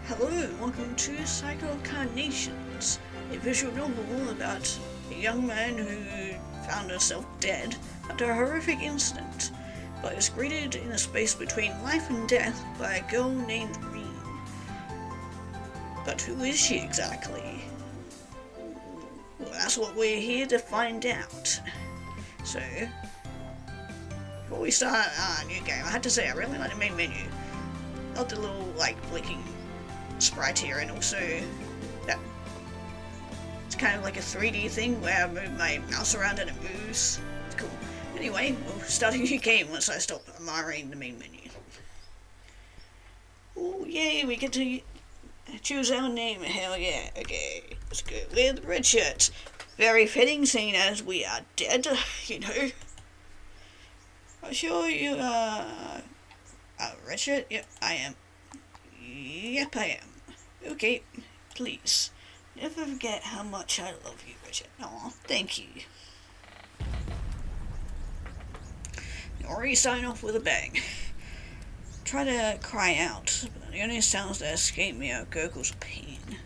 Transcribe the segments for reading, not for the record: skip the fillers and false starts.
Hello and welcome to Cycle of Carnations, a visual novel about a young man who found himself dead after a horrific incident, but is greeted in a space between life and death by a girl named Reem. But who is she exactly? Well, that's what we're here to find out. So, before we start our new game, I had to say I really like the main menu. Love the little, blinking sprite here, and also that it's kind of like a 3D thing where I move my mouse around and it moves. It's cool. Anyway, we'll start a new game once I stop admiring the main menu. Oh yay, we get to choose our name. Hell yeah. Okay, let's go with Red Shirt. Very fitting, seeing as we are dead, you know. I'm sure you are Red Shirt? Yep, I am. Yep, I am. Okay, please. Never forget how much I love you, Richard. Aw, thank you. Already starting off with a bang. Try to cry out, but the only sounds that escape me are gurgles of pain.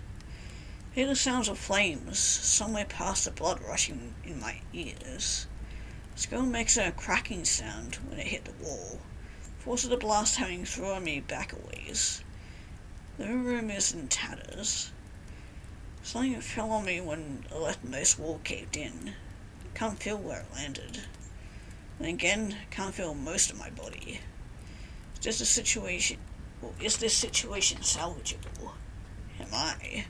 Hear the sounds of flames, somewhere past the blood rushing in my ears. The skull makes a cracking sound when it hit the wall, forces the blast having thrown me back a ways. The room is in tatters. Something fell on me when the leftmost wall caved in. Can't feel where it landed. And again, can't feel most of my body. Is this situation salvageable? Am I?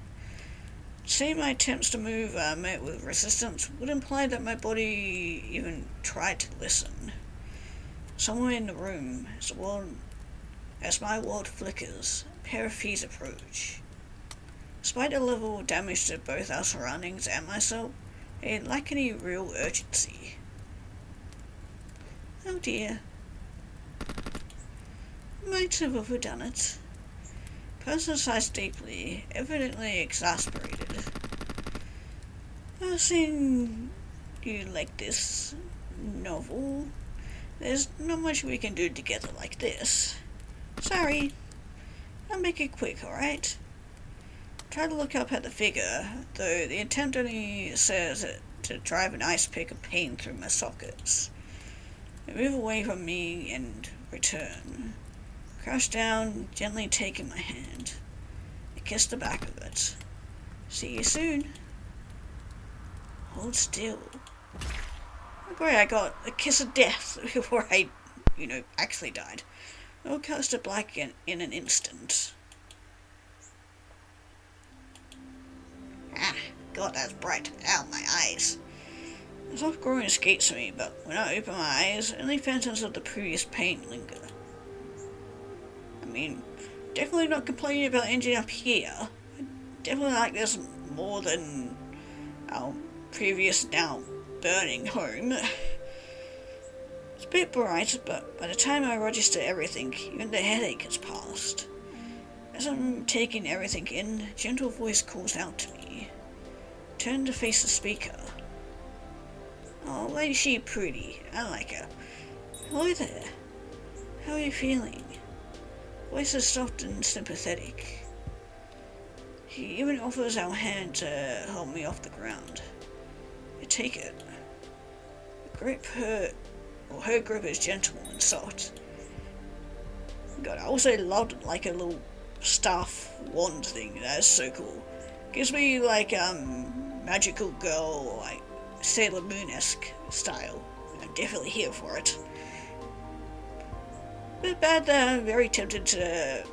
Say my attempts to move are met with resistance would imply that my body even tried to listen. Somewhere in the room, as my world flickers, a pair of feet approach. Despite the level of damage to both our surroundings and myself, they lack any real urgency. Oh dear. Might have overdone it. Person sighs deeply, evidently exasperated. I've seen you like this novel. There's not much we can do together like this. Sorry. I'll make it quick, alright? Try to look up at the figure, though the attempt only says it to drive an ice pick of pain through my sockets. They move away from me and return. Crouch down, gently taking my hand. I kiss the back of it. See you soon. Hold still. Great, I got a kiss of death before I, actually died. All cuts to black in an instant. Ah, God, that's bright. Ow, my eyes. The soft growing escapes me, but when I open my eyes, only phantoms of the previous pain linger. I mean, definitely not complaining about ending up here. I definitely like this more than our previous, now burning home. It's a bit bright, but by the time I register everything, even the headache has passed. As I'm taking everything in, a gentle voice calls out to me. Turn to face the speaker. Oh, ain't she pretty? I like her. Hello there. How are you feeling? Voice is soft and sympathetic. He even offers our hand to help me off the ground. I take it. Her grip is gentle and soft. God, I also loved a little staff wand thing. That is so cool. Gives me magical girl, Sailor Moon-esque style. I'm definitely here for it. Bit bad that I'm very tempted to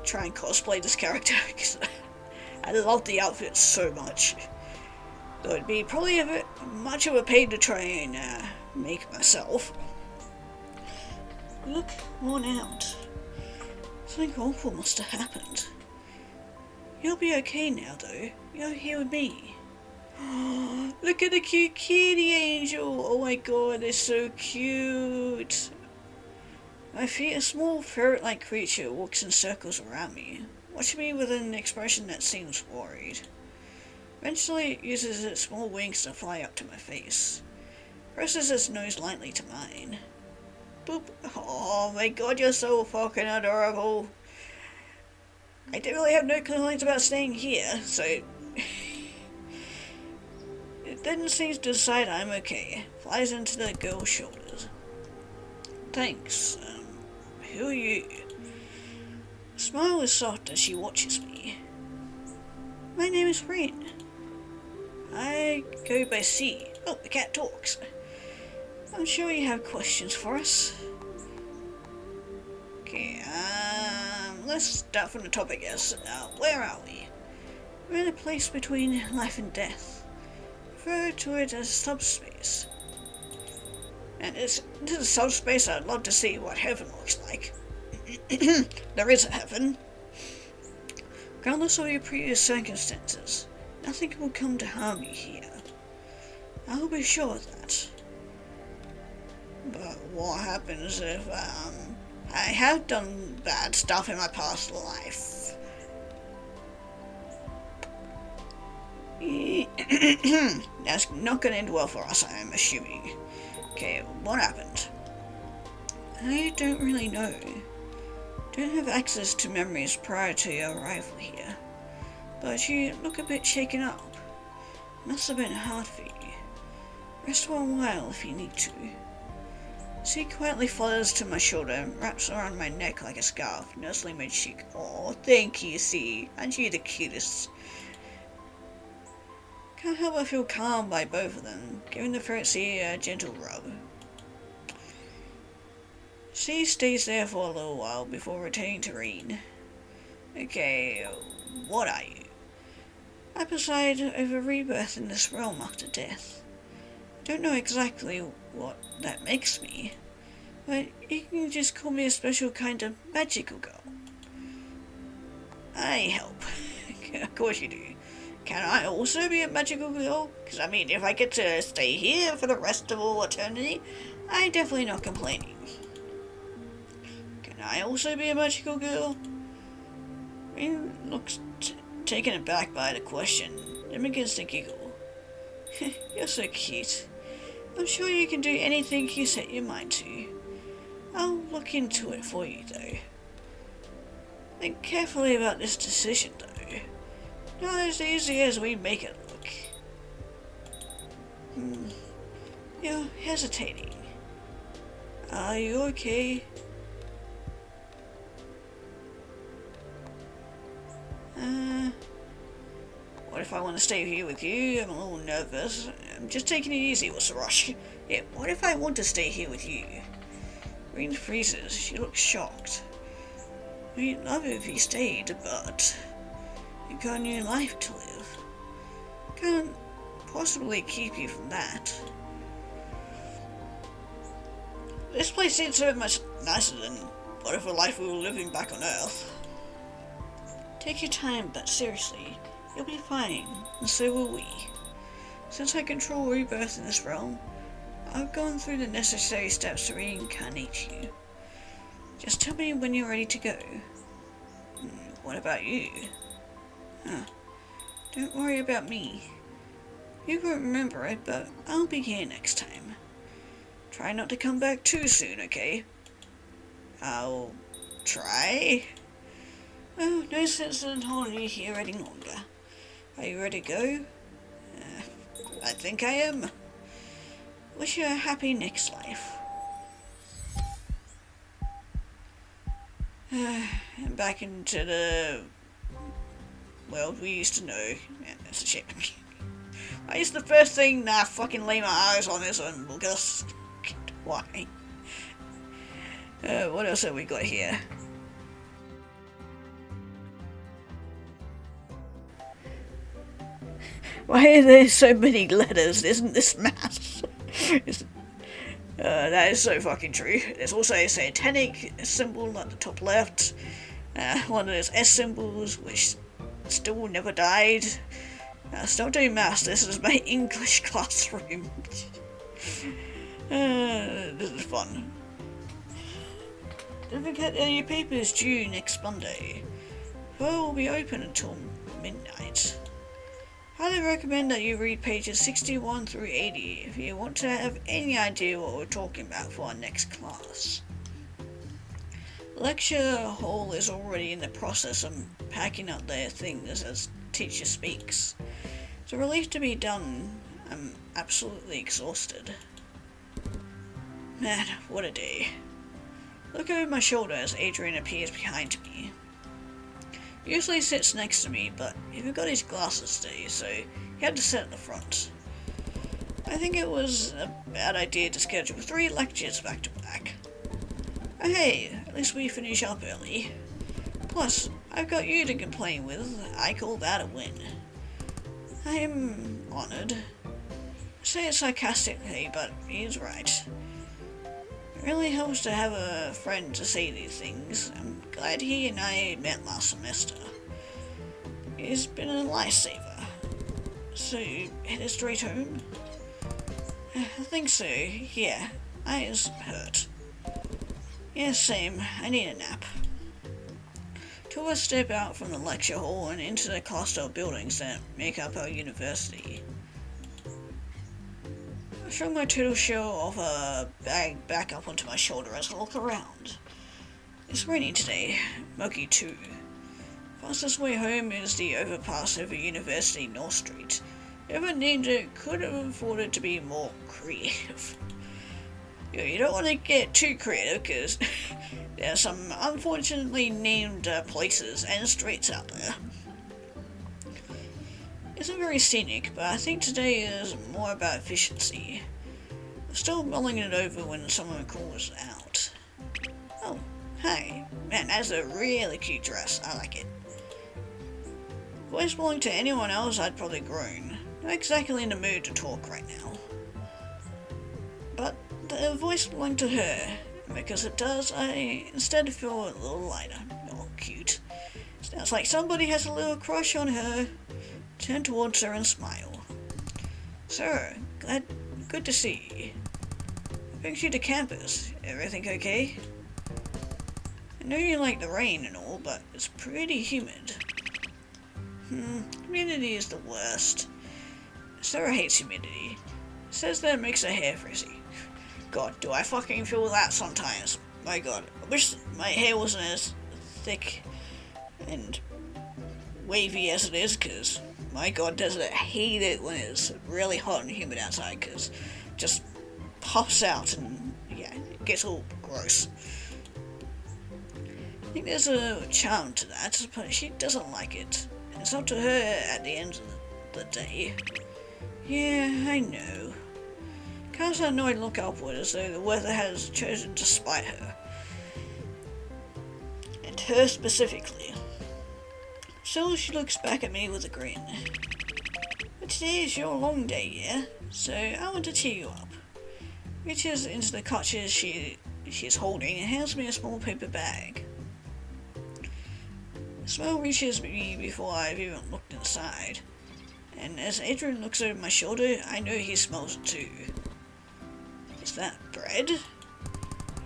try and cosplay this character because I love the outfit so much. Though it'd be probably a bit much of a pain to try and make myself. You look worn out. Something awful must have happened. You'll be okay now, though. You're here with me. Look at the cute kitty angel! Oh my god, they're so cute! I feel a small ferret-like creature walks in circles around me, watching me with an expression that seems worried. Eventually, it uses its small wings to fly up to my face. Presses its nose lightly to mine. Boop. Oh my god, you're so fucking adorable. I really have no complaints about staying here, so... It then seems to decide I'm okay. Flies into the girl's shoulders. Thanks. Who are you? Smile is soft as she watches me. My name is Rin. I go by C. Oh, the cat talks. I'm sure you have questions for us. Okay, let's start from the top, I guess. Where are we? We're in a place between life and death. Refer to it as subspace. And this is subspace. I'd love to see what heaven looks like. There is a heaven. Regardless of your previous circumstances, nothing will come to harm you here. I'll be sure of that. But what happens if, I have done bad stuff in my past life? That's not gonna end well for us, I'm assuming. Okay, what happened? I don't really know. Don't have access to memories prior to your arrival here. But you look a bit shaken up. Must have been hard for you. Rest for a while if you need to. She quietly flutters to my shoulder and wraps around my neck like a scarf, nursing my cheek. Oh, thank you, C. Aren't you the cutest? Can't help but feel calmed by both of them, giving the throat C a gentle rub. C stays there for a little while before returning to Reen. Okay, what are you? I preside over rebirth in this realm after death. I don't know exactly what that makes me, but you can just call me a special kind of magical girl. I help. Of course you do. Can I also be a magical girl? Because I mean, if I get to stay here for the rest of all eternity, I'm definitely not complaining. Can I also be a magical girl? Reen looks taken aback by the question, then begins to giggle. You're so cute. I'm sure you can do anything you set your mind to. I'll look into it for you, though. Think carefully about this decision, though. Not as easy as we make it look. You're hesitating. Are you okay? What if I want to stay here with you? I'm a little nervous. I'm just taking it easy, what's the rush? Yeah, what if I want to stay here with you? Reen freezes. She looks shocked. We'd love it if you stayed, but you got a new life to live. Can't possibly keep you from that. This place seems so much nicer than whatever life we were living back on Earth. Take your time, but seriously, you'll be fine, and so will we. Since I control rebirth in this realm, I've gone through the necessary steps to reincarnate you. Just tell me when you're ready to go. What about you? Don't worry about me. You won't remember it, but I'll be here next time. Try not to come back too soon, okay? I'll try. Well, no sense in holding you here any longer. Are you ready to go? I think I am. Wish you a happy next life. And back into the world we used to know. Yeah, that's a shit. Why is the first thing I fucking lay my eyes on is on Lucas? Why? What else have we got here? Why are there so many letters? Isn't this math? That is so fucking true. There's also a satanic symbol at the top left. One of those S symbols, which still never died. Stop doing maths, this is my English classroom. This is fun. Don't forget your paper is due next Monday. The file will be open until midnight. Highly recommend that you read pages 61 through 80 if you want to have any idea what we're talking about for our next class. Lecture hall is already in the process of packing up their things as teacher speaks. It's a relief to be done. I'm absolutely exhausted. Man, what a day. Look over my shoulder as Adrian appears behind me. He usually sits next to me, but he forgot his glasses today, so he had to sit at the front. I think it was a bad idea to schedule 3 lectures back to back. Oh hey, at least we finish up early. Plus, I've got you to complain with. I call that a win. I'm honoured. I say it sarcastically, but he's right. It really helps to have a friend to say these things. I'm glad he and I met last semester. He's been a lifesaver. So, headed straight home? I think so, yeah. Eyes hurt. Yeah, same. I need a nap. Two of us step out from the lecture hall and into the cluster of buildings that make up our university. I throw my turtle shell off a bag back up onto my shoulder as I look around. It's raining today, muggy too. Fastest way home is the overpass over University North Street. Whoever named it could have afforded to be more creative. You don't want to get too creative because there are some unfortunately named places and streets out there. It isn't very scenic, but I think today is more about efficiency. I'm still mulling it over when someone calls out. Oh, hey, man, that's a really cute dress. I like it. If it was belonged to anyone else, I'd probably groan. Not exactly in the mood to talk right now. But the voice belonged to her, and because it does, I instead feel a little lighter, more cute. Sounds like somebody has a little crush on her. Turn towards her and smile. Sir, good to see you. What brings you to campus? Everything okay? I know you like the rain and all, but it's pretty humid. Humidity is the worst. Sarah hates humidity. Says that it makes her hair frizzy. God, do I fucking feel that sometimes. My god, I wish my hair wasn't as thick and wavy as it is, because my god, does it hate it when it's really hot and humid outside, because it just pops out and, yeah, it gets all gross. I think there's a charm to that, but she doesn't like it. It's up to her at the end of the day. Yeah, I know. Can't I know I look upward as though the weather has chosen to spite her. And her specifically. Still, she looks back at me with a grin. But today is your long day, yeah? So I want to cheer you up. Reaches into the clutches she's holding and hands me a small paper bag. The smell reaches me before I've even looked inside. And as Adrian looks over my shoulder, I know he smells it too. Is that bread?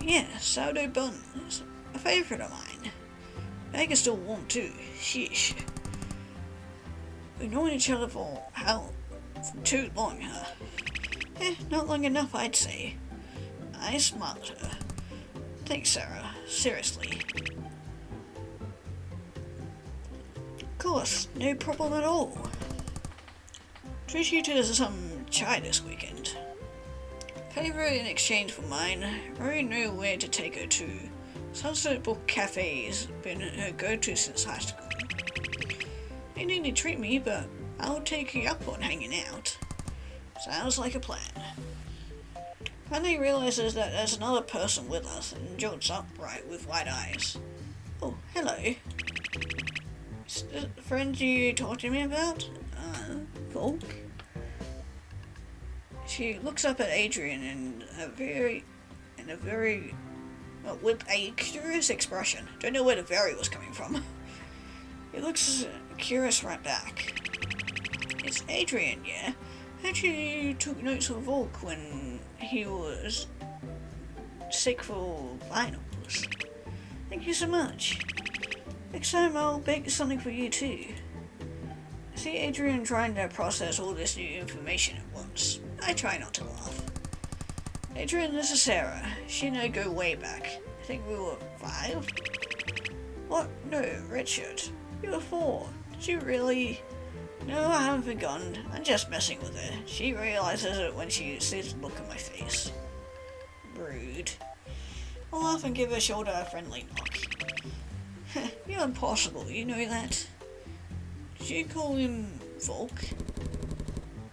Yeah, sourdough bun. It's a favourite of mine. Bag is still warm too. Sheesh. We've known each other for too long, huh? Not long enough, I'd say. I smiled at her. Thanks, Sarah. Seriously. Of course, no problem at all. Treat you to some chai this weekend. Favour in exchange for mine. I already know where to take her to. Sunset Book Cafe has been her go-to since high school. You need to treat me, but I'll take you up on hanging out. Sounds like a plan. Finally realizes that there's another person with us and jolts upright with wide eyes. Oh, hello. Is the friend you talked to me about? Folk? She looks up at Adrian with a curious expression. Don't know where the very was coming from. He looks curious right back. It's Adrian, yeah? Heard you took notes of Volk when he was sick for finals. Thank you so much. Next time I'll bake something for you too. I see Adrian trying to process all this new information at once. I try not to laugh. Adrian, this is Sarah. She and I go way back. I think we were 5? What? No, Richard. You were 4. Did you really? No, I haven't forgotten. I'm just messing with her. She realizes it when she sees the look on my face. Rude. I'll laugh and give her shoulder a friendly knock. You're impossible, you know that? Did you call him Volk?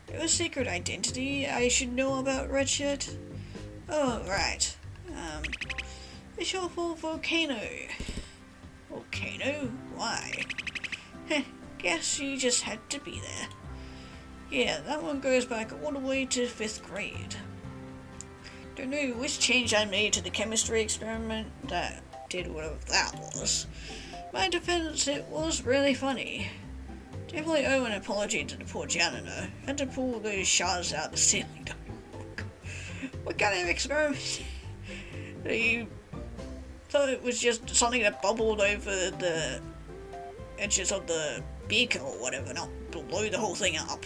You have a secret identity I should know about, Richard? Oh, right. It's short for volcano. Volcano? Why? Guess you just had to be there. Yeah, that one goes back all the way to 5th grade. Don't know which change I made to the chemistry experiment that did whatever that was. My defense, it was really funny. Definitely owe an apology to the poor janitor. Had to pull those shards out the ceiling. What kind of experiment? You thought it was just something that bubbled over the edges of the beaker or whatever, not blow the whole thing up.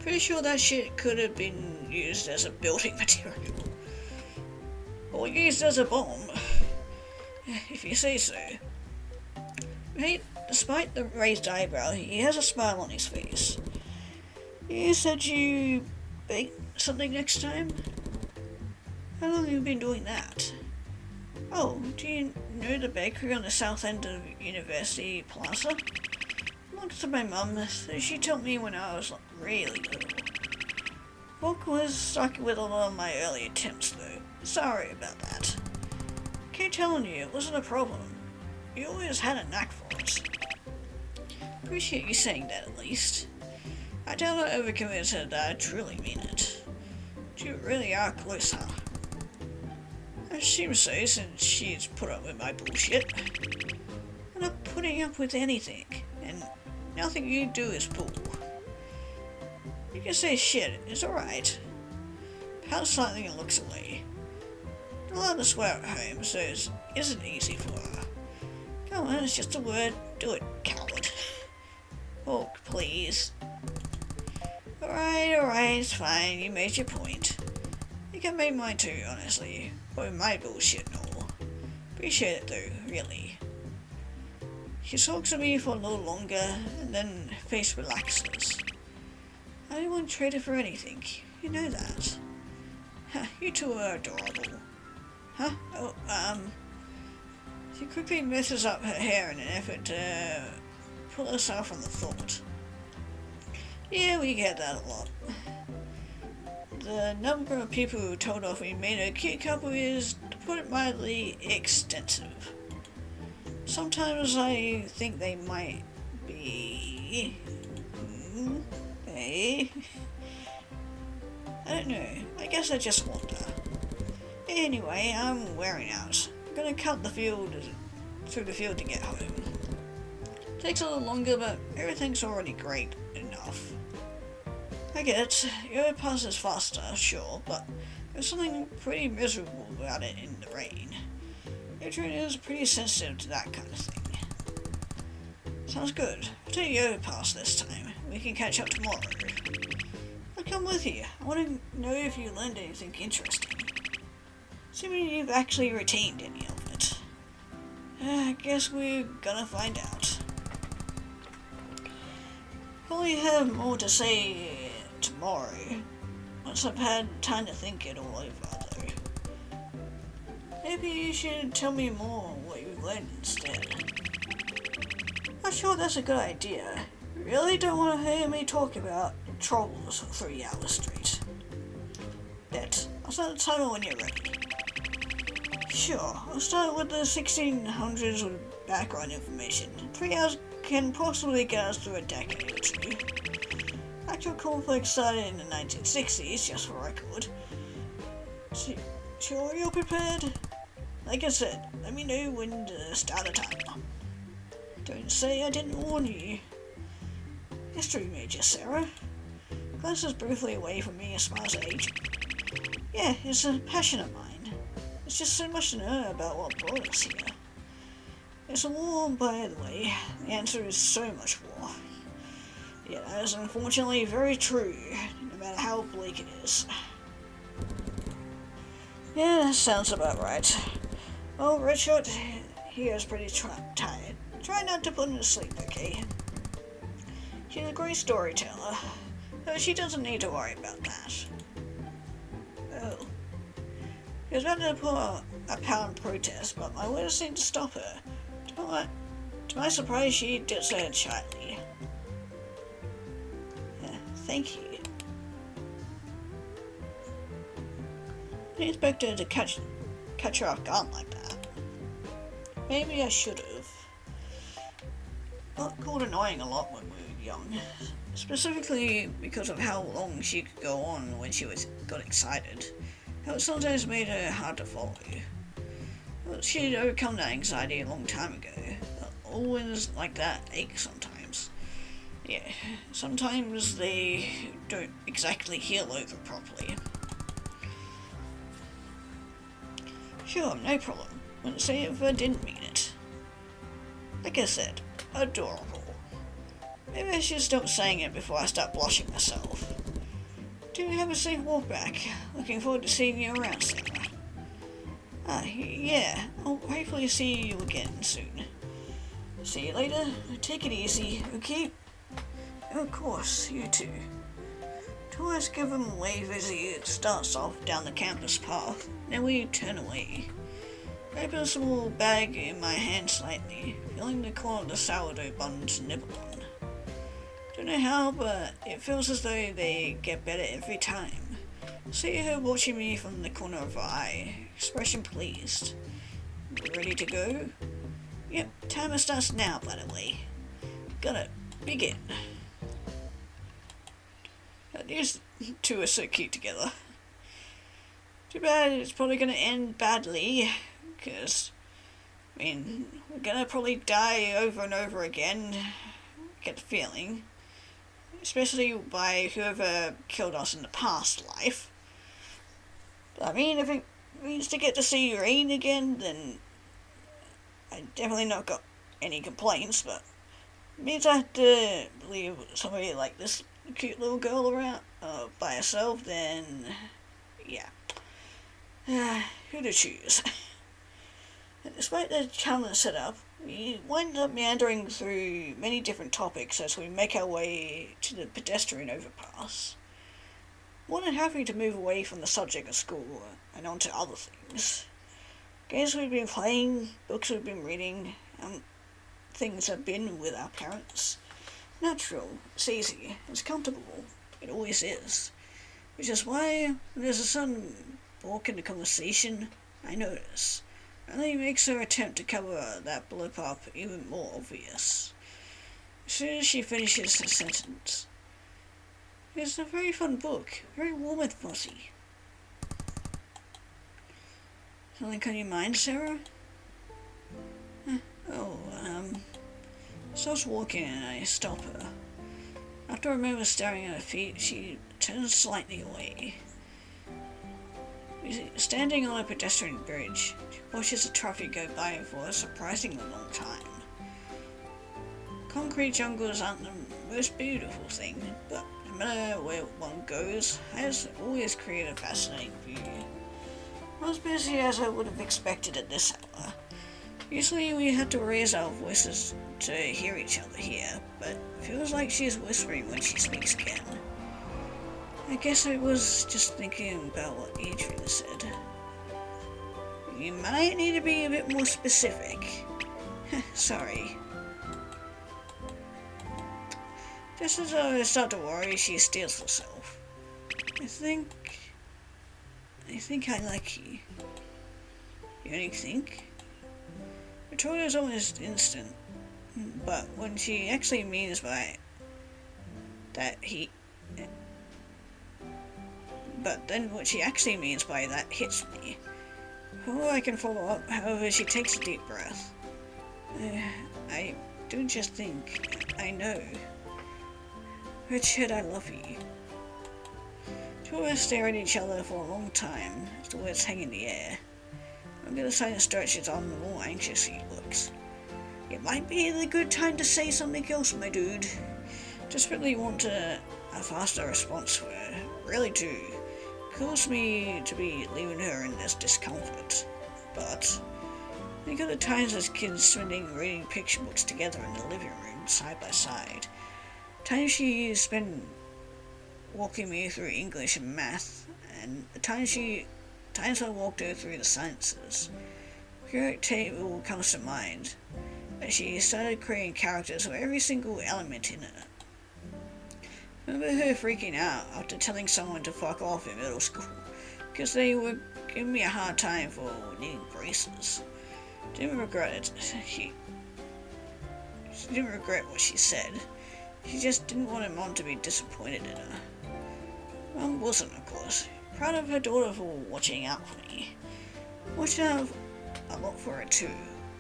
Pretty sure that shit could have been used as a building material. Or used as a bomb. If you say so. Hey, despite the raised eyebrow, he has a smile on his face. You said you bake something next time? How long have you been doing that? Oh, do you know the bakery on the south end of University Plaza? Belongs to my mum, so she taught me when I was really little. Volk was stuck with a lot of my early attempts though. Sorry about that. Keep telling you, it wasn't a problem. You always had a knack for it. Appreciate you saying that at least. I doubt I ever committed that I truly mean it. You really are close, huh? I assume so, since she's put up with my bullshit. I'm not putting up with anything, and nothing you do is bull. You can say shit, it's alright. Pouts slightly and looks away. Not allowed to swear at home, so it isn't easy for her. Come on, it's just a word. Do it, coward. Volk, please. Alright, it's fine, you made your point. You can make mine too, honestly. Or my bullshit and all. Appreciate it though, really. She talks to me for a little longer, and then face relaxes. I don't want to trade it for anything, you know that. You two are adorable. Huh? Oh, she quickly messes up her hair in an effort to pull herself from the thought. Yeah, we get that a lot. The number of people who told off we made a cute couple is, to put it mildly, extensive. Sometimes I think they might be... I don't know. I guess I just wonder. Anyway, I'm wearing out. I'm gonna cut through the field to get home. Takes a little longer, but everything's already great enough. I get it. Your pass is faster, sure, but there's something pretty miserable about it in the rain. Adrian is pretty sensitive to that kind of thing. Sounds good. I'll take your pass this time. We can catch up tomorrow. I'll come with you. I want to know if you learned anything interesting. Assuming you've actually retained any of it. I guess we're gonna find out. Probably have more to say tomorrow, once I've had time to think it all over though. Maybe you should tell me more what you learned instead. Not sure that's a good idea. Really don't want to hear me talk about trolls for 3 hours straight. Bet. I'll start the timer when you're ready. Sure, I'll start with the 1600s with background information. 3 hours can possibly get us through a decade or two. Actual conflict started in the 1960s, just for record. Sure you're prepared? Like I said, let me know when to start the timer. Don't say I didn't warn you. History major, Sarah. Glances briefly away from me and smiles at Agent. Yeah, it's a passion of mine. There's just so much to know about what brought us here. It's a war, by the way. The answer is so much war. Yeah, that is unfortunately very true, no matter how bleak it is. Yeah, that sounds about right. Oh, Richard, he is pretty tired. Try not to put him to sleep, okay? She's a great storyteller, so she doesn't need to worry about that. Oh. He was about to put a pound protest, but my words seemed to stop her. To my surprise, she did say it shyly. Thank you. I didn't expect her to catch her off guard like that. Maybe I should have. Got called annoying a lot when we were young, specifically because of how long she could go on when she got excited. How it sometimes made her hard to follow. Well, she'd overcome that anxiety a long time ago, but always like that ache sometimes. Yeah, sometimes they don't exactly heal over properly. Sure, no problem. Wouldn't say it if I didn't mean it. Like I said, adorable. Maybe I should stop saying it before I start blushing myself. Do have a safe walk back. Looking forward to seeing you around, Sarah. Yeah, I'll hopefully see you again soon. See you later. Take it easy, okay? Of course, you too. Tourists give him a wave as he starts off down the campus path, then we turn away. I open a small bag in my hand slightly, feeling the corner of the sourdough bun to nibble on. Don't know how, but it feels as though they get better every time. See her watching me from the corner of her eye, expression pleased. Ready to go? Yep, timer starts now, by the way. Gotta begin. These two are so cute together. Too bad it's probably gonna end badly, because, we're gonna probably die over and over again, get the feeling. Especially by whoever killed us in the past life. But if it means to get to see Rain again, then I definitely not got any complaints, but it means I have to leave somebody like this cute little girl around by herself, then yeah. Who to choose? Despite the challenge set up, we wind up meandering through many different topics as we make our way to the pedestrian overpass. More than happy to move away from the subject of school and onto other things. Games we've been playing, books we've been reading, and things have been with our parents. Natural, it's easy, it's comfortable, it always is. Which is why when there's a sudden balk in the conversation, I notice. Only makes her attempt to cover that blip up even more obvious. As soon as she finishes her sentence. It's a very fun book, very warm and fuzzy. Something on your mind, Sarah? Starts walking and I stop her. After a moment staring at her feet, she turns slightly away. Standing on a pedestrian bridge, she watches the traffic go by for a surprisingly long time. Concrete jungles aren't the most beautiful thing, but no matter where one goes, has always created a fascinating view. Not as busy as I would have expected at this hour. Usually we had to raise our voices to hear each other here, but it feels like she is whispering when she speaks again. I guess I was just thinking about what Adrian said. You might need to be a bit more specific. Sorry. Just as I start to worry, she steals herself. I think I like you. You only think? Retort is almost instant, but when she actually means by that But then what she actually means by that hits me. Before I can follow up, however, she takes a deep breath. I don't just think, I know. Richard, I love you. Two of us stare at each other for a long time, as the words hang in the air. I'm gonna sign and stretches on the more anxious he looks. It might be a good time to say something else, my dude. Desperately want a faster response for her, really do. Kills me to be leaving her in this discomfort, but Think of the times as kids spending reading picture books together in the living room, side by side. Times she spent walking me through English and math, and the times I walked her through the sciences. Periodic table comes to mind, as she started creating characters for every single element in it. Remember her freaking out after telling someone to fuck off in middle school, because they were giving me a hard time for needing braces. Didn't regret it. She didn't regret what she said. She just didn't want her mom to be disappointed in her. Mom wasn't, of course. Proud of her daughter for watching out for me. Watched out a lot for her too.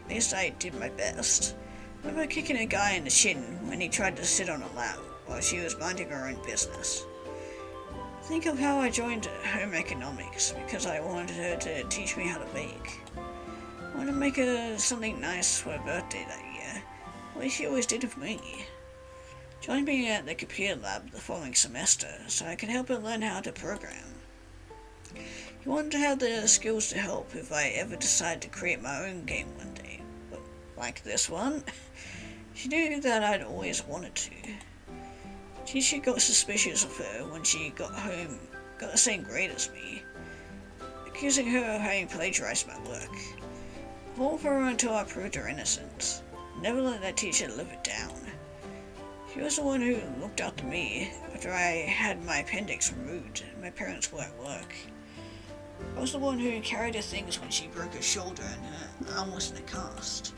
At least I did my best. I remember kicking a guy in the shin when he tried to sit on a lap while she was minding her own business. Think of how I joined home economics because I wanted her to teach me how to bake. I wanted to make her something nice for her birthday that year, like she always did for me. Joined me at the computer lab the following semester so I could help her learn how to program. He wanted to have the skills to help if I ever decided to create my own game one day, but like this one, she knew that I'd always wanted to. Teacher got suspicious of her when she got home, got the same grade as me, accusing her of having plagiarized my work. I fought for her until I proved her innocence. Never let that teacher live it down. She was the one who looked after me after I had my appendix removed and my parents were at work. I was the one who carried her things when she broke her shoulder and her arm was in a cast.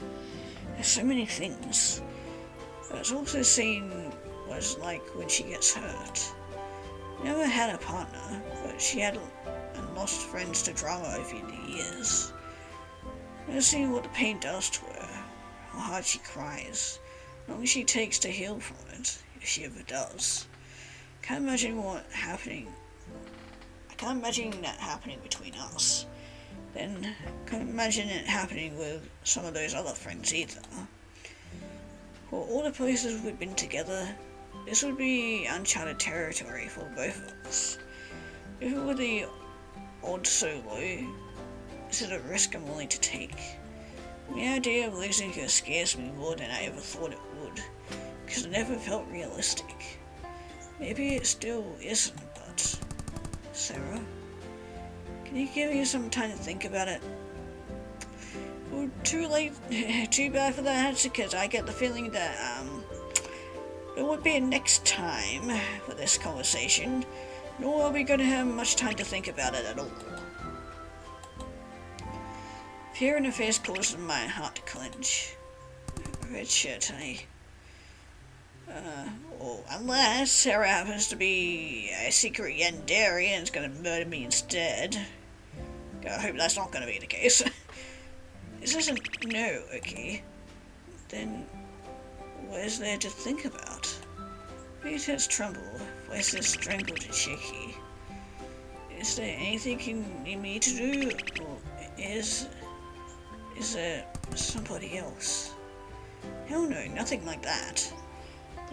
There's so many things. But it's also seen what it's like when she gets hurt. Never had a partner, but she had lost friends to drama over the years. Never seen what the pain does to her, how hard she cries, how long she takes to heal from it, if she ever does. Can't imagine that happening between us. Then can't imagine it happening with some of those other friends either. For all the places we've been together, this would be uncharted territory for both of us. Even with the odds so low, this is a risk I'm willing to take. The idea of losing her scares me more than I ever thought it would, because it never felt realistic. Maybe it still isn't, but... Sarah, can you give me some time to think about it? Well, too late, too bad for that, because I get the feeling that, there would be a next time for this conversation, nor are we going to have much time to think about it at all. Fear in her face causes my heart to clench. Red shirt, unless Sarah happens to be a secret Yandere and is going to murder me instead. I hope that's not going to be the case. This isn't... No, okay. Then... what is there to think about? Peter's tremble, voices strangled and shaky. Is there anything you need me to do, or is there somebody else? Hell no, nothing like that.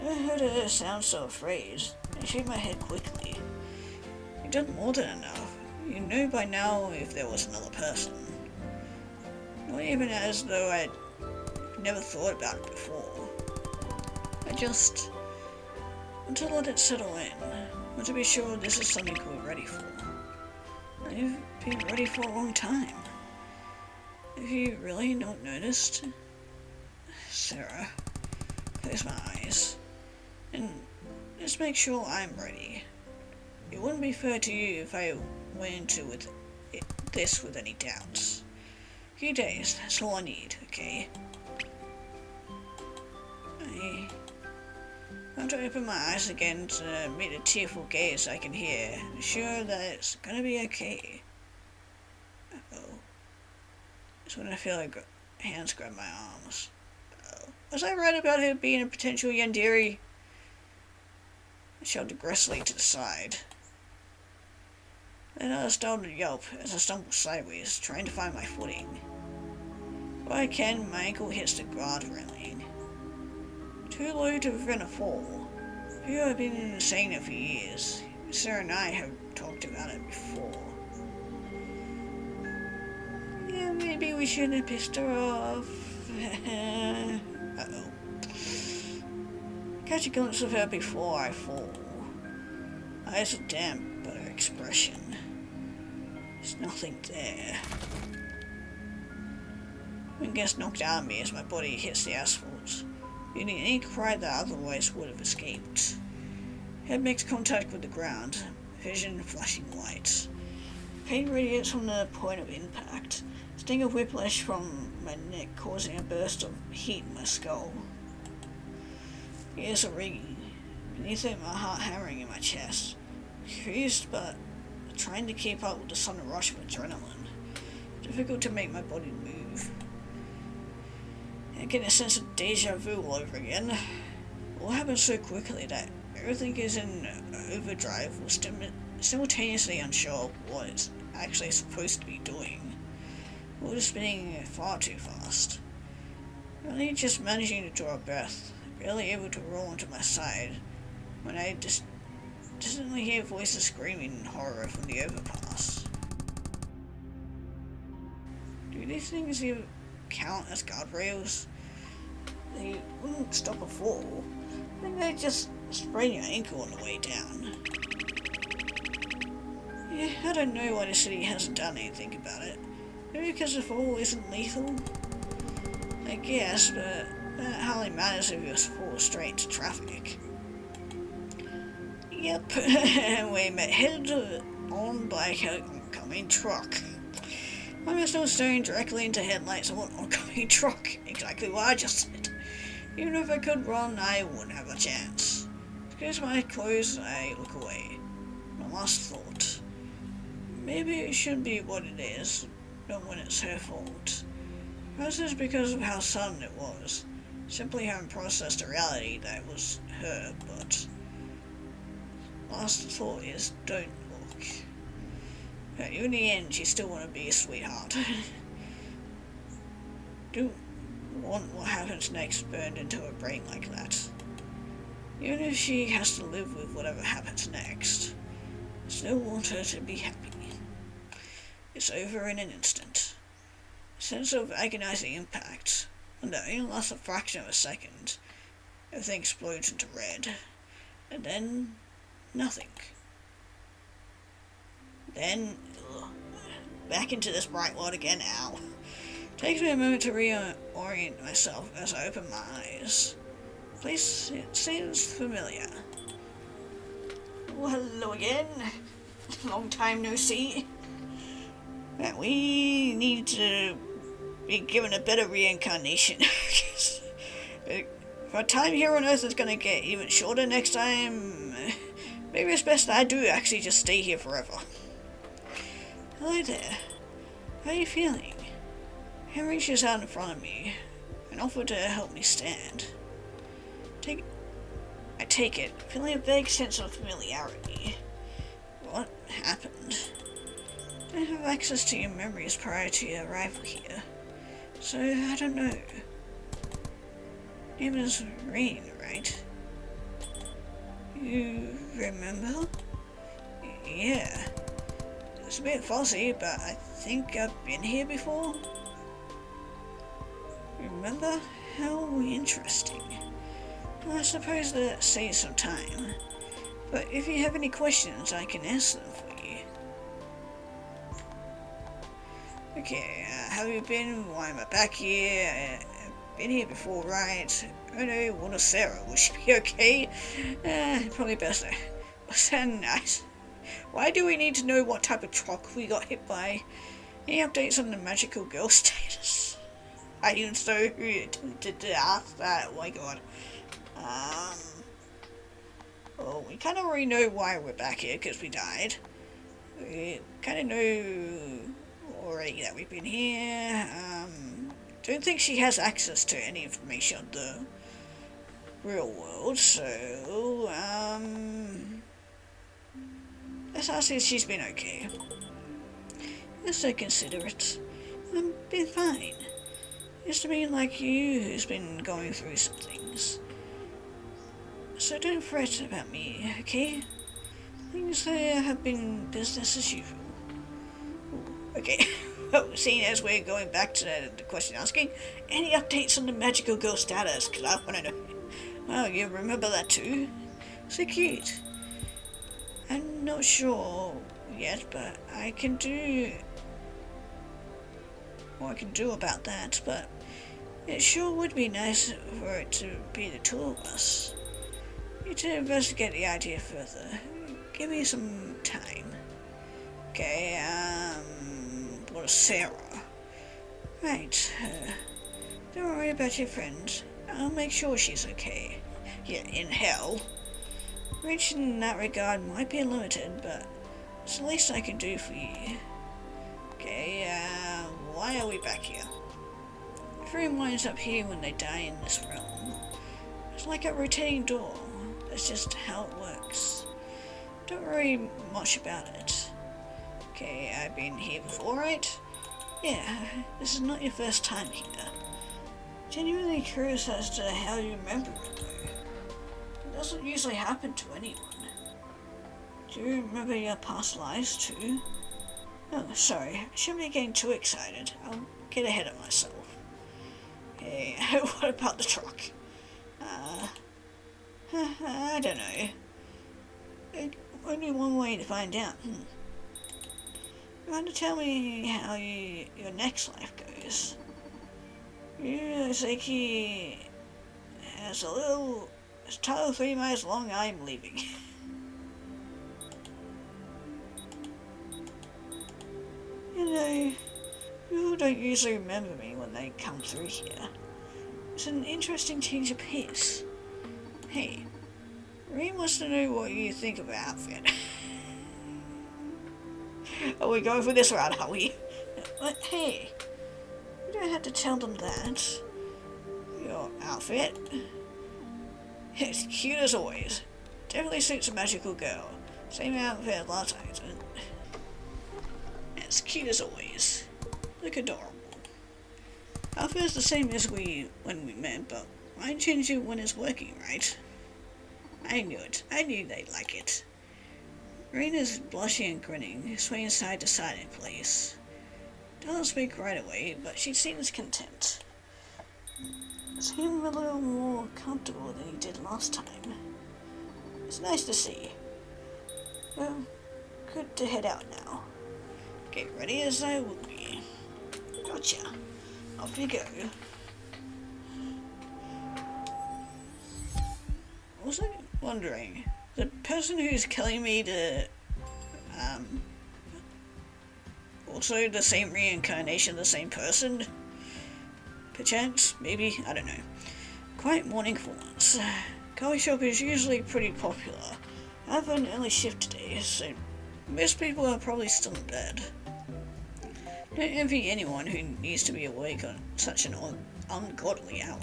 Never heard her sound so afraid. I shake my head quickly. You've done more than enough. You know by now if there was another person. Not even as though I'd never thought about it before. I just want to let it settle in. Want to be sure this is something we're ready for. I've been ready for a long time. Have you really not noticed? Sarah, close my eyes. And just make sure I'm ready. It wouldn't be fair to you if I went into this with any doubts. A few days, that's all I need, okay? I want to open my eyes again to meet a tearful gaze I can hear, sure that it's gonna be okay. Uh-oh. That's when I feel like hands grab my arms. Uh-oh. Was I right about her being a potential Yandere? I shoved aggressively to the side. Then I started to yelp as I stumbled sideways, trying to find my footing. Before I can, my ankle hits the guard railing. Too low to prevent a fall. I feel I've been saying it for years. Sarah and I have talked about it before. Yeah, Maybe we shouldn't have pissed her off. Uh-oh. Catch a glimpse of her before I fall. Eyes are damp, but her expression. There's nothing there. Wind gets knocked out of me as my body hits the asphalt, leaving any cry that otherwise would have escaped. Head makes contact with the ground, vision flashing white. Pain radiates from the point of impact, sting of whiplash from my neck causing a burst of heat in my skull. Ears are ringing, beneath it my heart hammering in my chest, confused but trying to keep up with the sudden rush of adrenaline. Difficult to make my body move. I get a sense of deja vu all over again. It all happens so quickly that everything is in overdrive or simultaneously unsure of what it's actually supposed to be doing. All is spinning far too fast. Only just managing to draw a breath, barely able to roll onto my side, when I distantly hear voices screaming in horror from the overpass. Do these things even count as guardrails? They wouldn't stop a fall. I think they just sprain your ankle on the way down. Yeah, I don't know why the city hasn't done anything about it. Maybe because the fall isn't lethal? I guess, but that hardly matters if you fall straight into traffic. Yep, and we met headed on by an oncoming truck. I'm still staring directly into headlights of an oncoming truck, exactly what I just said. Even if I could run, I wouldn't have a chance. Excuse my clothes, I look away. My last thought. Maybe it should be what it is, not when it's her fault. Perhaps it's because of how sudden it was. Simply haven't processed the reality that it was her, but last thought is don't look. But in the end, you still want to be a sweetheart. Don't want what happens next burned into her brain like that. Even if she has to live with whatever happens next, I still want her to be happy. It's over in an instant. A sense of agonizing impact, and that only lasts a fraction of a second. Everything explodes into red, and then nothing. Then, back into this bright world again now. Takes me a moment to reorient myself as I open my eyes. The place, it seems familiar. Well, hello again. Long time no see. Well, we need to be given a better reincarnation. If our time here on Earth is going to get even shorter next time, maybe it's best that I do actually just stay here forever. Hello there. How are you feeling? He reaches out in front of me and offered to help me stand. I take it, feeling a vague sense of familiarity. What happened? I don't have access to your memories prior to your arrival here, so I don't know. Name is Rain, right? You remember? Yeah. It's a bit fuzzy, but I think I've been here before. Remember? How interesting. Well, I suppose that saves some time. But if you have any questions, I can answer them for you. Okay, how have you been? Why am I back here? I've been here before, right? Oh no, what is Sarah? Will she be okay? Probably best. Was that nice? Why do we need to know what type of truck we got hit by? Any updates on the magical girl status? I even so tempted to ask that. Oh my god. Well, we kind of already know why we're back here, because we died. We kind of know already that we've been here. Don't think she has access to any information of the real world, so, let's ask if she's been okay. You're so considerate. I've been fine. Used to be like you who's been going through some things. So don't fret about me, okay? Things have been business as usual. Ooh, okay. Oh, seeing as we're going back to the question asking, any updates on the magical girl status? Because I want to know. Oh, you remember that too? So cute. I'm not sure yet, but I can do what I can do about that, but it sure would be nice for it to be the two of us. Need to investigate the idea further. Give me some time. Okay, what is Sarah? Right, don't worry about your friend. I'll make sure she's okay. Yeah, in hell. Reaching in that regard might be limited, but it's the least I can do for you. Okay, why are we back here? Everyone winds up here when they die in this realm. It's like a rotating door. That's just how it works. Don't worry much about it. Okay, I've been here before, right? Yeah, this is not your first time here. Genuinely curious as to how you remember it though. It doesn't usually happen to anyone. Do you remember your past lives too? Oh, sorry, I shouldn't be getting too excited. I'll get ahead of myself. Hey, what about the truck? I don't know. Only one way to find out. You want to tell me how your next life goes? Yuzaki has it's a total 3 miles long. I'm leaving. You know, people don't usually remember me when they come through here. It's an interesting change of pace. Hey, Reem wants to know what you think of our outfit. Are we going for this route, are we? But hey, you don't have to tell them that. Your outfit? It's cute as always. Definitely suits a magical girl. Same outfit last time. It's cute as always. Look adorable. Outfit's the same as when we met, but why change it when it's working, right? I knew it. I knew they'd like it. Raina's blushing and grinning, swaying side to side in place. Doesn't speak right away, but she seems content. Seemed a little more comfortable than he did last time. It's nice to see. Well, good to head out now. Get ready as I will be. Gotcha. Off you go. Also wondering, the person who's killing me also the same reincarnation, the same person? Perchance? Maybe? I don't know. Quiet morning for once. Coffee shop is usually pretty popular. I have an early shift today, so most people are probably still in bed. Don't envy anyone who needs to be awake on such an ungodly hour.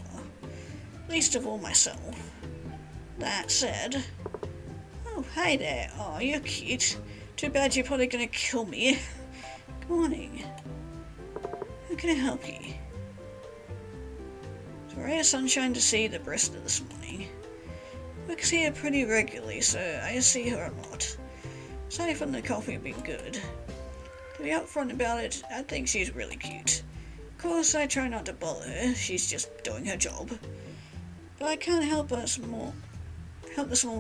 Least of all myself. That said... Oh, hi there. Oh, you're cute. Too bad you're probably gonna kill me. Good morning. How can I help you? It's a ray of sunshine to see the barista this morning. Works here pretty regularly, so I see her a lot. Aside from the coffee being good. To be upfront about it, I think she's really cute. Of course, I try not to bother her, she's just doing her job. But I can't help the small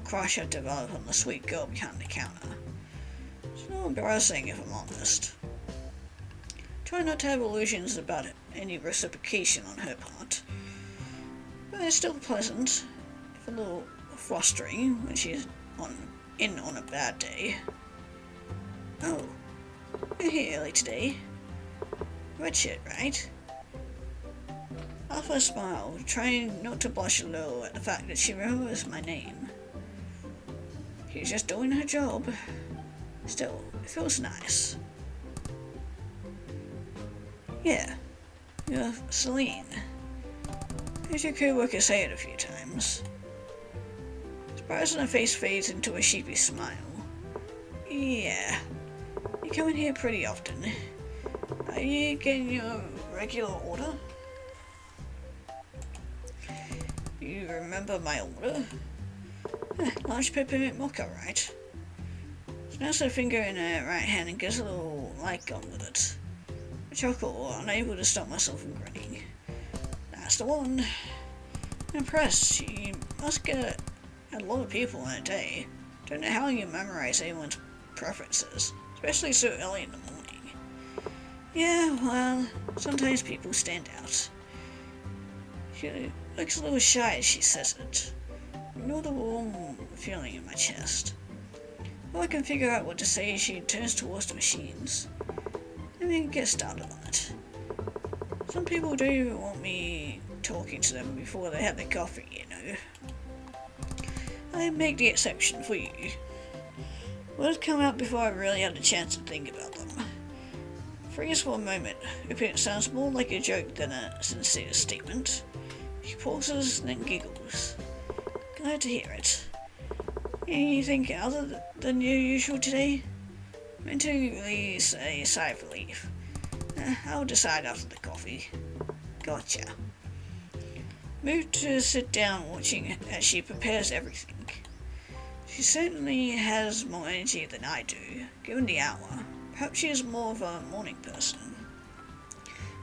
crush I develop on the sweet girl behind the counter. It's not embarrassing if I'm honest. Try not to have illusions about any reciprocation on her part. But it's still pleasant, if a little frustrating when she's on a bad day. Oh. You're here early today. Red shirt, right? Alpha smiled, trying not to blush a little at the fact that she remembers my name. She's just doing her job. Still, it feels nice. Yeah, you're Celine. Heard your co-worker say it a few times. Surprise on her face fades into a sheepish smile. Yeah. You come in here pretty often. Are you getting your regular order? You remember my order? Large peppermint mocha, right? Snaps her finger in her right hand and gives a little light gun with it. I chuckle, unable to stop myself from grinning. That's the one. I'm impressed. You must get a lot of people in a day. Don't know how you memorize anyone's preferences, especially so early in the morning. Yeah, well, sometimes people stand out. She looks a little shy as she says it. I know the warm feeling in my chest. Before I can figure out what to say, she turns towards the machines. Let me get started on it. Some people don't even want me talking to them before they have their coffee, you know. I make the exception for you. Words come out before I really had a chance to think about them. Freeze for a moment, hoping it sounds more like a joke than a sincere statement. She pauses, then giggles. Glad to hear it. Anything other than your usual today? Mentally say a sigh of relief. I'll decide after the coffee. Gotcha. Moved to sit down watching as she prepares everything. She certainly has more energy than I do, given the hour. Perhaps she is more of a morning person.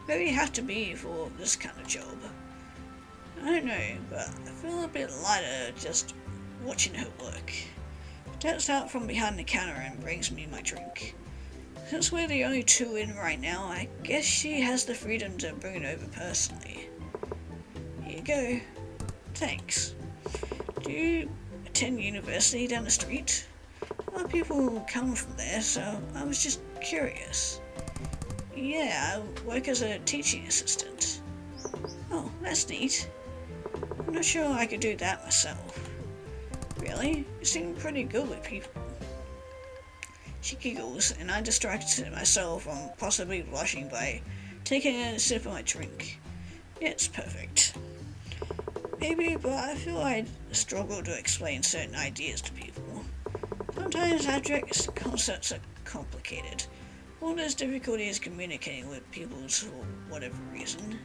Maybe you have to be for this kind of job. I don't know, but I feel a bit lighter just watching her work. Steps out from behind the counter and brings me my drink. Since we're the only two in right now, I guess she has the freedom to bring it over personally. Here you go. Thanks. Do you attend university down the street? A lot of people come from there, so I was just curious. Yeah, I work as a teaching assistant. Oh, that's neat. I'm not sure I could do that myself. Really? You seem pretty good with people. She giggles, and I distract myself from possibly blushing by taking a sip of my drink. It's perfect. Maybe, but I feel I struggle to explain certain ideas to people. Sometimes abstract concepts are complicated. All those difficulties communicating with people for whatever reason.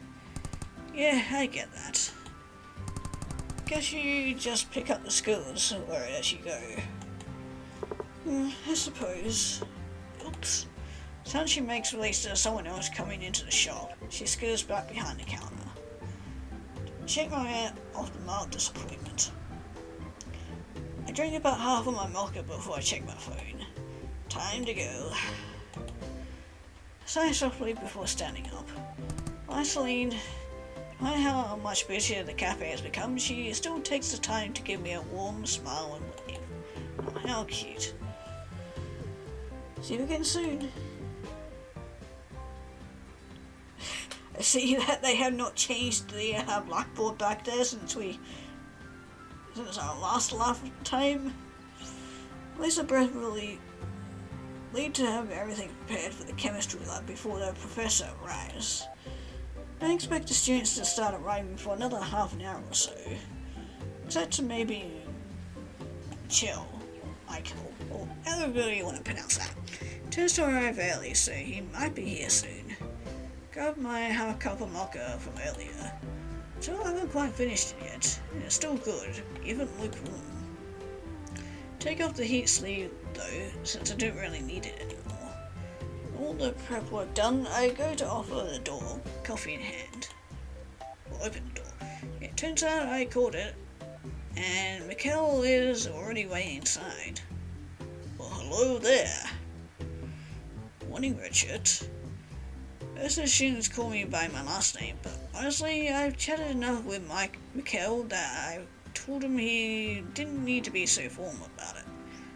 Yeah, I get that. Guess you just pick up the skills as you go. I suppose. Oops. Sound she makes relates to someone else coming into the shop. She scurs back behind the counter. Shake my head off the mild disappointment. I drink about half of my mocha before I check my phone. Time to go. Sigh softly before standing up. Bye, Celine. Despite how much busier the cafe has become, she still takes the time to give me a warm smile and wave. Oh, how cute. See you again soon. I see that they have not changed the blackboard back there since our last time. At least I really need to have everything prepared for the chemistry lab before the professor arrives. I expect the students to start arriving for another half an hour or so. Except to maybe Michael, or however you want to pronounce that. Tends to arrive early, so he might be here soon. Grabbed my half cup of mocha from earlier. So I haven't quite finished it yet, and it's still good, even lukewarm. Take off the heat sleeve though, since I don't really need it anymore. All the prep work done, I go to offer the door, coffee in hand. Or open the door. It turns out I called it, and Mikhail is already waiting inside. Well, hello there. Morning, Richard. Most of the students call me by my last name, but honestly, I've chatted enough with Mikhail that I told him he didn't need to be so formal about it.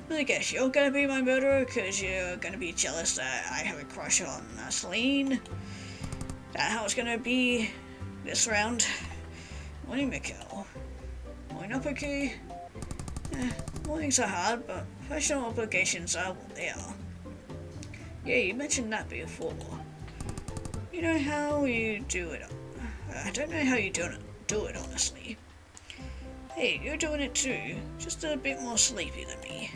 I guess you're gonna be my murderer because you're gonna be jealous that I have a crush on Celine. That how it's gonna be this round. Morning, Mikhail. Morning up, okay? Mornings are hard, but professional obligations are what they are. Yeah, you mentioned that before. You know how you do it. I don't know how you do it, honestly. Hey, you're doing it too, just a bit more sleepy than me.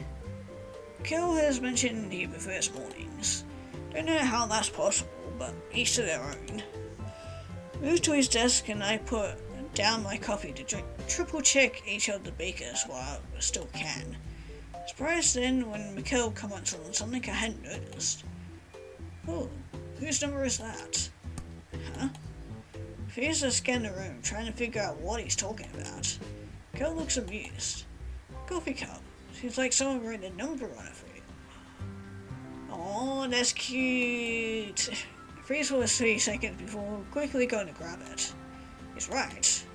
Kel has mentioned he prefers mornings. Don't know how that's possible, but each to their own. Moved to his desk and I put down my coffee to drink. Triple check each of the bakers while I still can. Surprised then when Mikhail comments on something I hadn't noticed. Oh, Whose number is that? Huh? Fears to scan the room, trying to figure out what he's talking about. Kel looks amused. Coffee cup. Seems like someone wrote a number on it for you. Oh, that's cute. I freeze for 3 seconds before quickly going to grab it. He's right.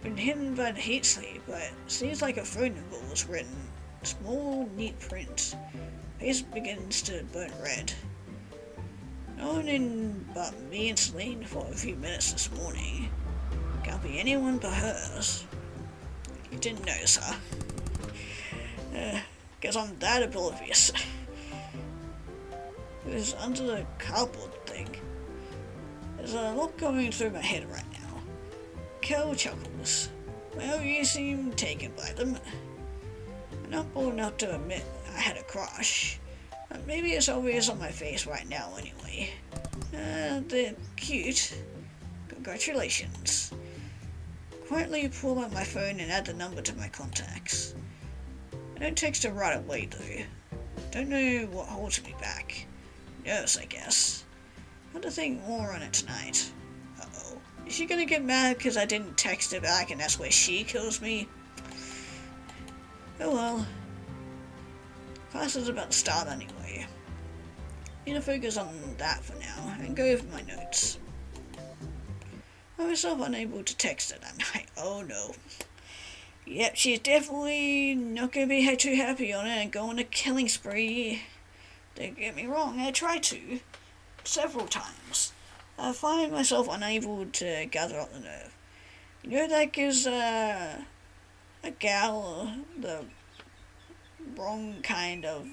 Been hidden by the heat sleeve, but seems like a phone number was written. Small, neat print. Face begins to burn red. No one in but me and Celine for a few minutes this morning. Can't be anyone but hers. You didn't notice her. Guess I'm that oblivious. It was under the cardboard thing. There's a lot going through my head right now. Kel chuckles. Well, you seem taken by them. I'm not bold enough to admit I had a crush. Maybe it's obvious on my face right now anyway. They're cute. Congratulations. Quietly pull out my phone and add the number to my contacts. I don't text her right away though. Don't know what holds me back. Nerves, I guess. Have to think more on it tonight. Uh-oh. Is she gonna get mad because I didn't text her back and that's where she kills me? Oh well. Class is about to start anyway. Need to focus on that for now and go over my notes. I was myself unable to text her that night. Oh no. Yep, she's definitely not going to be too happy on it and go on a killing spree. Don't get me wrong, I tried to. Several times. I find myself unable to gather up the nerve. You know that gives a gal the wrong kind of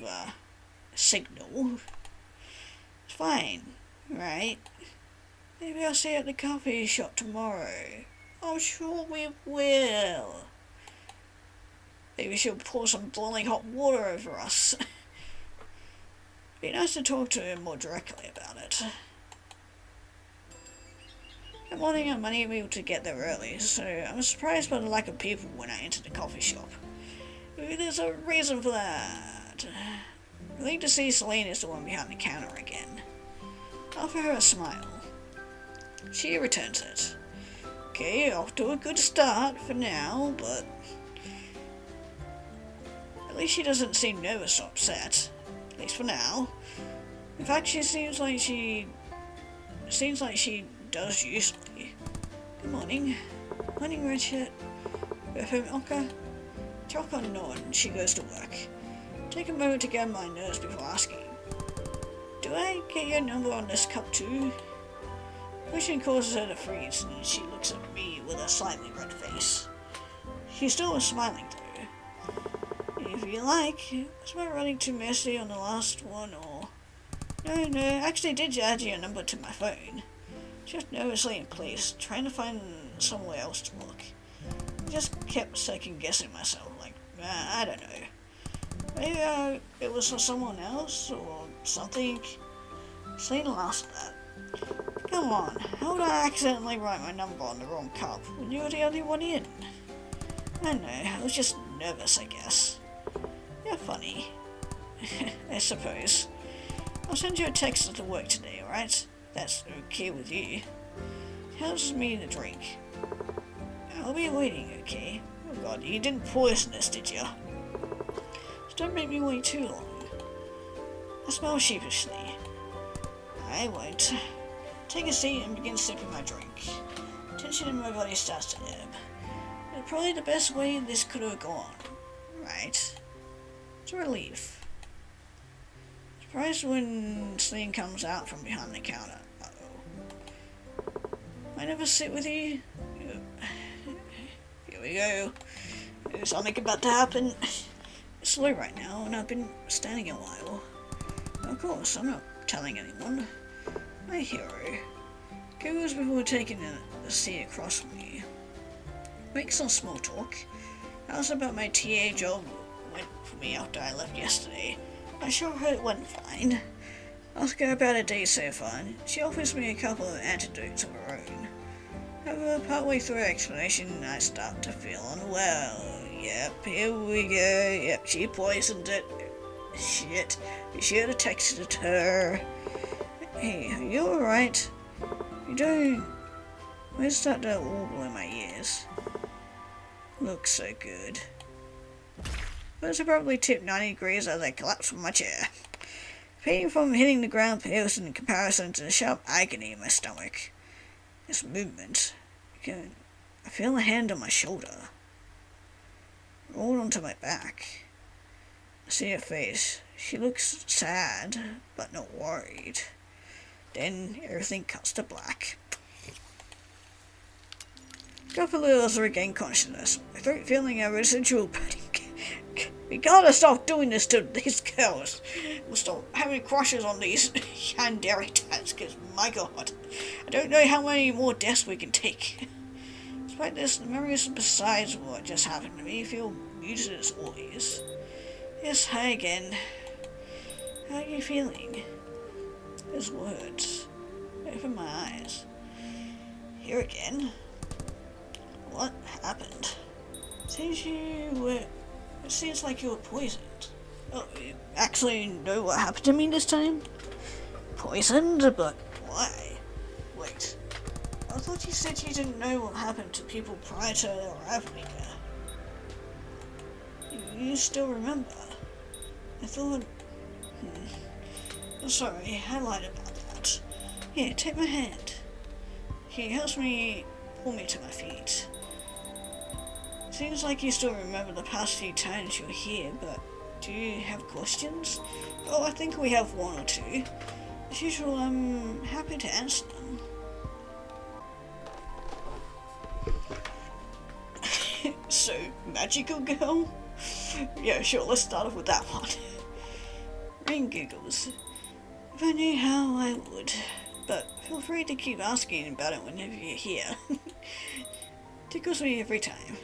signal. It's fine, right? Maybe I'll see you at the coffee shop tomorrow. I'm sure we will. Maybe she'll pour some boiling hot water over us. Be nice to talk to her more directly about it. That morning I'm unable to get there early, so I'm surprised by the lack of people when I enter the coffee shop. Maybe there's a reason for that. I think to see Celine is the one behind the counter again. I offer her a smile. She returns it. Okay, off to a good start for now, but at least she doesn't seem nervous or upset. At least for now. In fact, she seems like she does usually. Good morning. Morning, Richard. With him, okay. Talk on nod and she goes to work. Take a moment to gather my nerves before asking. Do I get your number on this cup too? Question causes her to freeze and she looks at me with a slightly red face. She still was smiling though. If you like, was my running too messy on the last one or... No, I actually did add your number to my phone. Just nervously in place, trying to find somewhere else to look. I just kept second guessing myself, like, I don't know. Maybe it was for someone else or something. Celine laughed at that. Come on, how would I accidentally write my number on the wrong cup when you were the only one in? I don't know, I was just nervous, I guess. You're funny. I suppose. I'll send you a text after work today, alright? That's okay with you. How's me the drink? I'll be waiting, okay? Oh god, you didn't poison this, did you? Just don't make me wait too long. I smell sheepishly. I won't. Take a seat and begin sipping my drink. Tension in my body starts to ebb. It's probably the best way this could have gone, right? It's a relief. Surprised when Celine comes out from behind the counter. Uh-oh. I never sit with you? Here we go. There's something about to happen. It's slow right now, and I've been standing a while. Of course, I'm not telling anyone. My hero. Goes before taking a seat across from me. Make some small talk. Ask about my TA job went for me after I left yesterday. I sure heard it went fine. Ask her about her day so far. She offers me a couple of antidotes of her own. However, partway through her explanation, I start to feel unwell. Yep, here we go. Yep, she poisoned it. Shit, we should have texted her. Hey, are you alright? You don't... Why start to warble in my ears? Looks so good. First I probably tipped 90 degrees as I collapsed from my chair. Pain from hitting the ground pales in comparison to the sharp agony in my stomach. This movement... I feel a hand on my shoulder. Rolled onto my back. I see her face. She looks sad, but not worried. Then everything cuts to black. Got a little as I regain consciousness. My throat feeling a residual burning. We gotta stop doing this to these girls. We'll stop having crushes on these yandere tats, because my god, I don't know how many more deaths we can take. Despite this, the memories besides what just happened to me feel muted as always. Yes, hi again. How are you feeling? His words. I open my eyes. Here again? What happened? It seems like you were poisoned. Oh, you actually know what happened to me this time? Poisoned? But why? Wait. I thought you said you didn't know what happened to people prior to their arrival here. You still remember? I thought... I'm sorry, I lied about that. Here, take my hand. He helps me pull me to my feet. Seems like you still remember the past few times you were here, but do you have questions? Oh, I think we have one or two. As usual, I'm happy to answer them. So, magical girl? Yeah, sure, let's start off with that one. Rain giggles. If I knew how, I would. But feel free to keep asking about it whenever you're here. Tickles me every time.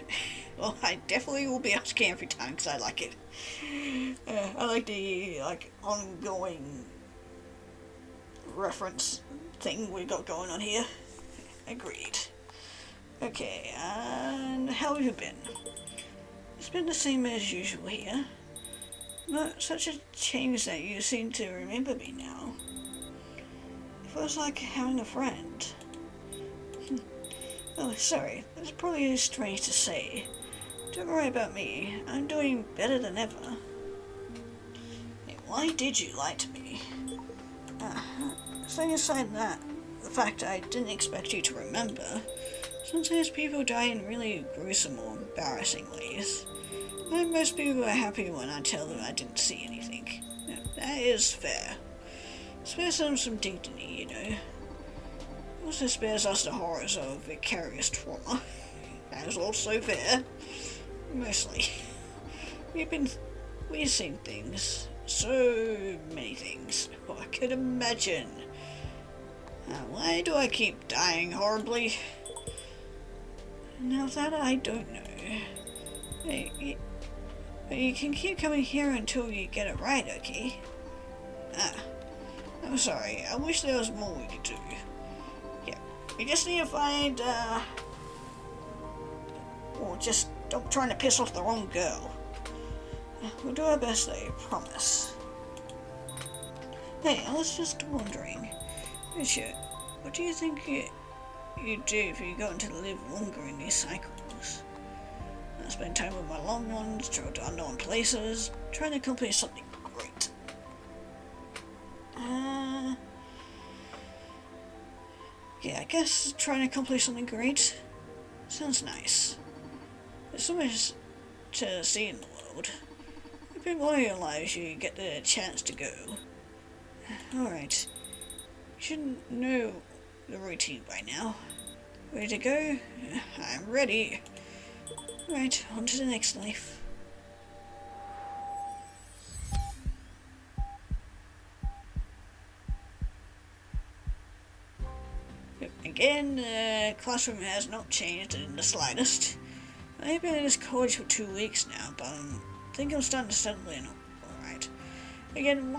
Well, I definitely will be asking every time because I like it. I like the ongoing reference thing we got going on here. Agreed. Okay, and how have you been? It's been the same as usual here. Not such a change that you seem to remember me now. It feels like having a friend. Oh, sorry, that's probably strange to say. Don't worry about me, I'm doing better than ever. Hey, why did you lie to me? Setting aside that, the fact I didn't expect you to remember, sometimes people die in really gruesome or embarrassing ways. And most people are happy when I tell them I didn't see anything. Yeah, that is fair. Spares them some dignity, you know. Also spares us the horrors of vicarious trauma. That is also fair. Mostly. We've seen things. So many things. Oh, I could imagine. Why do I keep dying horribly? Now that I don't know. Hey, but you can keep coming here until you get it right, okay? I'm sorry. I wish there was more we could do. Yeah, we just need to find, or just don't trying to piss off the wrong girl. We'll do our best, I promise. Hey, I was just wondering, Richard, what do you think you'd do if you got to live longer in these cycles? I spend time with my loved ones, travel to unknown places, trying to accomplish something great. Yeah, I guess trying to accomplish something great sounds nice. There's so much to see in the world. If in one of your lives you get the chance to go. Alright. You should know the routine by now. Ready to go? I'm ready. Alright, on to the next life. Again, the classroom has not changed in the slightest. I've been in this college for 2 weeks now, but I think I'm starting to settle in alright. Again,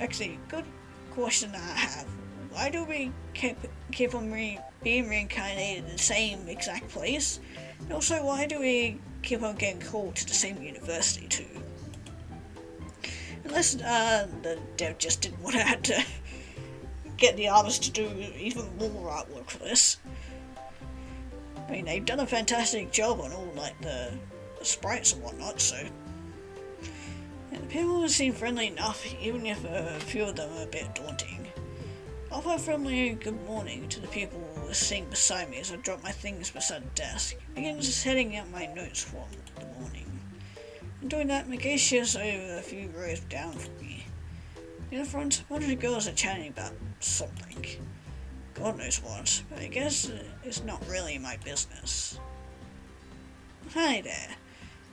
actually, good question that I have. Why do we keep on being reincarnated in the same exact place? And also, why do we keep on getting called to the same university too? Unless the dev just didn't want to have to get the artists to do even more artwork for this. I mean, they've done a fantastic job on all like the sprites and whatnot, so. And the people seem friendly enough, even if a few of them are a bit daunting. I'll offer a friendly good morning to the people sitting beside me as I drop my things beside the desk, begin just heading out my notes from the morning. And doing that, McGee shares over a few rows down from me. In the front, a bunch of girls are chatting about something. God knows what, but I guess it's not really my business. Hi there,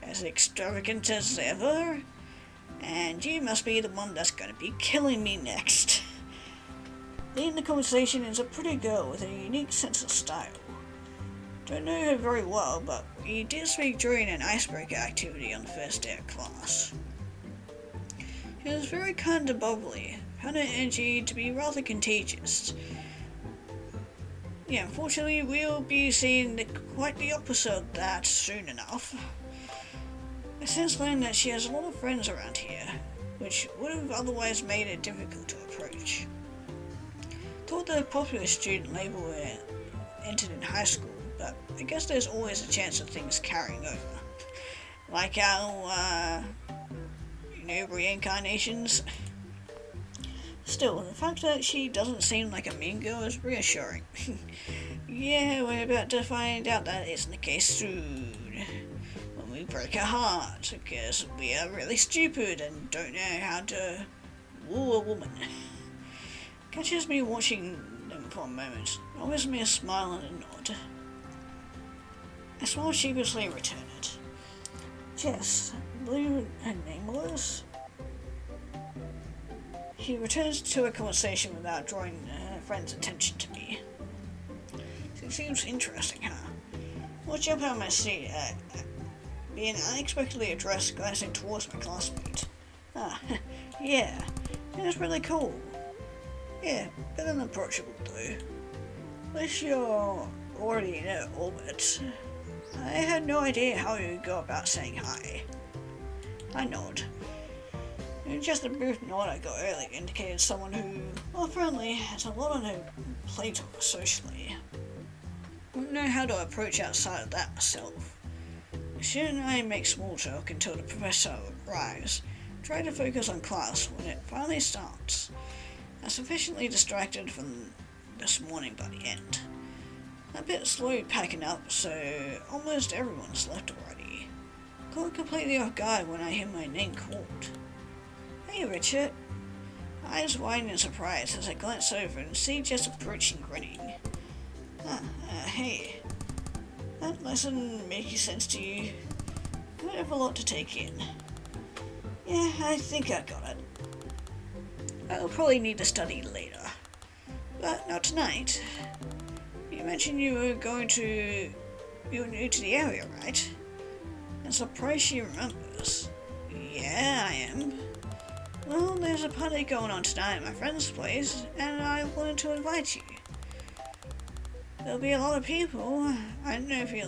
as extravagant as ever, and you must be the one that's going to be killing me next. Leading the conversation is a pretty girl with a unique sense of style. Don't know her very well, but we did speak during an icebreaker activity on the first day of class. She was very kind and bubbly, found her energy to be rather contagious. Yeah, unfortunately we'll be seeing quite the opposite of that soon enough. I since learned that she has a lot of friends around here, which would have otherwise made it difficult to approach. Thought the popular student label were entered in high school, but I guess there's always a chance of things carrying over. Like our, reincarnations. Still, the fact that she doesn't seem like a mean girl is reassuring. Yeah, we're about to find out that isn't the case soon. When we break her heart, because we are really stupid and don't know how to woo a woman. Catches me watching them for a moment, offers me a smile and a nod. I smile sheepishly and return it. Jess, I believe her name was? She returns to a conversation without drawing her friend's attention to me. It seems interesting, huh? I'll jump out of my seat, being unexpectedly addressed, glancing towards my classmate. Yeah, that's really cool. Yeah, bit unapproachable though. At least you're already in her orbit. I had no idea how you go about saying hi. I nod. Just a brief nod I got earlier indicated someone who, while friendly, has a lot on her plate socially. Wouldn't know how to approach outside of that myself. She and I make small talk until the professor arrives, try to focus on class when it finally starts. I'm sufficiently distracted from this morning by the end. A bit slow packing up, so almost everyone's left already. Caught completely off guard when I hear my name called. Hey Richard. Eyes widen in surprise as I glance over and see Jess approaching grinning. Hey. That lesson making sense to you? Kind of a lot to take in. Yeah, I think I got it. I'll probably need to study later. But not tonight. You mentioned you were new to the area, right? I'm surprised she remembers. Yeah, I am. Well, there's a party going on tonight at my friend's place, and I wanted to invite you. There'll be a lot of people. I don't know if you're,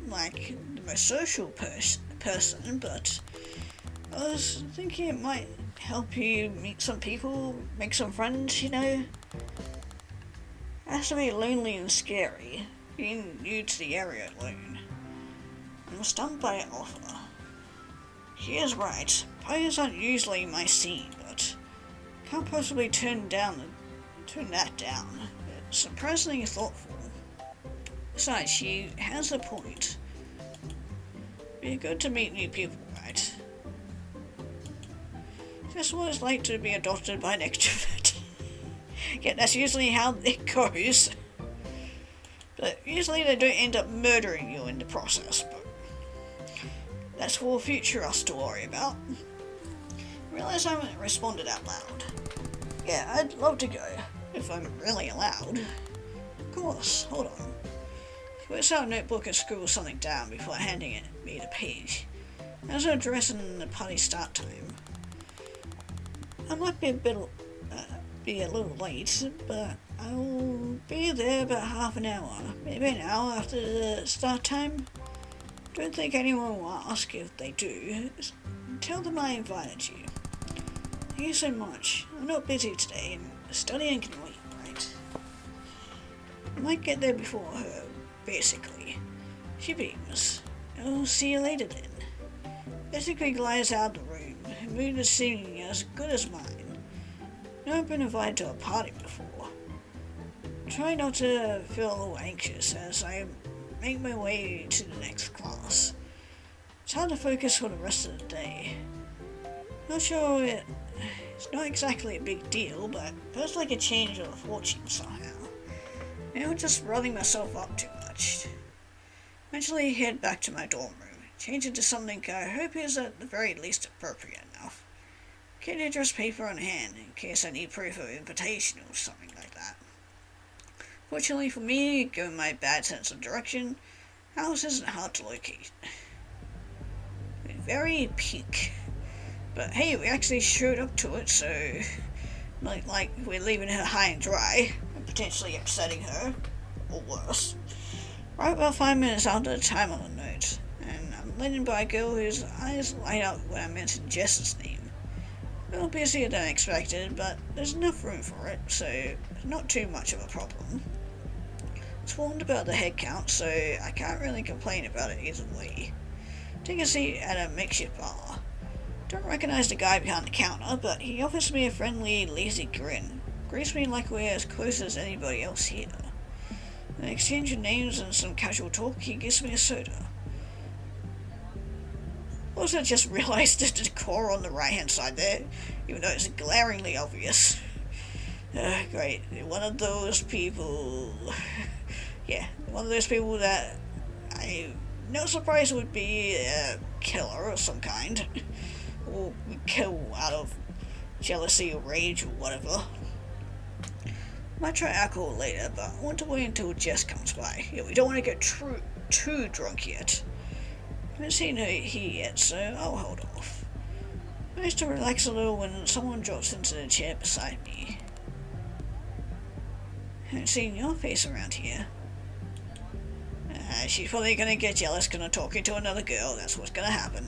like, the most social person, but I was thinking it might help you meet some people, make some friends, you know? It has to be lonely and scary, being new to the area alone. I'm stunned by her offer. She is right. Parties aren't usually my scene, but can't possibly turn that down. It's surprisingly thoughtful. Besides, she has a point. Be good to meet new people, right? Just what it's like to be adopted by an extrovert. Yeah, that's usually how it goes. But usually they don't end up murdering you in the process, but that's for future us to worry about. I realise I haven't responded out loud. Yeah, I'd love to go, if I'm really allowed. Of course, hold on. She whips out a notebook and scribbles something down before handing me the page. As her dress and the party start time. I might be a little late, but I'll be there about half an hour, maybe an hour after the start time. Don't think anyone will ask if they do. Tell them I invited you. Thank you so much. I'm not busy today, and studying can wait, right? I might get there before her, basically. She beams. I'll see you later then. Basically glides out of the room, her mood is seeming as good as mine. Never been invited to a party before. Try not to feel a little anxious as I make my way to the next class. It's hard to focus for the rest of the day. Not sure it's not exactly a big deal, but it feels like a change of fortune somehow. Maybe I'm just running myself up too much. Eventually head back to my dorm room, change into something I hope is at the very least appropriate enough. Get address paper on hand in case I need proof of invitation or something like that. Fortunately for me, given my bad sense of direction, house isn't hard to locate. Very pink. But hey, we actually showed up to it, so like we're leaving her high and dry and potentially upsetting her, or worse. Right about 5 minutes after the time on the note, and I'm led by a girl whose eyes light up when I mention Jess's name. A little busier than expected, but there's enough room for it, so it's not too much of a problem. I was warned about the head count, so I can't really complain about it either way. Take a seat at a makeshift bar. Don't recognize the guy behind the counter, but he offers me a friendly, lazy grin. Greets me like we're as close as anybody else here. In exchange of names and some casual talk, he gives me a soda. Also just realized the decor on the right hand side there, even though it's glaringly obvious. Great, one of those people... yeah, one of those people that I'm not surprised would be a killer of some kind. Or kill out of jealousy or rage or whatever. Might try alcohol later, but I want to wait until Jess comes by. Yeah, we don't want to get too drunk yet. I haven't seen her here yet, so I'll hold off. I manage to relax a little when someone drops into the chair beside me. I haven't seen your face around here. She's probably gonna get jealous because I'm talking to another girl, that's what's gonna happen.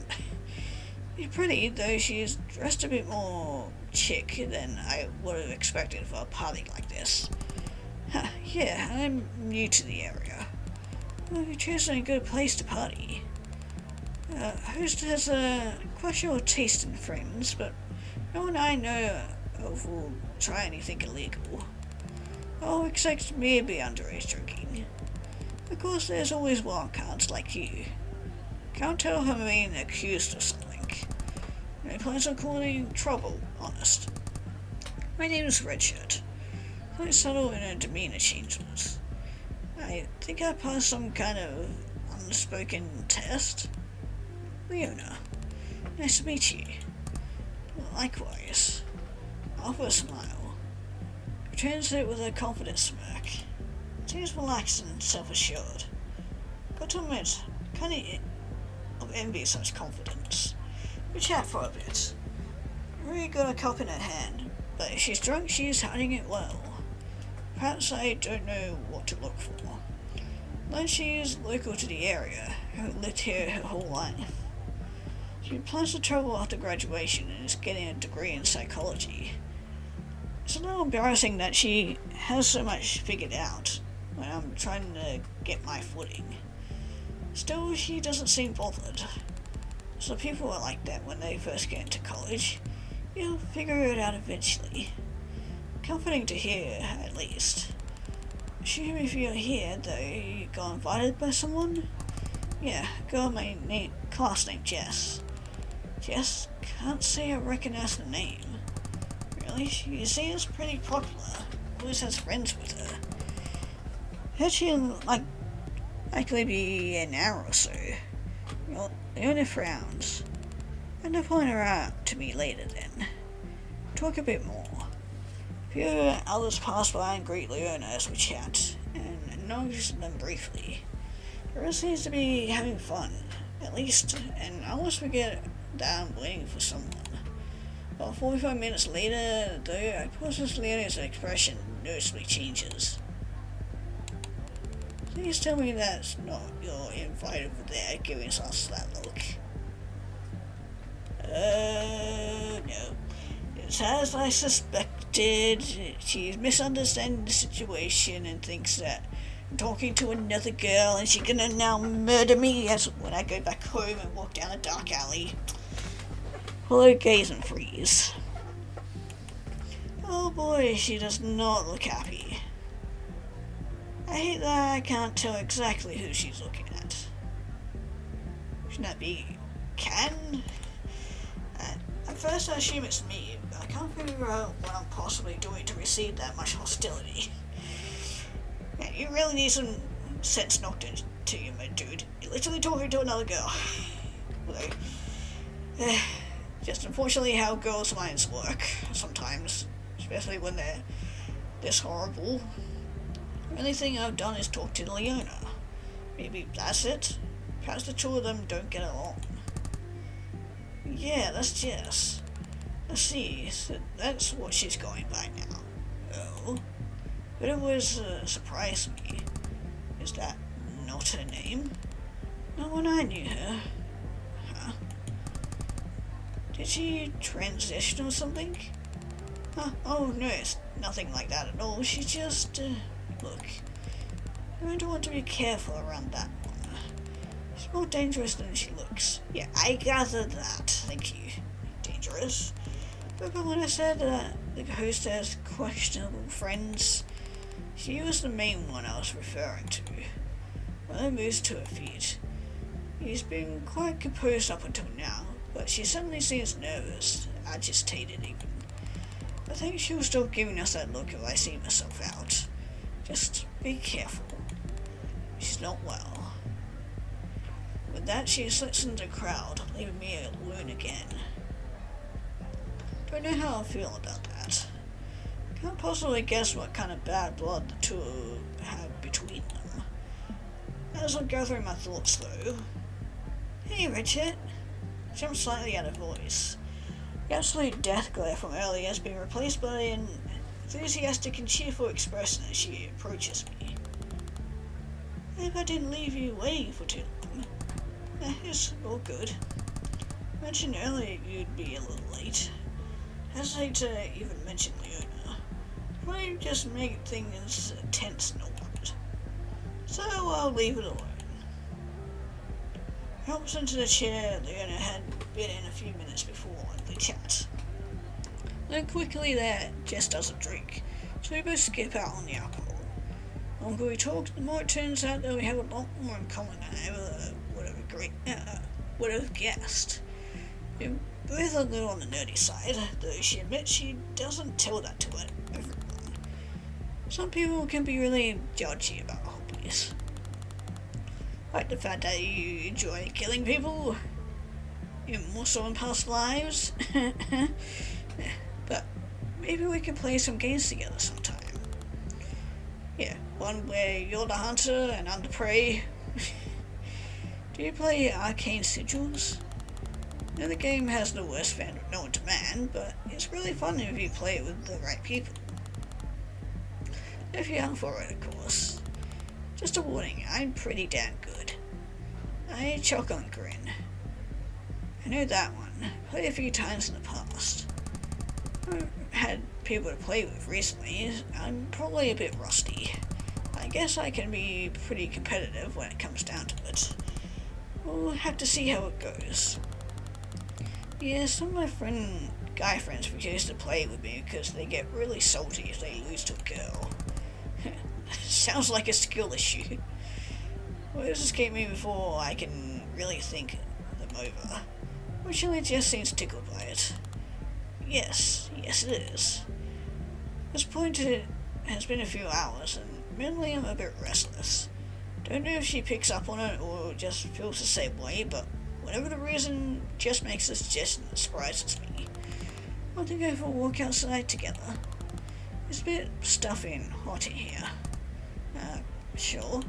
She's pretty, though she's dressed a bit more chic than I would have expected for a party like this. Yeah, I'm new to the area. Well, you chosen a good place to party. Host has a questionable taste in friends, but no one I know of will try anything illegal. Oh, except maybe underage drinking. Of course, there's always wild cards like you. Can't tell her being accused of something. No plans on causing trouble, honest. My name is Redshirt. Quite subtle in her demeanor changes. I think I passed some kind of unspoken test. Leona, nice to meet you. Likewise. Offer a smile. Returns it with a confident smirk. Seems relaxed and self-assured. Got to admit, kind of envy such confidence. We chat for a bit. Really got a cup in her hand, but if she's drunk, she's hiding it well. Perhaps I don't know what to look for. Though she is local to the area, who lived here her whole life. She plans to travel after graduation and is getting a degree in psychology. It's a little embarrassing that she has so much figured out when I'm trying to get my footing. Still, she doesn't seem bothered. So people are like that when they first get into college. You'll figure it out eventually. Comforting to hear, at least. Assume if you're here, though, you got invited by someone? Yeah, girl my class named Jess. Jess? Can't say I recognize the name. Really? She seems pretty popular. Always has friends with her. Heard she'll likely be an hour or so. Well, Leona frowns. And to point her out to me later then. Talk a bit more. A few others pass by and greet Leona as we chat, and acknowledge them briefly. Everyone seems to be having fun, at least, and I always forget that I'm waiting for someone. About 45 minutes later, though, I process Leona's expression noticeably changes. Please tell me that's not your invite over there giving us that look. No. It's as I suspected. did. She's misunderstanding the situation and thinks that I'm talking to another girl and she's gonna now murder me as when I go back home and walk down a dark alley. Hello, gaze and freeze. Oh boy, she does not look happy. I hate that I can't tell exactly who she's looking at. Shouldn't that be Ken? At first I assume it's me, but I can't figure out what I'm possibly doing to receive that much hostility. Man, you really need some sense knocked into you, my dude. You're literally talking to another girl. Like, just unfortunately how girls' minds work sometimes, especially when they're this horrible. The only thing I've done is talk to Leona. Maybe that's it? Perhaps the two of them don't get along. Yeah, that's Jess. I see, so that's what she's going by now. Oh, but it was surprised me. Is that not her name? Not when I knew her. Huh? Did she transition or something? Huh? Oh no, it's nothing like that at all. She just, look. You're going to want to be careful around that one. She's more dangerous than she looks. Yeah, I gathered that. Thank you. Dangerous. But when I said that the host has questionable friends, she was the main one I was referring to. When I moved to her feet, he's been quite composed up until now, but she suddenly seems nervous, agitated even. I think she'll stop giving us that look if I see myself out. Just be careful. She's not well. With that, she slips into the crowd, leaving me alone again. Don't know how I feel about that. Can't possibly guess what kind of bad blood the two have between them. As I'm gathering my thoughts though. Hey Richard! Jumped slightly out of voice. The absolute death glare from earlier has been replaced by an enthusiastic and cheerful expression as she approaches me. I hope I didn't leave you waiting for too long. It's all good. I mentioned earlier you'd be a little late. I hesitate to even mention Leona. Might just make things tense and awkward. So I'll leave it alone. Helps into the chair Leona had been in a few minutes before the chat. Then quickly there, Jess doesn't drink, so we both skip out on the alcohol. The longer we talk, the more it turns out that we have a lot more in common than I ever would have guessed. We're both a little on the nerdy side, though she admits she doesn't tell that to everyone. Some people can be really judgy about hobbies. Like the fact that you enjoy killing people, even more so in past lives. But maybe we can play some games together sometime. Yeah, one where you're the hunter and I'm the prey. Do you play Arcane Sigils? I know the game has the worst fan known to man, but it's really fun if you play it with the right people. If you're up for it, of course. Just a warning, I'm pretty damn good. I chuckle and grin. I know that one. Played a few times in the past. I've had people to play with recently. I'm probably a bit rusty. I guess I can be pretty competitive when it comes down to it. We'll have to see how it goes. Yeah, some of my guy friends refuse to play with me because they get really salty if they lose to a girl. Sounds like a skill issue. Well, this escaped me before I can really think them over. Fortunately, it just seems tickled by it. Yes it is. This point it has been a few hours, and mentally I'm a bit restless. Don't know if she picks up on it or just feels the same way, but whatever the reason, just makes a suggestion that surprises me. Want to go for a walk outside together? It's a bit stuffy and hot in here. Sure.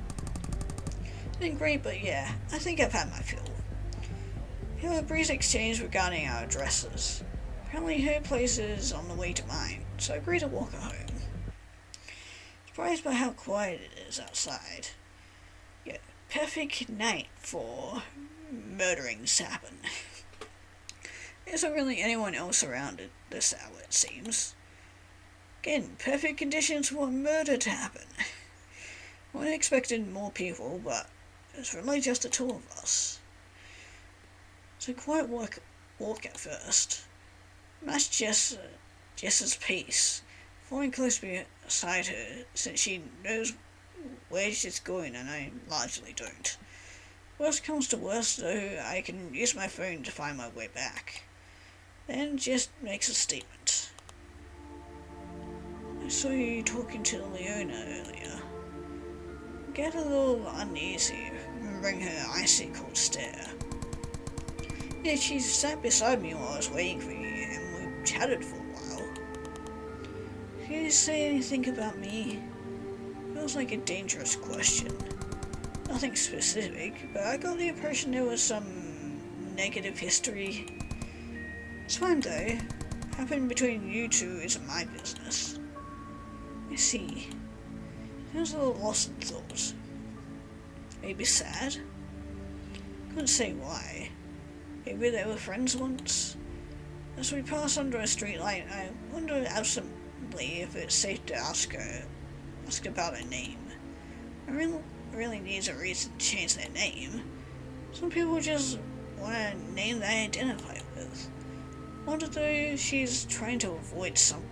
Been great, but yeah, I think I've had my fill. We have a brief exchange regarding our addresses. Apparently her place is on the way to mine, so I agree to walk her home. Surprised by how quiet it is outside. Yeah, perfect night for murderings to happen. There isn't really anyone else around at this hour, it seems. Again, perfect conditions for a murder to happen. I would have expected more people, but it's really just the two of us. It's a quiet walk at first. That's Jess's pace, following close beside her, since she knows where she's going and I largely don't. Worst comes to worst, though, I can use my phone to find my way back. Then Jess makes a statement. I saw you talking to Leona earlier. I get a little uneasy, remembering her icy cold stare. Yeah, she sat beside me while I was waiting for you, and we chatted for a while. Did you say anything about me? Feels like a dangerous question. Nothing specific, but I got the impression there was some negative history. It's fine though. Happening between you two isn't my business. I see. I was a little lost in thought. Maybe sad? Couldn't say why. Maybe they were friends once. As we pass under a streetlight, I wonder absently if it's safe to ask about her name. I really needs a reason to change their name. Some people just want a name they identify with. Wonder though she's trying to avoid something.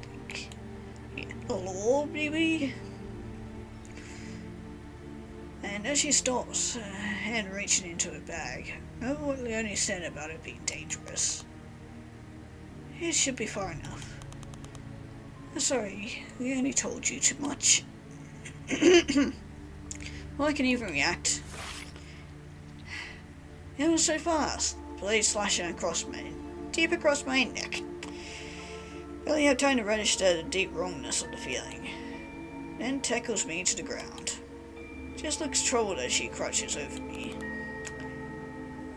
Yeah, a law, maybe? And as she stops, her hand reaching into her bag, remember what Leonie said about it being dangerous. It should be far enough. Sorry, Leonie told you too much. Well, I can even react. It was so fast. Blade slashing deep across my neck. Barely had time to register the deep wrongness of the feeling. Then tackles me to the ground. Just looks troubled as she crouches over me.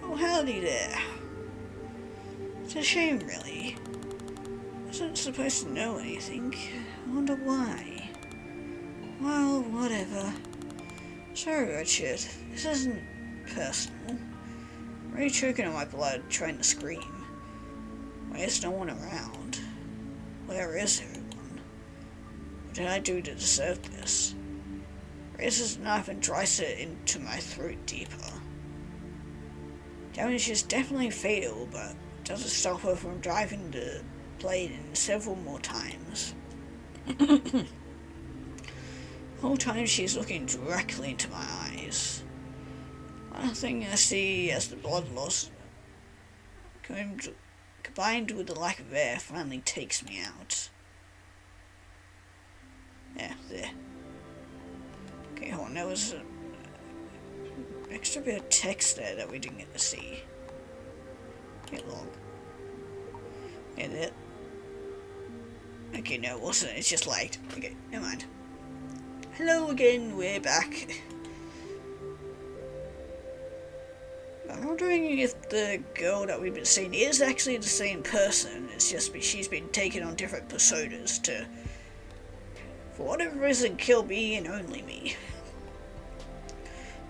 Oh, howdy there. It's a shame, really. Wasn't supposed to know anything. I wonder why. Well, whatever. Sorry, Richard. This isn't personal. I'm really choking on my blood, trying to scream. There's no one around. Where is everyone? What did I do to deserve this? Raises the knife and drives it into my throat deeper. Damage is definitely fatal, but doesn't stop her from driving the blade in several more times. The whole time she's looking directly into my eyes. One thing I see as the blood loss combined with the lack of air finally takes me out. Yeah, there. Okay, hold on, there was an extra bit of text there that we didn't get to see. Get log. Yeah, that. Okay, no, it wasn't, it's just lagged. Okay, never mind. Hello again, we're back. I'm wondering if the girl that we've been seeing is actually the same person. It's just she's been taken on different personas to, for whatever reason, kill me and only me.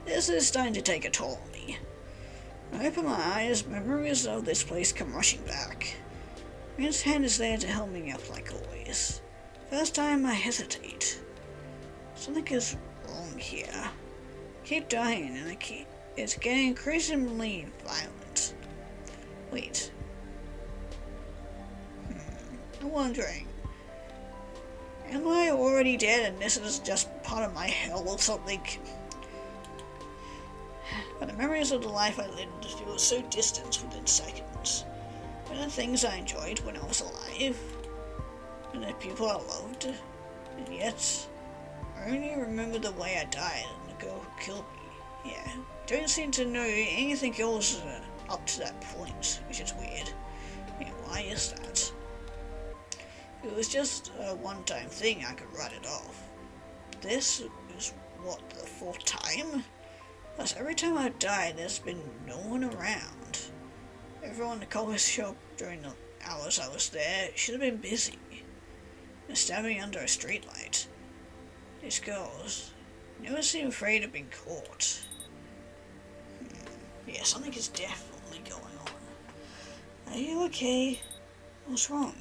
This is starting to take a toll on me. When I open my eyes, memories of this place come rushing back. His hand is there to help me up like always. First time I hesitate. Something is wrong here. I keep dying and it's getting increasingly violent. Wait. I'm wondering. Am I already dead and this is just part of my hell or something? But the memories of the life I lived feel so distant within seconds. When the things I enjoyed when I was alive, and the people I loved, and yet I only remember the way I died and the girl who killed me. Yeah, don't seem to know anything else up to that point, which is weird. Yeah, why is that? If it was just a one-time thing, I could write it off. This is, what, the fourth time? Plus, every time I've died, there's been no one around. Everyone in the coffee shop during the hours I was there should have been busy. And standing under a streetlight. These girls never seem afraid of being caught. Yeah, something is definitely going on. Are you okay? What's wrong?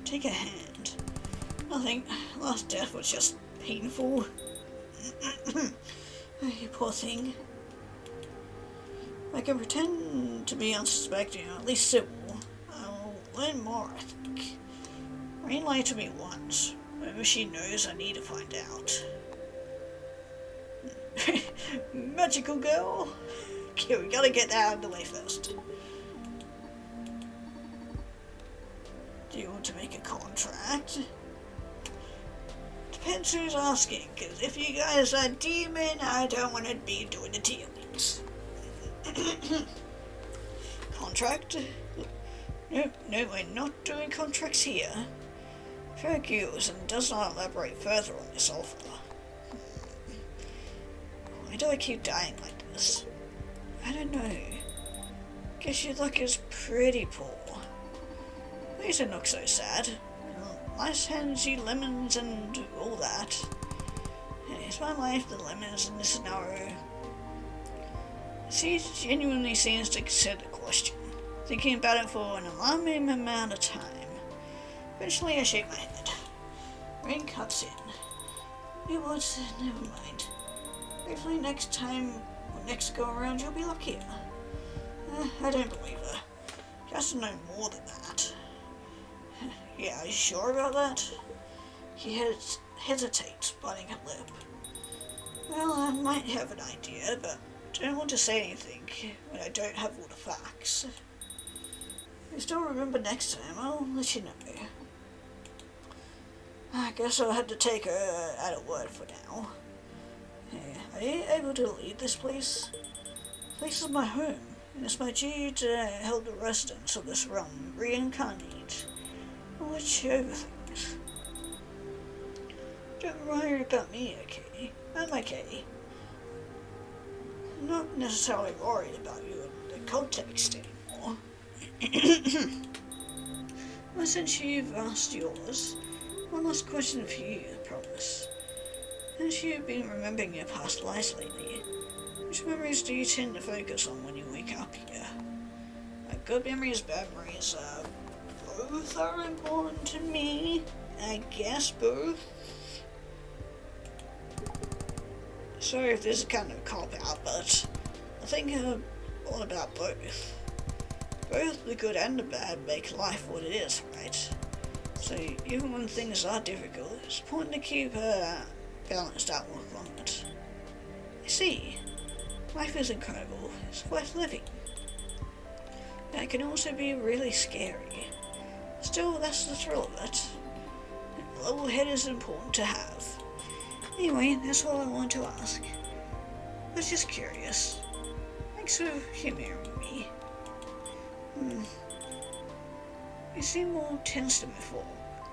Take a hand. Nothing. Last death was just painful. You poor thing. I can pretend to be unsuspecting, or at least civil. I'll learn more, I think. Rain lied to me once. Whatever she knows, I need to find out. Magical girl? Okay, we gotta get that out of the way first. Do you want to make a contract? Depends who's asking, because if you guys are demon, I don't want to be doing the dealings. Contract? No, we're not doing contracts here. Fair goes and does not elaborate further on this offer. Why do I keep dying like this? I don't know. Guess your luck is pretty poor. Please don't look so sad. Life hands you lemons and all that. Is my life the lemons in this scenario? She genuinely seems to consider the question, thinking about it for an alarming amount of time. Eventually I shake my head. Rain cuts in. You know what? Never mind. Hopefully next time, or next go around, you'll be luckier. I don't believe her. She has to know more than that. Yeah, are you sure about that? He hesitates, biting her lip. Well, I might have an idea, but don't want to say anything when I don't have all the facts. If you still remember next time, I'll let you know. I guess I'll have to take her at a word for now. Are you able to lead this place? This place is my home, and it's my duty to help the residents of this realm reincarnate. I'll let you over things. Don't worry about me, okay? I'm okay. I'm not necessarily worried about you in the context anymore. Well, since you've asked yours, one last question for you, I promise. Haven't you been remembering your past lives lately? Which memories do you tend to focus on when you wake up here? Good memories, bad memories, both are important to me. I guess both. Sorry if this is kind of a cop-out, but I think all about both. Both the good and the bad make life what it is, right? So even when things are difficult, it's important to keep a balanced outlook on it. I see. Life is incredible. It's worth living. But it can also be really scary. Still, that's the thrill of it. A level head is important to have. Anyway, that's all I wanted to ask. I was just curious. Thanks for humoring me. You seem more tense than before.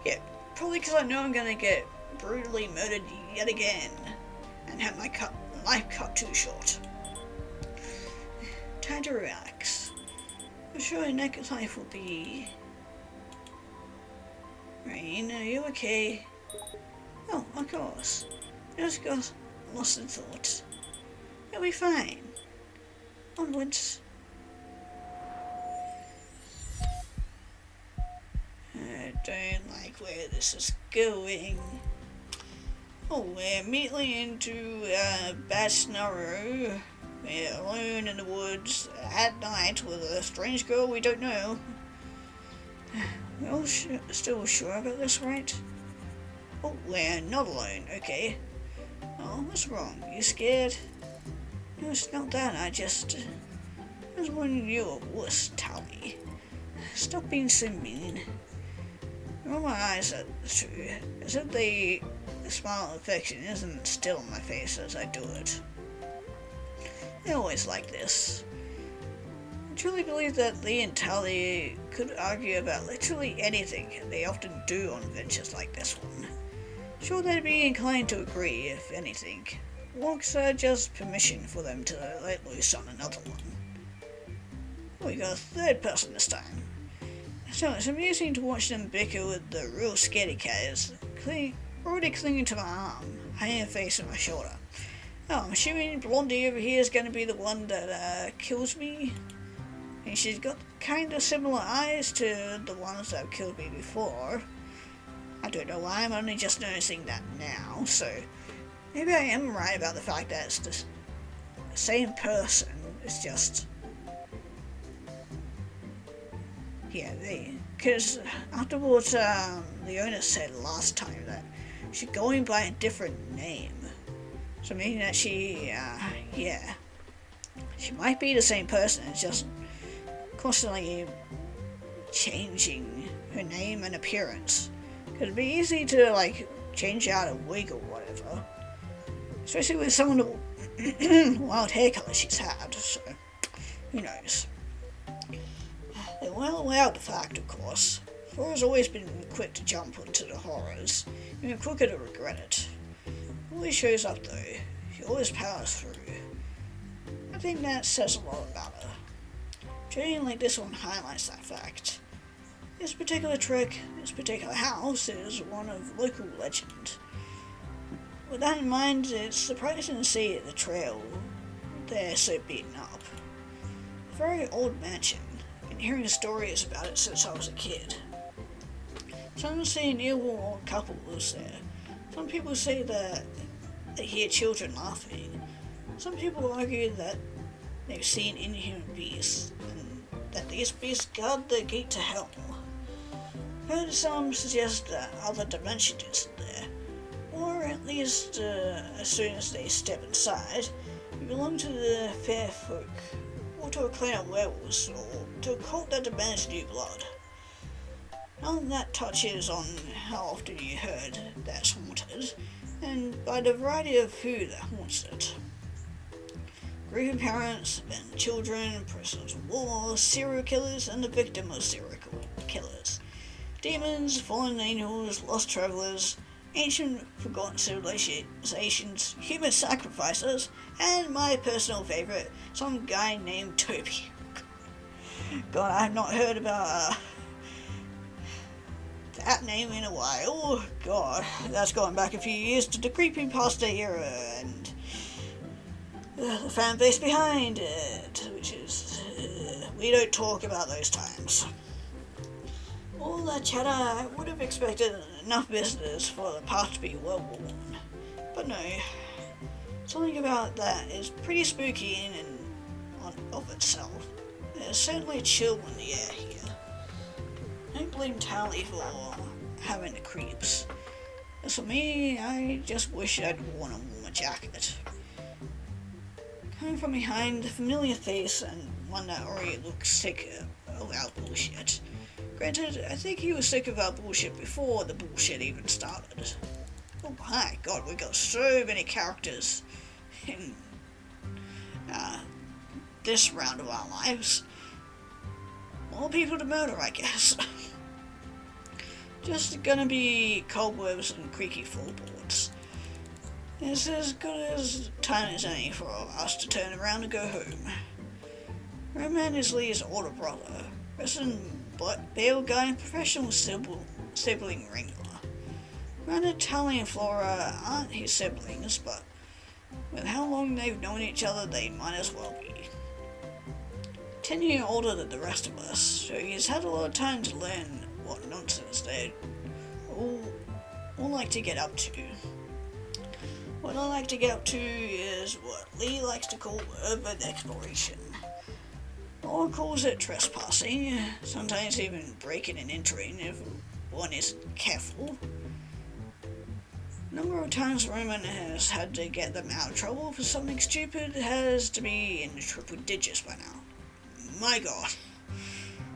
Yeah, probably because I know I'm gonna get brutally murdered yet again and have my life cut too short. Time to relax. I'm sure next life will be... Rain, are you okay? Oh, of course. I just got lost in thought. You'll be fine. Onwards. I don't like where this is going. Oh, we're immediately into a bad scenario. We're alone in the woods at night with a strange girl we don't know. We're all still sure about this, right? Oh, we're not alone, okay. Oh, what's wrong? You scared? No, it's not that, I was wanting you a wuss, Tally. Stop being so mean. Roll my eyes at the true, as if the smile of affection isn't still on my face as I do it. They're always like this. I truly believe that Lee and Tally could argue about literally anything, and they often do on adventures like this one. Sure, they'd be inclined to agree, if anything. Walks are just permission for them to let loose on another one. We got a third person this time. So it's amusing to watch them bicker with the real scaredy cat already clinging to my arm, hiding her face on my shoulder. Oh, I'm assuming Blondie over here is going to be the one that kills me. And she's got kind of similar eyes to the ones that have killed me before. I don't know why I'm only just noticing that now, so maybe I am right about the fact that it's the same person. It's just, yeah, because after what the owner said last time that she's going by a different name, so meaning that she might be the same person. It's just constantly changing her name and appearance. Cause it'd be easy to like change out a wig or whatever, especially with some of the wild hair color she's had. So who knows? They won't allow the fact, of course. Flora's always been quick to jump onto the horrors, even quicker to regret it. Always shows up though. She always powers through. I think that says a lot about her. Training like this one highlights that fact. This particular trick, this particular house, is one of local legend. With that in mind, it's surprising to see the trail there so beaten up. A very old mansion. I've been hearing stories about it since I was a kid. Some say an ill couple lives there. Some people say that they hear children laughing. Some people argue that they've seen inhuman beasts, and that these beasts guard the gate to hell. Heard some suggest that other dimension is there, or at least as soon as they step inside, you belong to the fair folk, or to a clan of werewolves, or to a cult that demands new blood. None of that touches on how often you heard that's haunted, and by the variety of who that haunts it. Grieving parents, abandoned children, prisoners of war, serial killers, and the victim of serial killers. Demons, fallen angels, lost travelers, ancient forgotten civilizations, human sacrifices, and my personal favorite, some guy named Toby. God, I have not heard about that name in a while. God, that's going back a few years to the creepypasta era and the fan base behind it, which is, we don't talk about those times. All that chatter, I would have expected enough visitors for the path to be well worn. But no, something about that is pretty spooky in and of itself. There's certainly a chill in the air here. I don't blame Tally for having the creeps. As for me, I just wish I'd worn a warmer jacket. Coming from behind, a familiar face and one that already looks sick of our bullshit. Granted, I think he was sick of our bullshit before the bullshit even started. Oh my god, we got so many characters in this round of our lives. More people to murder, I guess. Just gonna be cobwebs and creaky floorboards. It's as good as time as any for us to turn around and go home. Roman is Lee's older brother, resident Bale guy and professional sibling wrangler. Granted, Tally and Flora aren't his siblings, but with how long they've known each other, they might as well be. 10 years older than the rest of us, so he's had a lot of time to learn what nonsense they all like to get up to. What I like to get up to is what Lee likes to call urban exploration. Or calls it trespassing, sometimes even breaking and entering if one isn't careful. The number of times Roman has had to get them out of trouble for something stupid has to be in the triple digits by now. My god.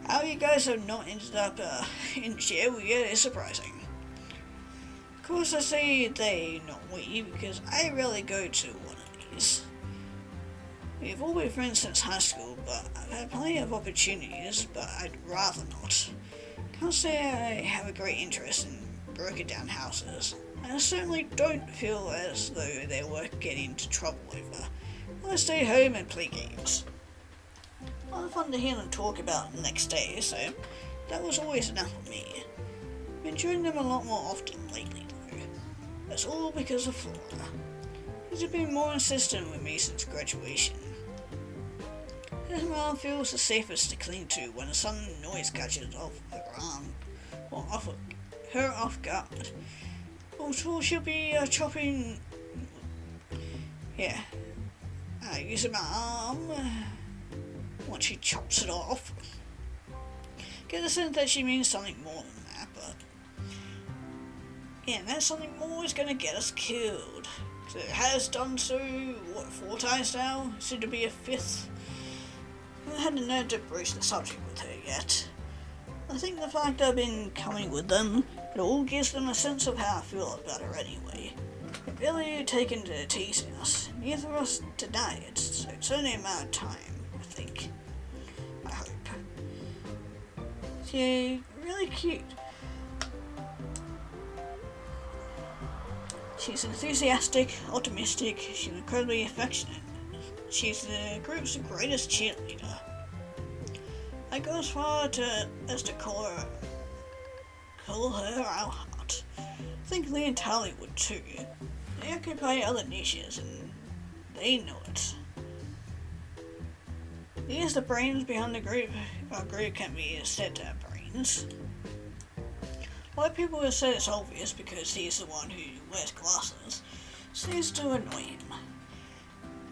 How you guys have not ended up in jail yet is surprising. Of course I say they, not we, because I rarely go to one of these. We've all been friends since high school, but I've had plenty of opportunities, but I'd rather not. Can't say I have a great interest in broken down houses, and I certainly don't feel as though they're worth getting into trouble over. I stay home and play games. A lot of fun to hear them talk about the next day, so that was always enough for me. I've been joining them a lot more often lately though. That's all because of Flora. She's been more insistent with me since graduation. Her mom feels the safest to cling to when a sudden noise catches off her arm, or off her off guard. Also, she'll be chopping, yeah, using my arm once she chops it off. Get the sense that she means something more than that, but yeah, and that something more is gonna get us killed. So it has done so, 4 times now? Soon to be a 5th. I haven't had the nerve to broach the subject with her yet. I think the fact I've been coming with them, it all gives them a sense of how I feel about her anyway. They've really taken to teasing us. Neither of us deny it, so it's only a matter of time, I think. I hope. She's really cute. She's enthusiastic, optimistic, she's incredibly affectionate. She's the group's greatest cheerleader. I go as far as to call her our heart. I think Lee and Tally would too. They occupy other niches and they know it. He is the brains behind the group. Our group can be said to have brains. A lot of people have said it's obvious because he's the one who wears glasses, so it's to annoy him.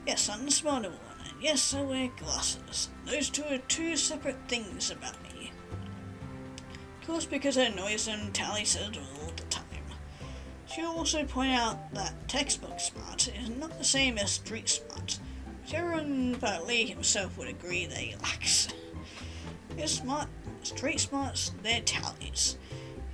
Yes, I'm the smarter one, and yes, I wear glasses. Those two are 2 separate things about me. Of course, because it annoys him, Tally says it all the time. She'll also point out that textbook smart is not the same as street smart, which everyone but Lee himself would agree that he lacks. Street smarts, they're Tally's.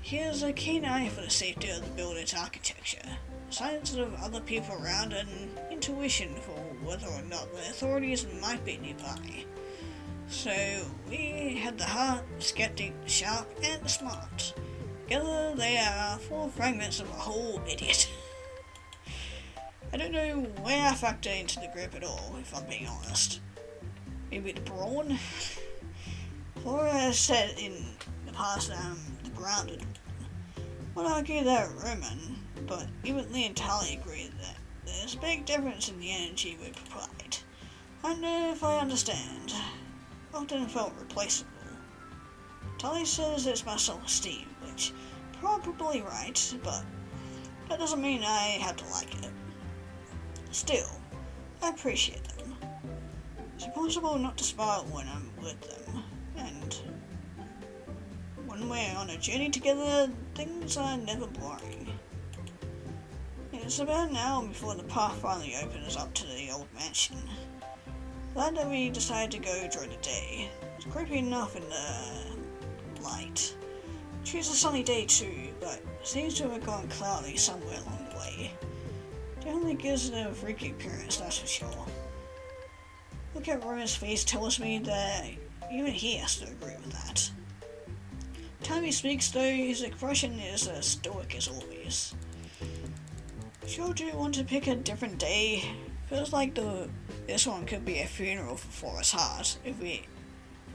He has a keen eye for the safety of the building's architecture, signs of other people around, and intuition for whether or not the authorities might be nearby. So we had the heart, the skeptic, the sharp, and the smart. Together they are 4 fragments of a whole idiot. I don't know where I factor into the group at all, if I'm being honest. Maybe the brawn? Flora has said in the past that I'm the grounded. Would argue that Roman, but even Lee and Tally agree that there's a big difference in the energy we provide. I don't know if I understand. Often felt replaceable. Tally says it's my self-esteem, which probably right, but that doesn't mean I have to like it. Still, I appreciate them. It's impossible not to smile when I'm with them, and when we're on a journey together, things are never boring. It's about an hour before the path finally opens up to the old mansion. Glad that we decided to go during the day. It's creepy enough in the light. Choose a sunny day too, but it seems to have gone cloudy somewhere along the way. Definitely gives it a freaky appearance, that's for sure. Look at Roman's face tells me that even he has to agree with that. Time he speaks though, his expression is as stoic as always. Sure do want to pick a different day. Feels like this one could be a funeral for Forrest's heart if we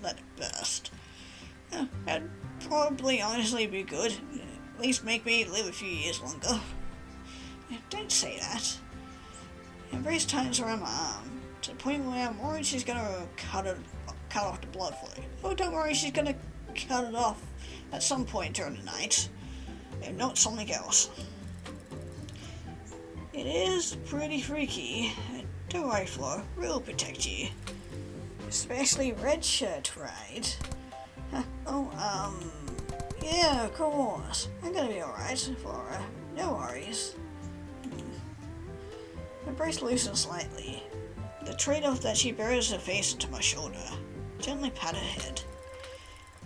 let it burst. That'd probably honestly be good. At least make me live a few years longer. Don't say that. Embrace tightens around my arm, to the point where I'm worried she's gonna cut off the blood flow. Oh, don't worry, she's gonna cut it off at some point during the night. If not, something else. It is pretty freaky. Don't worry, Flo, we'll protect you. Especially red shirt, right? Yeah, of course. I'm gonna be alright, Flora. No worries. My brace loosens slightly. The trade-off that she buries her face into my shoulder. Gently pat her head.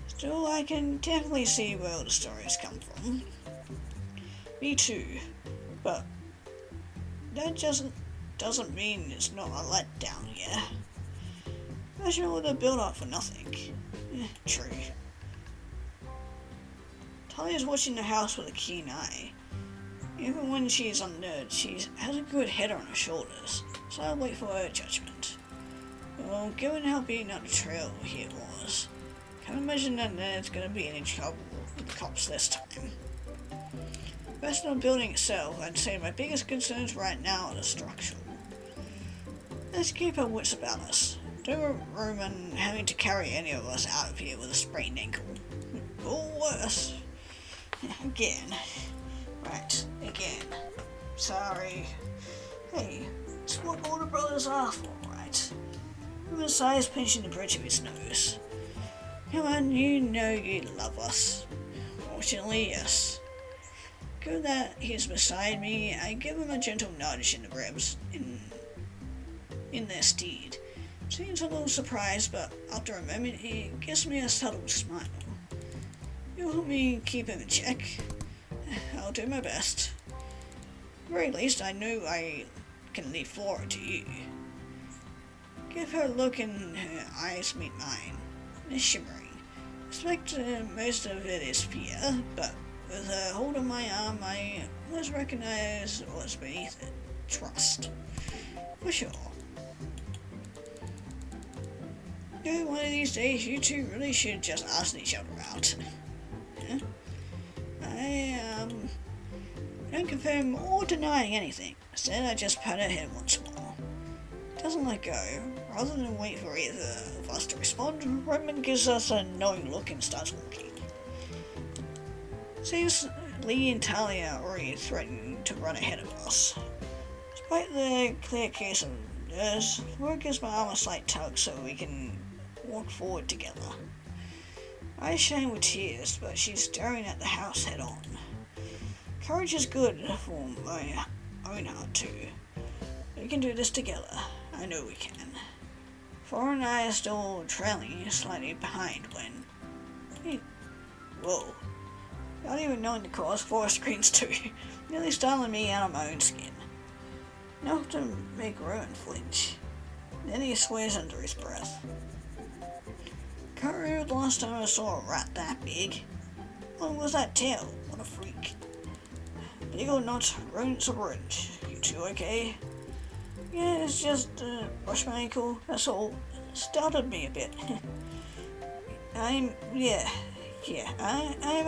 Still, I can definitely see where the stories come from. Me too. But that doesn't mean it's not a letdown here. Imagine all the build-up for nothing. True. Talia's watching the house with a keen eye. Even when she's unnerved, she has a good head on her shoulders, so I'll wait for her judgment. Well, given how beaten up the trail here was, can't imagine that Ned's gonna be in any trouble with the cops this time. Rest of the building itself, I'd say my biggest concerns right now are the structural. Let's keep our wits about us. Don't want Roman having to carry any of us out of here with a sprained ankle. Or worse. Again. Right, again. Sorry. Hey, it's what older brothers are for, right? Besides pinching the bridge of his nose. Come on, you know you love us. Fortunately, yes. Good that he's beside me, I give him a gentle nudge in the ribs in their steed. Seems a little surprised, but after a moment he gives me a subtle smile. You'll help me keep him in check. I'll do my best. At the very least, I know I can leave Flora to you. Give her a look and her eyes meet mine. They're shimmering. I suspect most of it is fear, but with a hold on my arm, I almost recognize what's beneath it. Trust. For sure. One of these days, you two really should just ask each other out. Yeah? I don't confirm or denying anything. Instead, I just pat her head once more. Doesn't let go. Rather than wait for either of us to respond, Roman gives us a knowing look and starts walking. Seems Lee and Talia are already threatening to run ahead of us. Despite the clear case of theirs, Flora gives my arm a slight tug so we can walk forward together. Eyes shine with tears, but she's staring at the house head on. Courage is good for my own heart too. We can do this together. I know we can. Flora and I are still trailing slightly behind when... Whoa. Not even knowing the cause, Flora screams too, nearly startling me out of my own skin. Enough to make Rowan flinch. Then he swears under his breath. Can't remember the last time I saw a rat that big. What was that tail? What a freak. Big or not, rodents are rodents. You two okay? Yeah, it's just brushed my ankle, that's all. Startled me a bit. I'm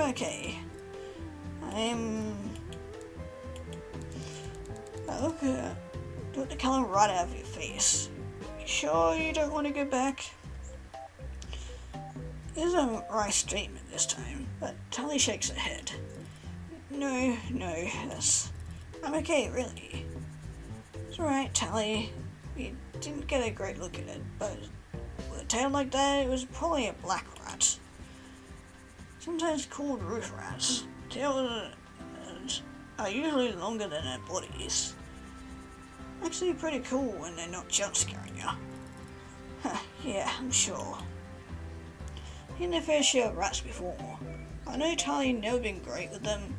okay. Took the colour right out of your face. You sure you don't want to go back? It isn't a right statement this time, but Tally shakes her head. No, I'm okay, really. It's alright, Tally. We didn't get a great look at it, but with a tail like that, it was probably a black rat. Sometimes called roof rats. Tails are usually longer than their bodies. Actually pretty cool when they're not jump scaring you. Yeah, I'm sure. Seen their fair share of rats before. I know Tally never been great with them.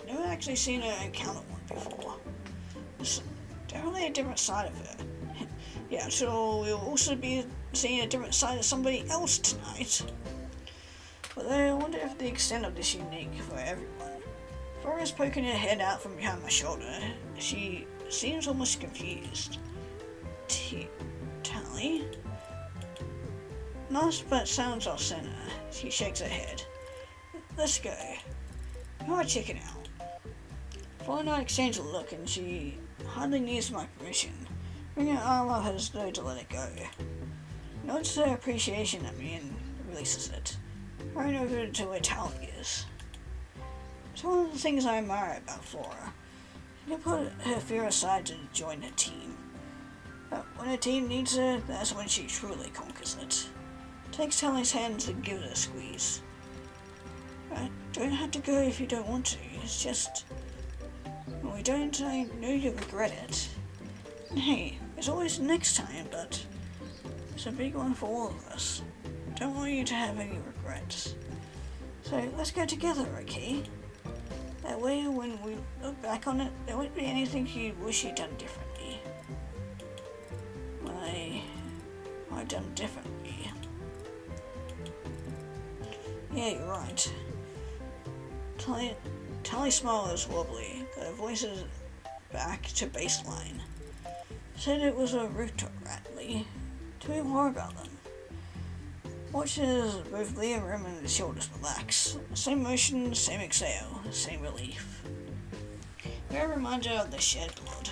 Never actually seen her encounter one before. It's definitely a different side of her. Yeah, so we'll also be seeing a different side of somebody else tonight. But I wonder if the extent of this is unique for everyone. Flora's poking her head out from behind my shoulder. She seems almost confused. Tally? Nice, but sounds off center. She shakes her head. Let's go. You are checking out. Flora and I exchange a look, and she hardly needs my permission. Bringing her arm up as though to let it go. Nods her appreciation at me and releases it. Hurrying over to where Tally is. It's one of the things I admire about Flora. She can put her fear aside to join her team. But when her team needs her, that's when she truly conquers it. Takes Tally's hand to give it a squeeze. Don't have to go if you don't want to. It's just... When we don't, I know you'll regret it. And hey, there's always next time, but it's a big one for all of us. Don't want you to have any regrets. So let's go together, okay? That way, when we look back on it, there won't be anything you wish you'd done differently. I done differently. Yeah, you're right. Tally's smile is wobbly, but her voice is back to baseline. Said it was a rooftop rat, Lee. Tell me more about them. Watch as both Lee and Roman's shoulders relax. Same motion, same exhale, same relief. Very reminder of the shed blood.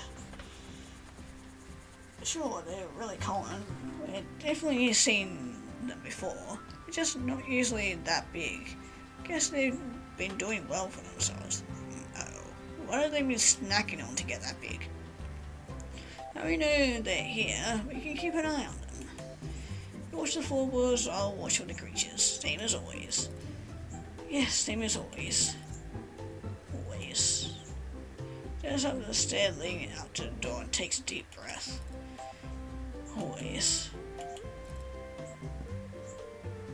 Sure, they're really common. We've definitely seen them before. They're just not usually that big. Guess they've been doing well for themselves. What have they been snacking on to get that big? Now we know they're here, we can keep an eye on them. You watch the floorboards, I'll watch for the creatures. Same as always. Yes, same as always. Always. Goes up the stair leading out to the door and takes a deep breath. Always.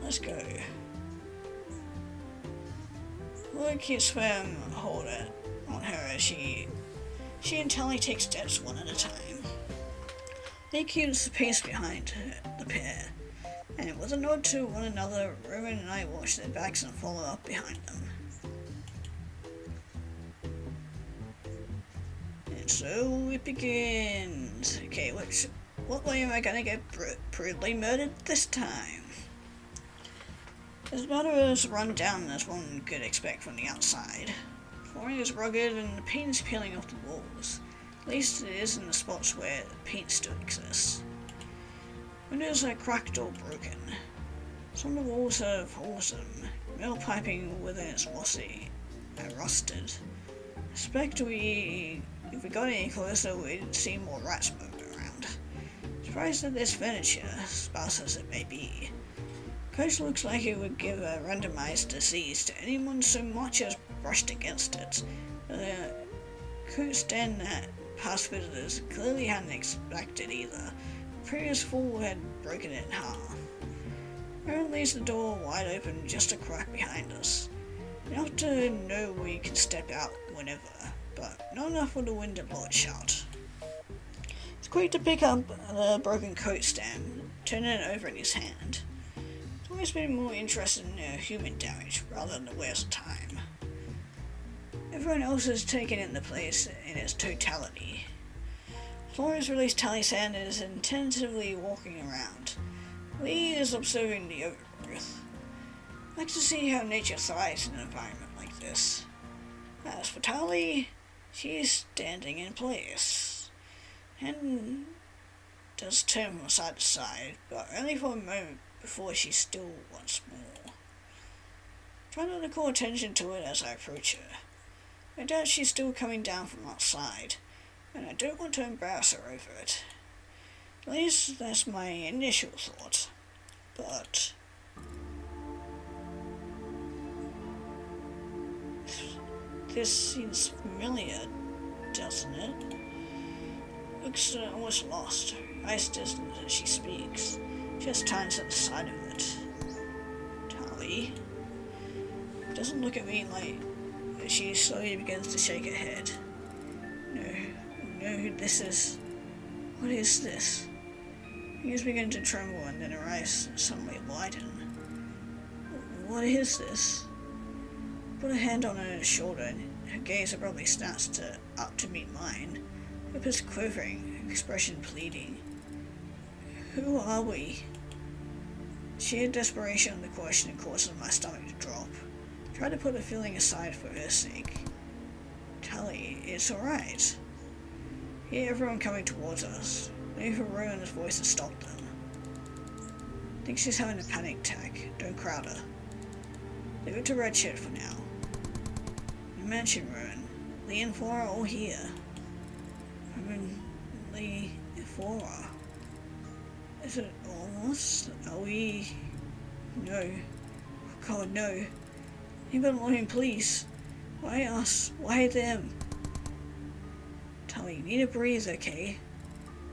Let's go. Lloyd keeps hold it on her as she and Tally take steps one at a time. They keeps the pace behind the pair, and with a nod to one another, Roman and I watch their backs and follow up behind them. And so it begins. Okay, what way am I gonna get brutally murdered this time? It's about as run down as one could expect from the outside. The flooring is rugged and the paint is peeling off the walls. At least it is in the spots where the paint still exists. Windows are cracked or broken. Some of the walls have holes in them. Metal piping within is mossy and rusted. I suspect if we got any closer we'd see more rats moving around. Surprised at this furniture, sparse as it may be. Coach looks like it would give a randomized disease to anyone so much as brushed against it. Coach stand that past visitors clearly hadn't expected either. The previous fool had broken it in half. Aaron leaves the door wide open, just a crack behind us. Enough to know we can step out whenever, but not enough for the wind to blow it shut. He's quick to pick up the broken coat stand, turning it over in his hand. He's always been more interested in human damage rather than the wears of time. Everyone else has taken in the place in its totality. Flores released Tally's hand and is attentively walking around. Lee is observing the overgrowth. I like to see how nature thrives in an environment like this. As for Tally, she is standing in place, and does turn from side to side, but only for a moment before she still once more. Try not to call attention to it as I approach her. I doubt she's still coming down from outside, and I don't want to embarrass her over it. At least that's my initial thought. But this seems familiar, doesn't it? Looks almost lost. Her eyes distant as she speaks. Just turns at the side of it. Tally doesn't look at me like. She slowly begins to shake her head. No, this is... What is this? Fingers begin to tremble and then her eyes suddenly widen. What is this? Put a hand on her shoulder and her gaze abruptly snaps up to meet mine. Lips quivering, expression pleading. Who are we? Sheer desperation of the question causes my stomach to drop. Try to put the feeling aside for her sake. Tally, it's alright. Hear everyone coming towards us. Waiting for Rowan's voice to stop them. Think she's having a panic attack. Don't crowd her. Leave it to Redshirt for now. You mentioned Rowan. Lee and Flora all here. Lee and Flora. Is it almost? Are we... No. Oh God, no. Even looking police. Why us? Why them? Tally, you need to breathe, okay?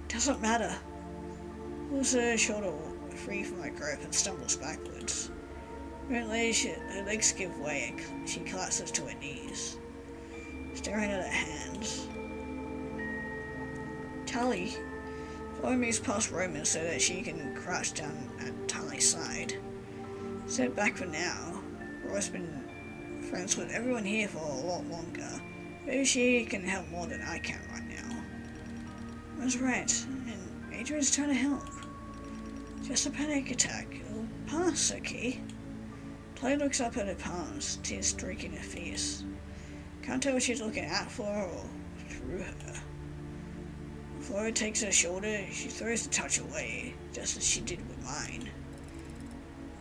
Doesn't matter. Pulls her shoulder free from my grip and stumbles backwards. Apparently, her legs give way and she collapses to her knees, staring at her hands. Tally, Flora moves past Roman so that she can crouch down at Tally's side. Step back for now. Roy's been friends with everyone here for a lot longer. Maybe she can help more than I can right now. I was right, and Adrian's trying to help. Just a panic attack. It'll pass, okay? Tally looks up at her palms, tears streaking her face. Can't tell if she's looking at Flora or through her. Flora takes her shoulder, she throws the touch away, just as she did with mine.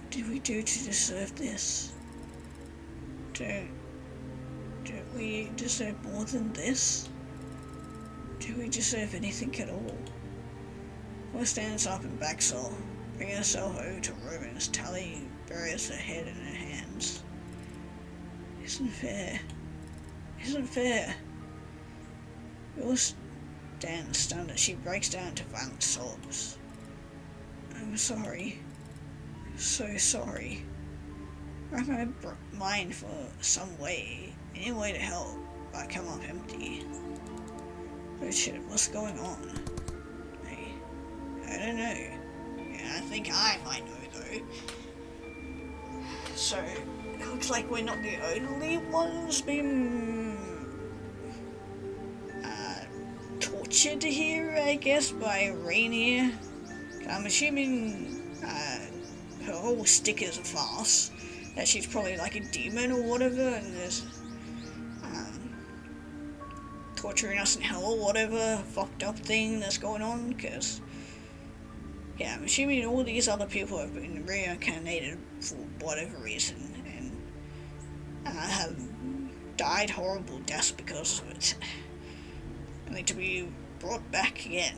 What did we do to deserve this? Don't we deserve more than this? Do we deserve anything at all? Will stands up and backs off, bringing herself over to Roman as Tally buries her head in her hands. Isn't fair. Isn't fair. Will stands stunned as she breaks down into violent sobs. I'm sorry. So sorry. Rack my mind for some way, any way to help, but I come up empty. Richard, what's going on? I don't know. Yeah, I think I might know though. So, it looks like we're not the only ones being tortured here, I guess, by Rainier. I'm assuming her whole stick is a farce, that she's probably like a demon or whatever, and there's torturing us in hell or whatever fucked up thing that's going on, because yeah, I'm assuming all these other people have been reincarnated for whatever reason and have died horrible deaths because of it, only to be brought back again.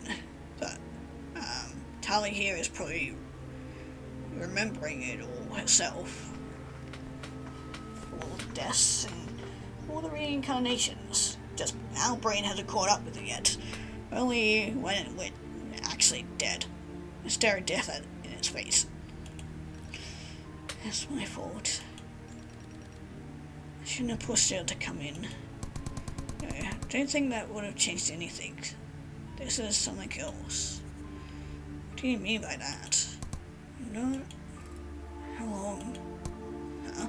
But Tally here is probably remembering it all herself, all the deaths and all the reincarnations. Just our brain hasn't caught up with it yet. Only when it went actually dead. I stare at death in its face. That's my fault. I shouldn't have pushed her to come in. No, I don't think that would have changed anything. This is something else. What do you mean by that? No. How long? Huh?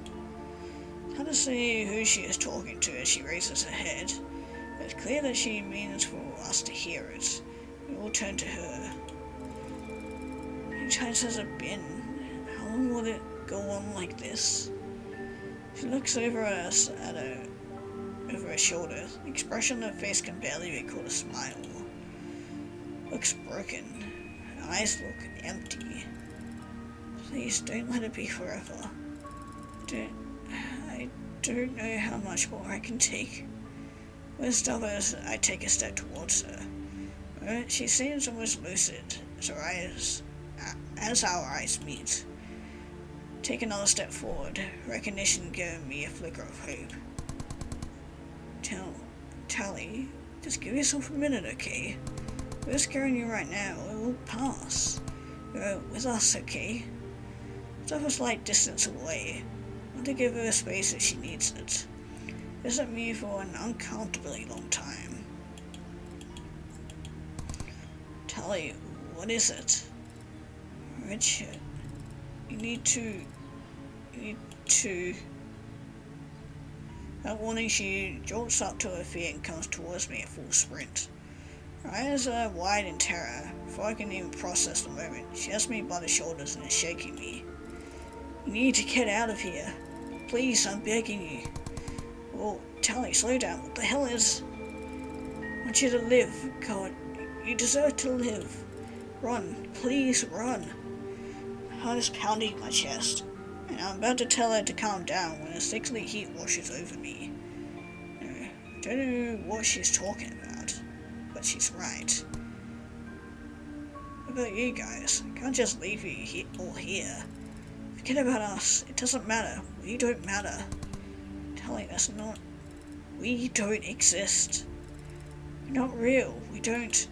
It's hard to see who she is talking to as she raises her head. It's clear that she means for us to hear it. We all turn to her. How many times has it been? How long will it go on like this? She looks over at us over her shoulder. The expression on her face can barely be called a smile. Looks broken. Her eyes look empty. Please don't let it be forever. I don't know how much more I can take. With others, I take a step towards her. She seems almost lucid as our eyes meet. Take another step forward, recognition giving me a flicker of hope. Tally, just give yourself a minute, okay? We're scaring you right now. It will pass. You're with us, okay? Stop a slight distance away. I want to give her space if she needs it. Visit me for an uncomfortably long time. Tally, what is it? Richard, you need to... That warning, she jolts up to her feet and comes towards me at full sprint. Her eyes are wide in terror. Before I can even process the moment, she has me by the shoulders and is shaking me. You need to get out of here. Please, I'm begging you. Oh, Tally, slow down. What the hell is... I want you to live. God, you deserve to live. Run. Please, run. My heart is pounding in my chest, and I'm about to tell her to calm down when a sickly heat washes over me. I don't know what she's talking about, but she's right. What about you guys? I can't just leave you all here. Forget about us. It doesn't matter. We don't matter. Tally, that's not... We don't exist. We're not real. We don't...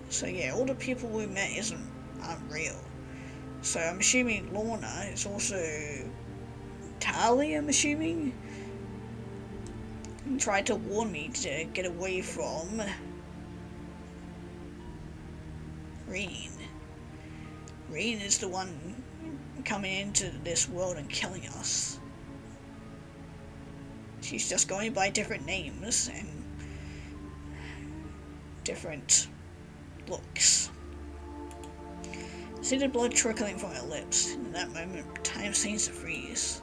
So yeah, all the people we met aren't real. So I'm assuming Lorna is also Tally, I'm assuming? And tried to warn me to get away from Reen. Reen is the one coming into this world and killing us. She's just going by different names and different looks. I see the blood trickling from her lips, and in that moment, time seems to freeze.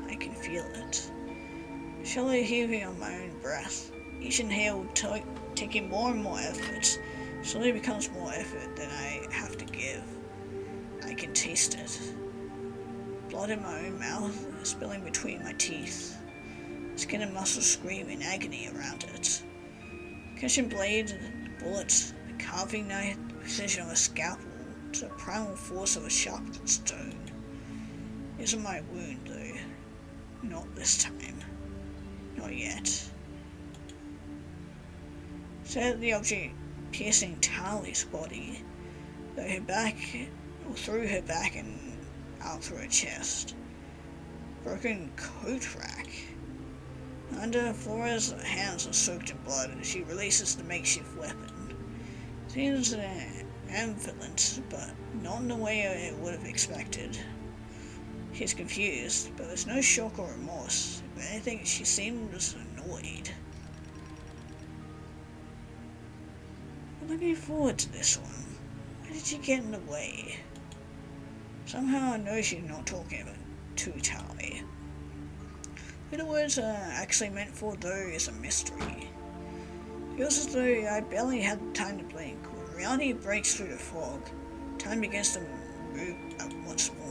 I can feel it. Shallow heaving on my own breath, each inhale taking more and more effort, Slowly becomes more effort than I have to give. I can taste it. Blood in my own mouth, spilling between my teeth. Skin and muscles scream in agony around it. Kitchen blade, the bullet, the carving knife, the precision of a scalpel, to the primal force of a sharpened stone. Isn't my wound, though. Not this time. Not yet. Said the object piercing Tali's body, through her back and out through her chest. Broken coat rack. Under Flora's hands are soaked in blood, she releases the makeshift weapon. Seems ambivalent, but not in the way I would have expected. She's confused, but there's no shock or remorse. If anything, she seems annoyed. I'm looking forward to this one. Why did she get in the way? Somehow I know she's not talking about to Tali. Who the words are actually meant for, though, is a mystery. It feels as though I barely had time to blink. When reality breaks through the fog, time begins to move once more.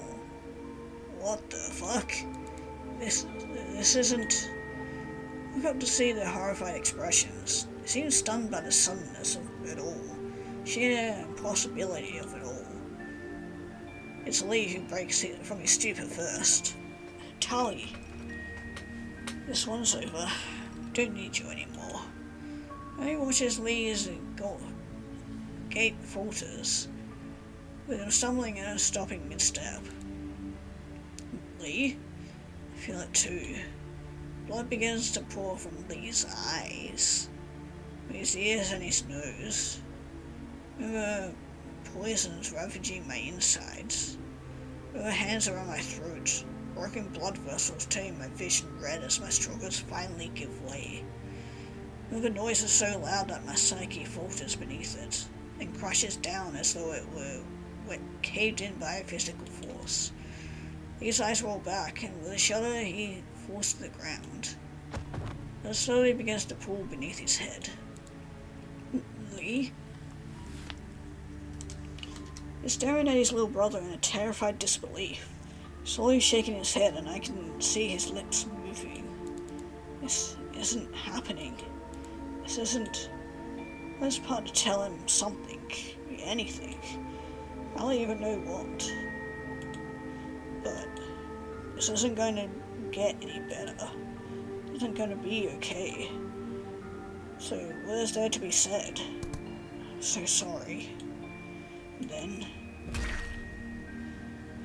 What the fuck? This isn't... Look up to see their horrified expressions. They seem stunned by the suddenness of it all. Sheer impossibility of it all. It's Lee who breaks from his stupor first. Tali. This one's over. Don't need you anymore. He watches Lee's gait falters, with him stumbling and stopping mid-step. Lee? I feel it too. Blood begins to pour from Lee's eyes, his ears and his nose. There poisons ravaging my insides. There were hands around my throat. Broken blood vessels turning my vision red as my struggles finally give way. The noise is so loud that my psyche falters beneath it, and crashes down as though it were caved in by a physical force. His eyes roll back, and with a shudder he falls to the ground. It slowly begins to pull beneath his head. Lee? He's staring at his little brother in a terrified disbelief. Slowly shaking his head, and I can see his lips moving. This isn't happening. This isn't... There's part to tell him something. Anything. I don't even know what. But this isn't going to get any better. It isn't going to be okay. So what is there to be said? I'm so sorry. And then...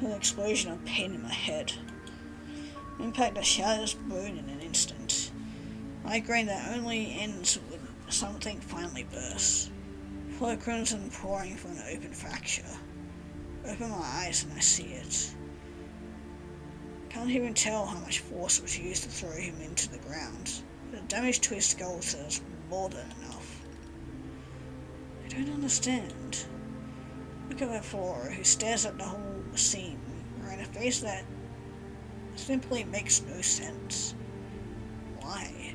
an explosion of pain in my head. Impact that shatters bone in an instant. Migraine that only ends when something finally bursts. Flow crimson pouring from an open fracture. Open my eyes and I see it. Can't even tell how much force was used to throw him into the ground. The damage to his skull says more than enough. I don't understand. Look at that Flora, who stares at the whole scene, wearing a face that simply makes no sense. Why?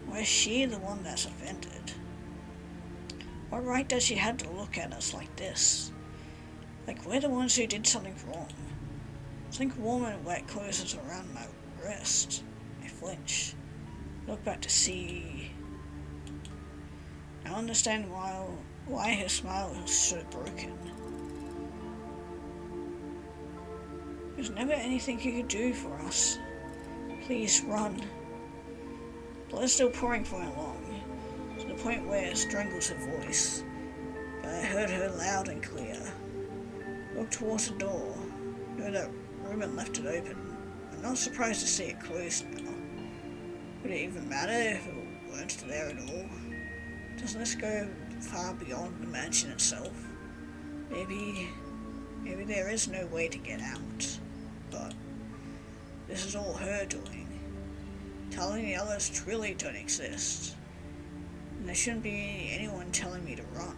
Why is she the one that's offended? What right does she have to look at us like this? Like we're the ones who did something wrong. Something warm and wet closes around my wrist. I flinch. Look back to see... I understand why her smile was so broken. There's never anything you could do for us. Please run. Blood is still pouring from her lung, to the point where it strangles her voice. But I heard her loud and clear. Looked towards the door. Knew that Ruben left it open. I'm not surprised to see it closed now. Would it even matter if it weren't there at all? Doesn't this go far beyond the mansion itself? Maybe there is no way to get out. But this is all her doing. Telling the others truly don't exist. And there shouldn't be anyone telling me to run.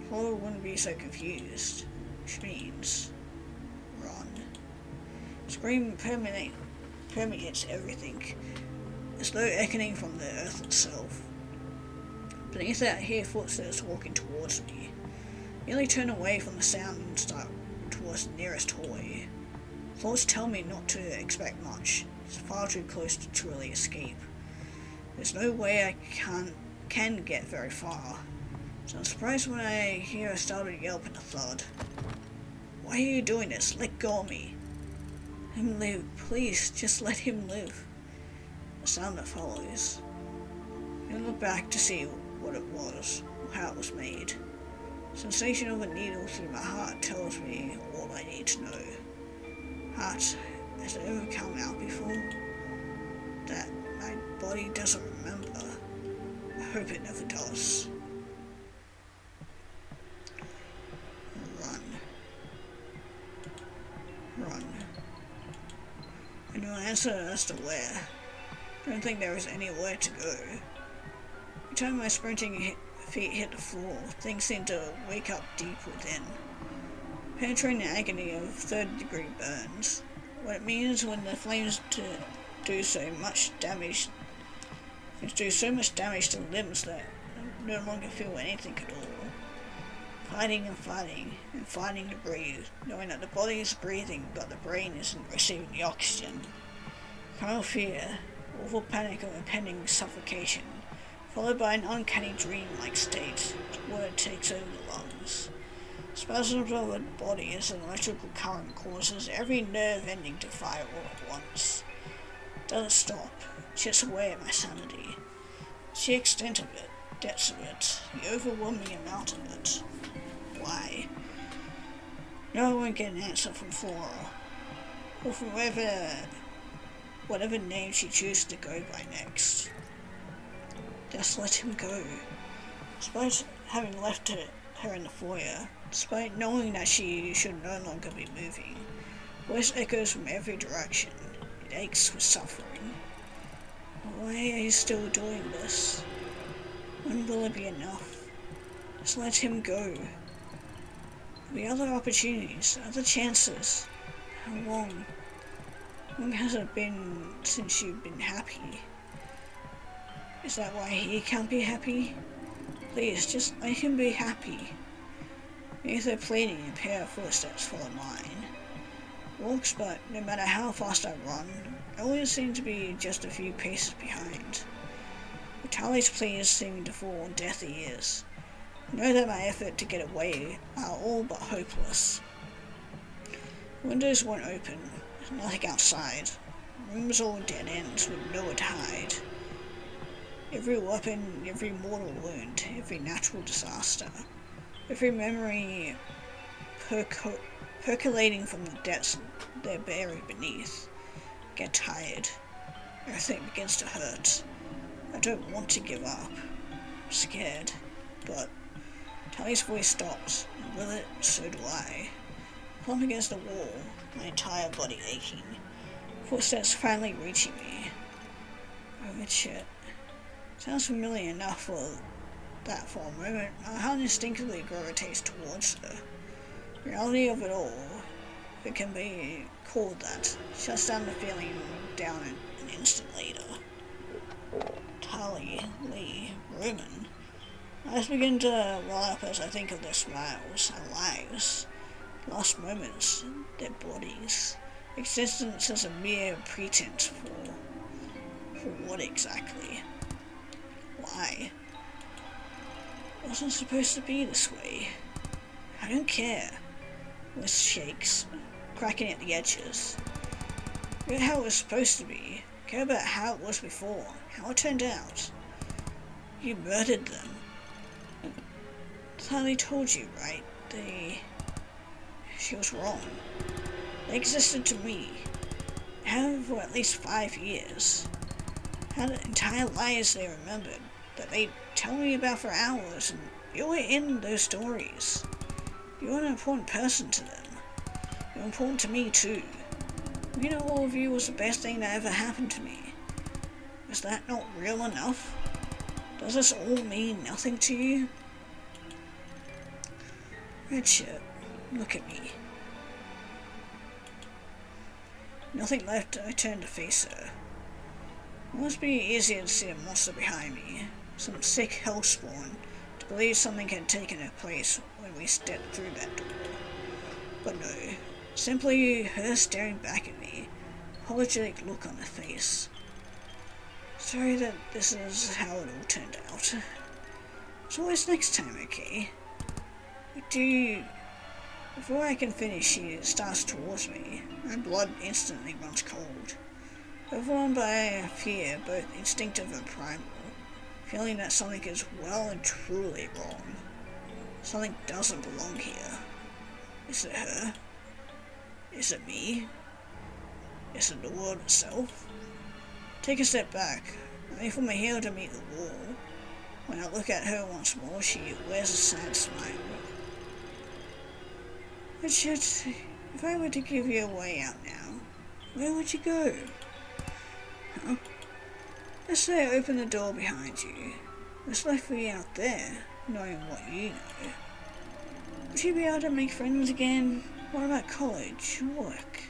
Flora wouldn't be so confused. Which means... run. Scream permeates everything, as though echoing from the earth itself. Beneath that, I hear footsteps walking towards me. I nearly turn away from the sound and start towards the nearest hallway. Thoughts tell me not to expect much. It's far too close to truly escape. There's no way I can get very far. So I'm surprised when I hear a startled yelp and a thud. Why are you doing this? Let go of me. Let him live. Please, just let him live. The sound that follows. I look back to see what it was, or how it was made. The sensation of a needle through my heart tells me all I need to know. Heart, has it ever come out before? That my body doesn't remember. I hope it never does. Run. Run. I know an answer as to where. I don't think there is anywhere to go. Every time my sprinting feet hit the floor, things seem to wake up deep within. Penetrating agony of third-degree burns. What it means when the flames do so much damage to limbs that no longer feel anything at all. Fighting and fighting, and fighting to breathe, knowing that the body is breathing but the brain isn't receiving the oxygen. Primal fear, awful panic of impending suffocation, followed by an uncanny dream-like state where it takes over the lungs. Spasms of the body as an electrical current causes every nerve ending to fire all at once. It doesn't stop, it chips away at my sanity. The sheer extent of it, depths of it, the overwhelming amount of it. Why? No one can get an answer from Flora, or from whatever name she chooses to go by next. Just let him go. Despite having left her in the foyer, despite knowing that she should no longer be moving, voice echoes from every direction. It aches with suffering. Why are you still doing this? When will it be enough? Just let him go. There'll be other opportunities, other chances. How long? How long has it been since you've been happy? Is that why he can't be happy? Please, just let him be happy. Beneath her pleading, a pair of footsteps follow mine. Walks, but no matter how fast I run, I always seem to be just a few paces behind. Vitali's pleas seeming to fall on deaf ears. I know that my effort to get away are all but hopeless. Windows won't open. There's nothing outside. Rooms all dead ends with nowhere to hide. Every weapon, every mortal wound, every natural disaster, every memory percolating from the depths they're buried beneath. Get tired. Everything begins to hurt. I don't want to give up. I'm scared, but Tally's voice stops, and with it, so do I. I plump against the wall, my entire body aching. Footsteps finally reaching me. Oh, shit. Sounds familiar enough for a moment. My heart instinctively gravitates towards her. The reality of it all, if it can be called that, shuts down the feeling down an instant later. Tali, Lee, Roman. Eyes begin to well up as I think of their smiles, their lives, lost moments, their bodies. Existence as a mere pretense for what exactly? Why? It wasn't supposed to be this way. I don't care. Voice shakes, cracking at the edges. Forget how it was supposed to be. Care about how it was before, how it turned out. You murdered them. That's how they told you, right? She was wrong. They existed to me. Have for at least 5 years. Had entire lives they remembered that they'd tell me about for hours, and you were in those stories. You're an important person to them. You're important to me too. You know, all of you was the best thing that ever happened to me. Is that not real enough? Does this all mean nothing to you? Redshirt, look at me. Nothing left, I turned to face her. It must be easier to see a monster behind me. some sick hellspawn, to believe something had taken her place when we stepped through that door. But no, simply her staring back at me, apologetic look on her face. Sorry that this is how it all turned out. It's always next time, okay? Before I can finish, she starts towards me. My blood instantly runs cold. Overwhelmed by a fear, both instinctive and primal, feeling that something is well and truly wrong. Something doesn't belong here. Is it her? Is it me? Is it the world itself? Take a step back, only for my heel to meet the wall. When I look at her once more, she wears a sad smile. Richard, if I were to give you a way out now, where would you go? Huh? Let's say I open the door behind you. What's left for you out there, knowing what you know? Would you be able to make friends again? What about college, work?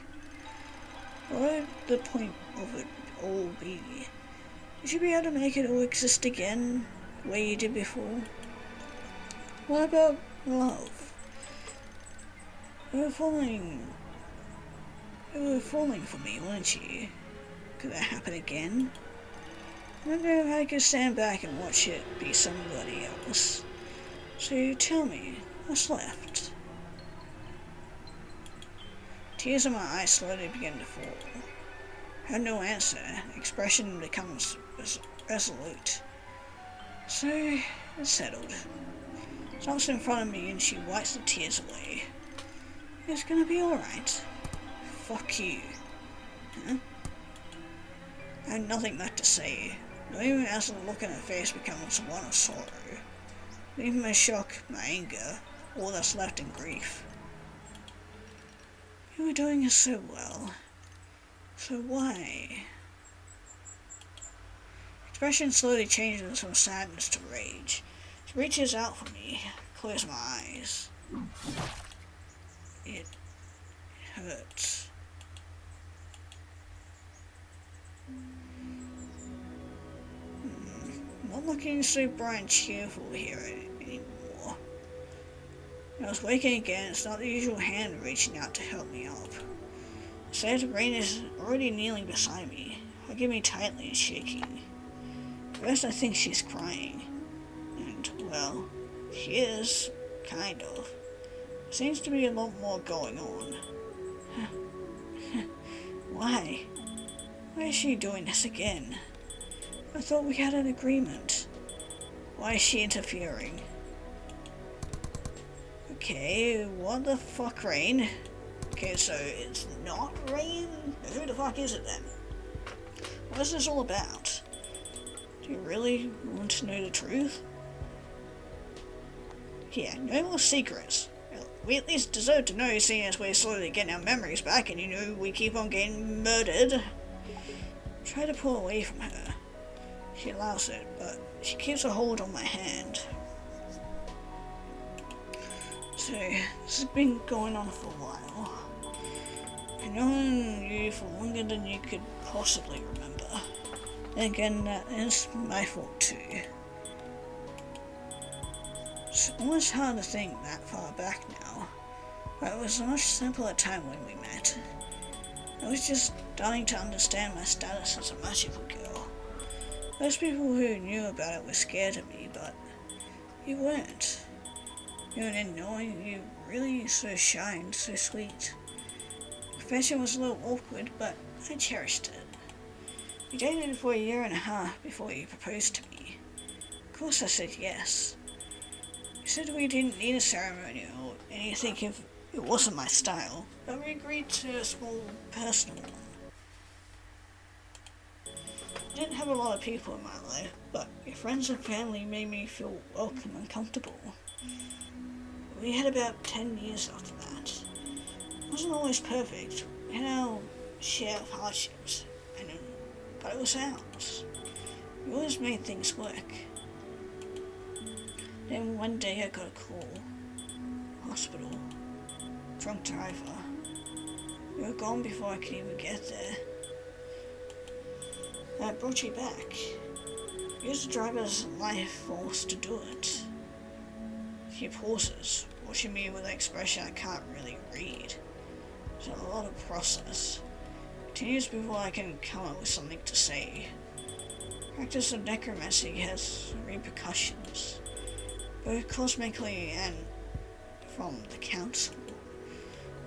What would the point of it all be? Would you be able to make it all exist again, the way you did before? What about love? You were falling for me, weren't you? Could that happen again? I don't know if I could stand back and watch it be somebody else. So tell me, what's left? Tears in my eyes slowly begin to fall. I had no answer. Expression becomes resolute. So, it's settled. Stops in front of me and she wipes the tears away. It's gonna be alright. Fuck you. Huh? I had nothing left to say, not even as the look in her face becomes one of sorrow. Even my shock, my anger, all that's left in grief. You were doing it so well. So why? Expression slowly changes from sadness to rage. She reaches out for me, close my eyes. It hurts. Not looking so bright and cheerful here anymore. When I was waking again, it's not the usual hand reaching out to help me up. Instead, Rain is already kneeling beside me, hugging me tightly and shaking. First I think she's crying. And, well, she is, kind of. There seems to be a lot more going on. Why? Why is she doing this again? I thought we had an agreement. Why is she interfering? Okay, what the fuck, Rain? Okay, so it's not Rain? Who the fuck is it then? What is this all about? Do you really want to know the truth? Yeah, no more secrets. Well, we at least deserve to know, seeing as we're slowly getting our memories back and you know we keep on getting murdered. Try to pull away from her. She allows it, but she keeps a hold on my hand. So, this has been going on for a while. I've known you for longer than you could possibly remember. And again, that is my fault too. It's almost hard to think that far back now, but it was a much simpler time when we met. I was just starting to understand my status as a magical girl. Most people who knew about it were scared of me, but you weren't. Even in knowing you really so shy and so sweet. Confession was a little awkward, but I cherished it. We dated for 1.5 years before you proposed to me. Of course I said yes. You said we didn't need a ceremony or anything if it wasn't my style, but we agreed to a small personal one. I didn't have a lot of people in my life, but your friends and family made me feel welcome and comfortable. We had about 10 years after that. It wasn't always perfect. We had our share of hardships, but it was ours. We always made things work. Then one day I got a call. Hospital. Drunk driver. You were gone before I could even get there. I brought you back. Use the driver's life force to do it. He pauses, watching me with an expression I can't really read. It's a lot of process. Continues before I can come up with something to say. Practice of necromancy has repercussions, both cosmically and from the council.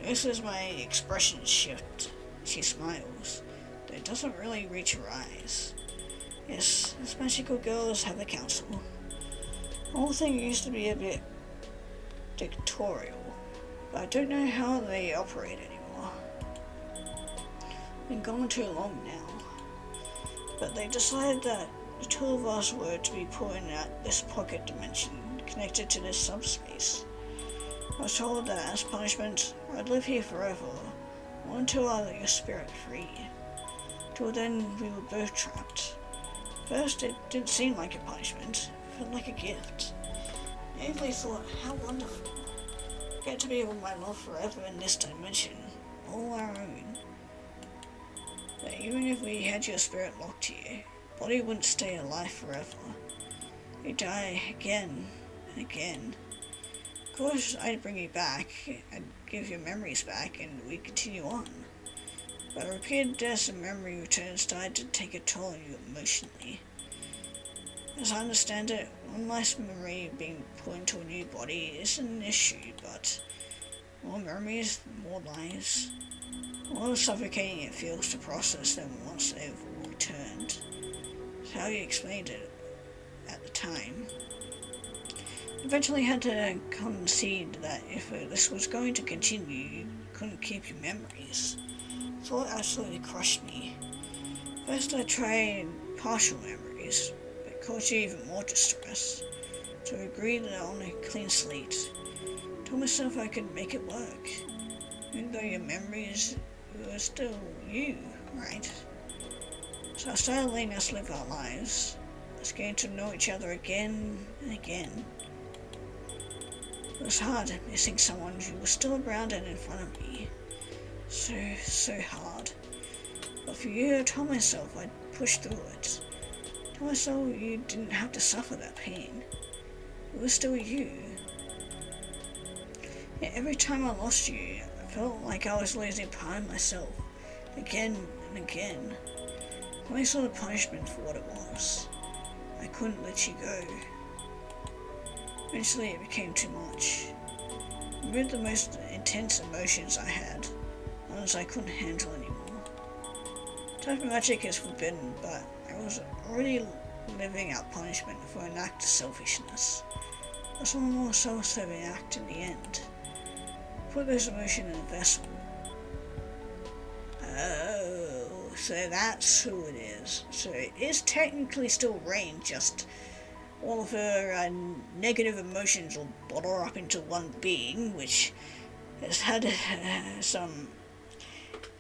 Notices my expression shift. She smiles, though it doesn't really reach her eyes. Yes, as magical girls have the council. The whole thing used to be a bit dictatorial, but I don't know how they operate anymore. Been gone too long now. But they decided that the two of us were to be put in this pocket dimension connected to this subspace. I was told that as punishment, I'd live here forever, or until I let your spirit free. Till then, we were both trapped. First, it didn't seem like a punishment, it felt like a gift. I naively thought, how wonderful. Get to be with my love forever in this dimension, all our own. But even if we had your spirit locked here, body wouldn't stay alive forever. You'd die again and again. Of course, I'd bring you back, I'd give your memories back, and we'd continue on. But repeated deaths and memory returns started to take a toll on you emotionally. As I understand it, one last memory being put into a new body isn't an issue, but more memories, more lives. More suffocating it feels to process them once they've all returned. That's how you explained it at the time. Eventually had to concede that if this was going to continue, you couldn't keep your memories. Thought absolutely crushed me. First I tried partial memories, but caused you even more distress. So I agreed on a clean slate. Told myself I could make it work. Even though your memories were still you, right? So I started letting us live our lives. Us getting to know each other again and again. It was hard missing someone who was still around and in front of me. So hard. But for you, I told myself I'd push through it. I told myself you didn't have to suffer that pain. It was still you. Yet every time I lost you, I felt like I was losing part of myself, again and again. I only saw the punishment for what it was. I couldn't let you go. Eventually it became too much. It removed the most intense emotions I had, ones I couldn't handle anymore. Type of magic is forbidden, but I was already living out punishment for an act of selfishness. That's one more self-serving act in the end. Put those emotions in a vessel. Oh, so that's who it is. So it is technically still Rain, just all of her negative emotions will bottle up into one being, which has had some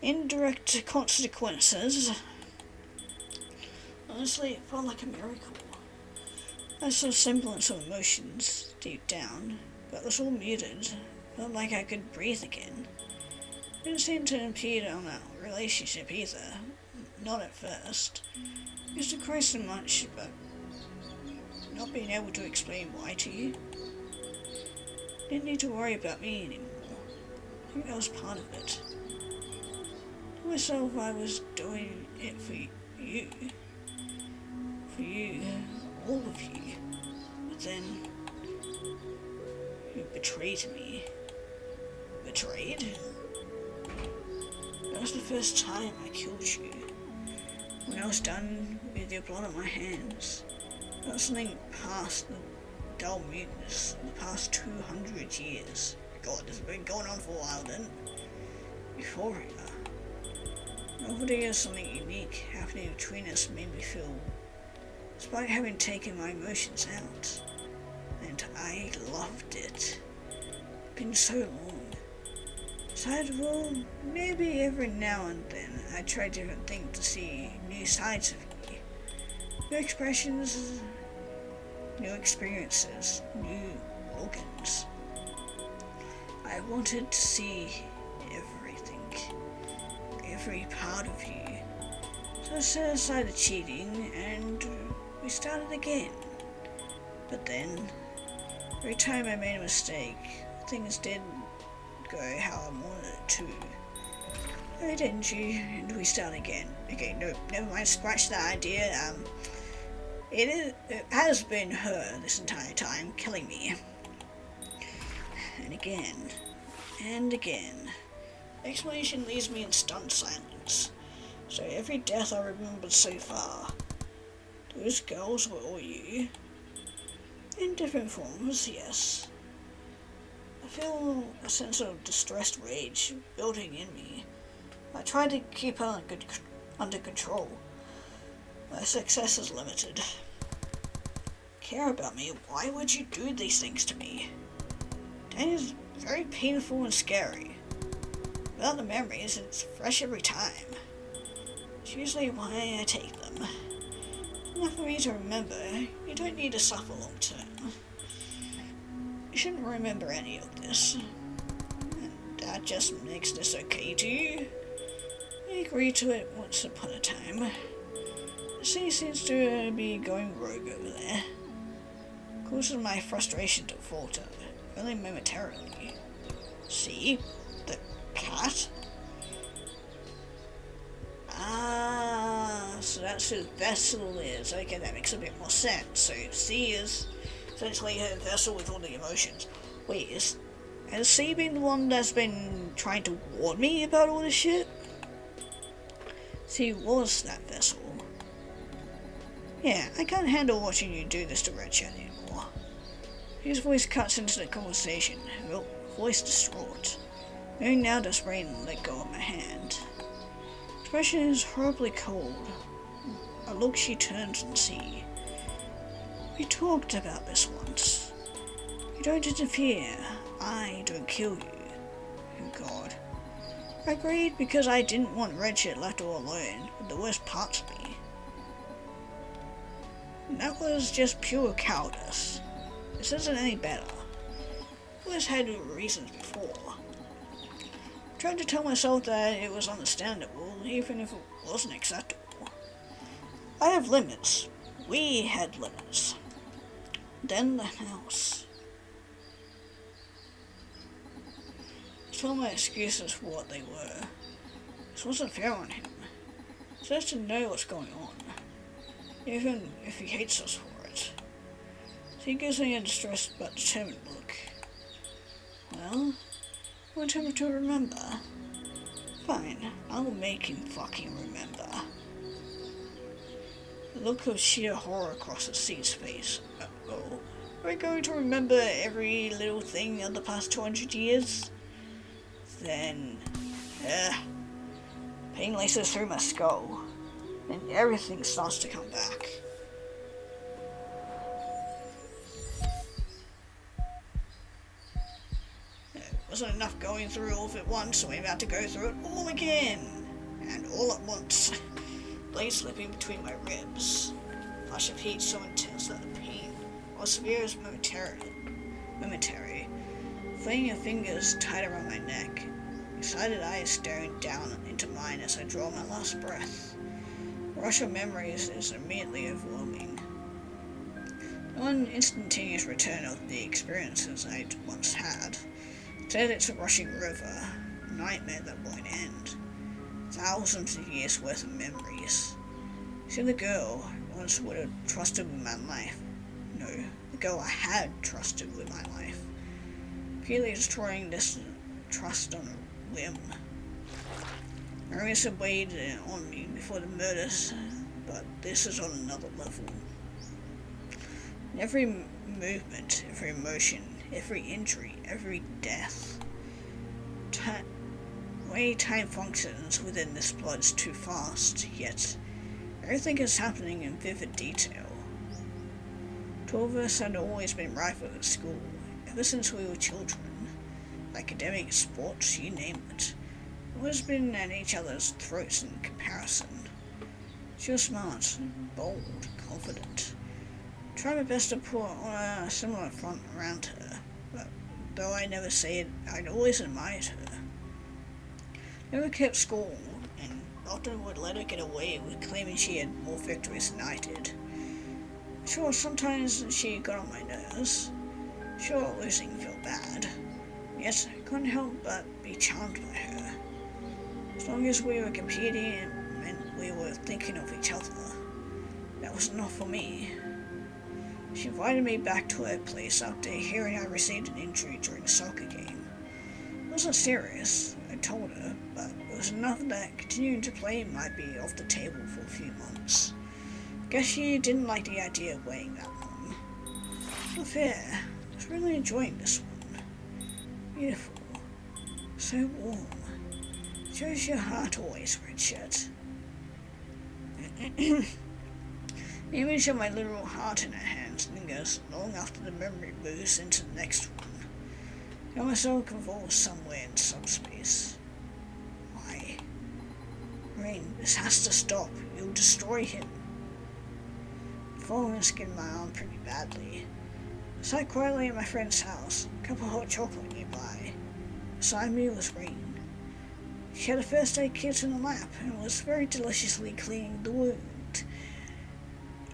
indirect consequences. Honestly, it felt like a miracle. I saw semblance of emotions deep down, but it was all muted. Felt like I could breathe again. Didn't seem to impede on our relationship either. Not at first. Used to cry so much, but not being able to explain why to you. Didn't need to worry about me anymore. I think that was part of it. To myself, I was doing it for you. For you, all of you. But then, you betrayed me. Betrayed? That was the first time I killed you. When I was done with your blood on my hands. That was something past the dull muteness of the past 200 years. God, this has been going on for a while then. Euphoria. Nobody has something unique happening between us made me feel, despite having taken my emotions out. And I loved it. Been so long. Decided, well, maybe every now and then I try different things to see new sides of me. New expressions, new experiences, new organs. I wanted to see everything, every part of you. So I set aside the cheating and we started again. But then, every time I made a mistake, things didn't go how I wanted it to. Oh, didn't you? And we start again. Okay, no, never mind, scratch that idea. It has been her this entire time, killing me. And again, and again. The explanation leaves me in stunned silence. So every death I remembered so far, those girls were all you? In different forms, yes. I feel a sense of distressed rage building in me. I try to keep it under control. My success is limited. Care about me? Why would you do these things to me? That is very painful and scary. Without the memories, it's fresh every time. It's usually why I take them. Enough for me to remember. You don't need to suffer long term. You shouldn't remember any of this. And that just makes this okay to you. I agreed to it once upon a time. The sea seems to be going rogue over there. Causes my frustration to falter, only momentarily. See? The cat? Ah, so that's who the vessel is. Okay, that makes a bit more sense. So C is essentially her vessel with all the emotions. Wait, has C been the one that's been trying to warn me about all this shit? C was that vessel. Yeah, I can't handle watching you do this to Redshirt anymore. His voice cuts into the conversation, voice distraught. Knowing now does Rain let go of my hand. Expression is horribly cold. A look she turns and see. We talked about this once. You don't interfere. I don't kill you. Oh God. I agreed because I didn't want Redshirt left all alone with the worst parts of me. And that was just pure cowardice. This isn't any better. I always had reasons before. I tried to tell myself that it was understandable, even if it wasn't acceptable. I have limits. We had limits. Then the house. I told my excuses for what they were. This wasn't fair on him. He has to know what's going on, even if he hates us for it. So he gives me a distressed but determined look. Well, I want him to remember. Fine, I'll make him fucking remember. The look of sheer horror across the C's face. Uh-oh. Are we going to remember every little thing of the past 200 years? Then, pain laces through my skull, and everything starts to come back. It wasn't enough going through all of it once, so I'm about to go through it all again, and all at once. Blade slipping between my ribs. Flash of heat so intense that the pain was severe as momentary. Flinging your fingers tight around my neck. Excited eyes staring down into mine as I draw my last breath. The rush of memories is immediately overwhelming. One instantaneous return of the experiences I'd once had. Instead it's a rushing river, a nightmare that won't end. Thousands of years worth of memories. See the girl I once would have trusted with my life. No, the girl I had trusted with my life. Purely destroying this trust on a whim. Marius had weighed on me before the murders, but this is on another level. In every movement, every emotion, every injury, every death. The way time functions within this blood is too fast, yet everything is happening in vivid detail. Two of us had always been rival at school, ever since we were children. Academic, sports, you name it. We've always been at each other's throats in comparison. She was smart, bold, confident. I tried my best to put on a similar front around her, but though I never say it, I'd always admired her. Never kept score, and often would let her get away with claiming she had more victories than I did. Sure, sometimes she got on my nerves. Sure, losing felt bad. Yet I couldn't help but be charmed by her. As long as we were competing, it meant we were thinking of each other. That was enough for me. She invited me back to her place after hearing I received an injury during a soccer game. It wasn't serious, I told her, but it was enough that continuing to play might be off the table for a few months. Guess she didn't like the idea of waiting that long. Not fair. I was really enjoying this one. Beautiful. So warm. Shows your heart always, red shirt. The image of my literal heart in her hands lingers long after the memory moves into the next one. I feel myself convulsed somewhere in subspace. Why? Rain, this has to stop. You'll destroy him. Falling and skinned my arm pretty badly. I sat quietly at my friend's house, a cup of hot chocolate nearby. Beside me was Rain. She had a first aid kit in her lap and was very deliciously cleaning the wound.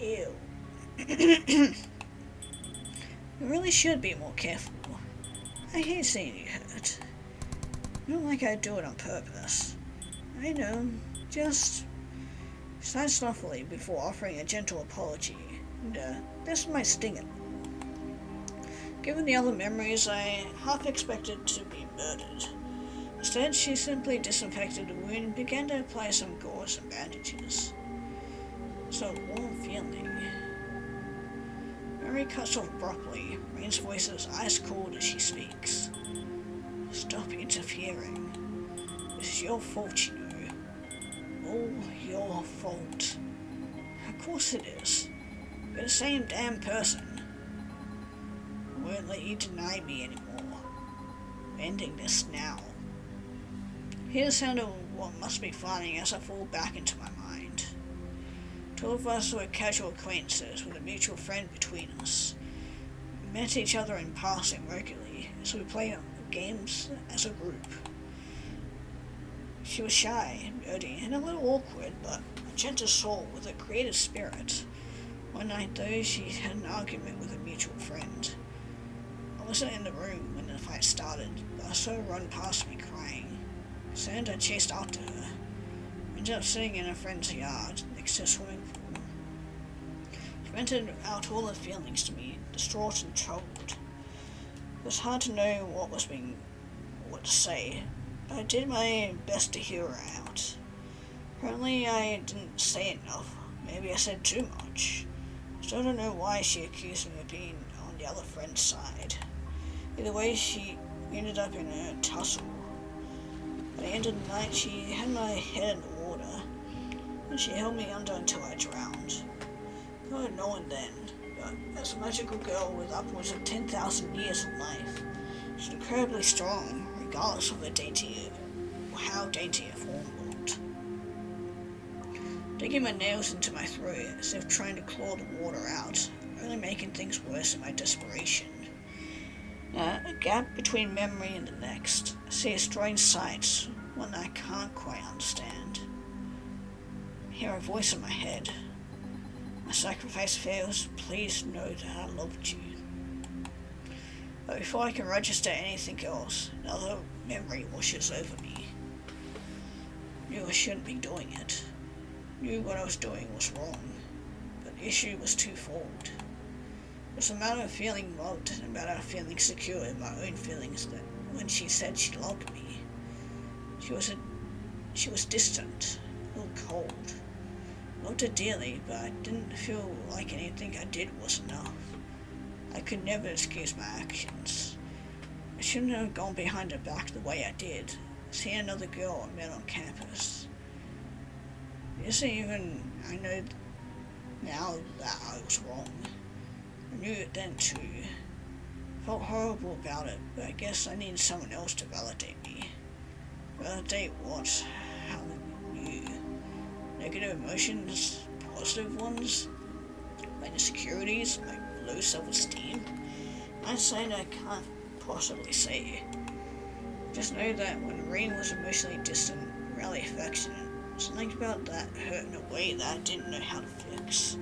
Ew. You really should be more careful. I hate seeing you hurt. Not like I do it on purpose. I know, just... She sighed softly before offering a gentle apology, and this might sting it. Given the other memories, I half expected to be murdered. Instead, she simply disinfected the wound and began to apply some gauze and bandages. It's a warm feeling. Mary cuts off abruptly. Rain's voice is ice cold as she speaks. Stop interfering. This is your fault, you know. All your fault. Of course it is. You're the same damn person. I won't let you deny me anymore. I'm ending this now. Hear the sound of what must be fighting as I fall back into my mind. Two of us were casual acquaintances with a mutual friend between us. We met each other in passing regularly, so we played games as a group. She was shy, moody, and a little awkward, but a gentle soul with a creative spirit. One night, though, she had an argument with a mutual friend. I wasn't in the room when the fight started, but I saw her run past me crying. Concerned, I chased after her. I ended up sitting in a friend's yard next to a swimming pool. She vented out all her feelings to me, distraught and troubled. It was hard to know what to say, but I did my best to hear her out. Apparently I didn't say enough. Maybe I said too much. I still don't know why she accused me of being on the other friend's side. Either way, she ended up in a tussle. By the end of the night, she had my head in the water, and she held me under until I drowned. I had no one then, but as a magical girl with upwards of 10,000 years of life, she's incredibly strong, regardless of how dainty her form looked. Digging my nails into my throat as if trying to claw the water out, only making things worse in my desperation. Now, a gap between memory and the next. I see a strange sight, one that I can't quite understand. I hear a voice in my head. My sacrifice fails, please know that I loved you. But before I can register anything else, another memory washes over me. I knew I shouldn't be doing it. I knew what I was doing was wrong, but the issue was twofold. It was a matter of feeling loved and a matter of feeling secure in my own feelings that when she said she loved me, she was distant, a little cold. I loved her dearly, but I didn't feel like anything I did was enough. I could never excuse my actions. I shouldn't have gone behind her back the way I did, seeing another girl I met on campus. It isn't even, I know now that I was wrong. I knew it then too. I felt horrible about it, but I guess I needed someone else to validate me. Validate what? How new? Negative emotions? Positive ones? My insecurities? My low self-esteem? I'm saying I can't possibly say. Just know that when Rain was emotionally distant, rarely affectionate, something about that hurt in a way that I didn't know how to fix.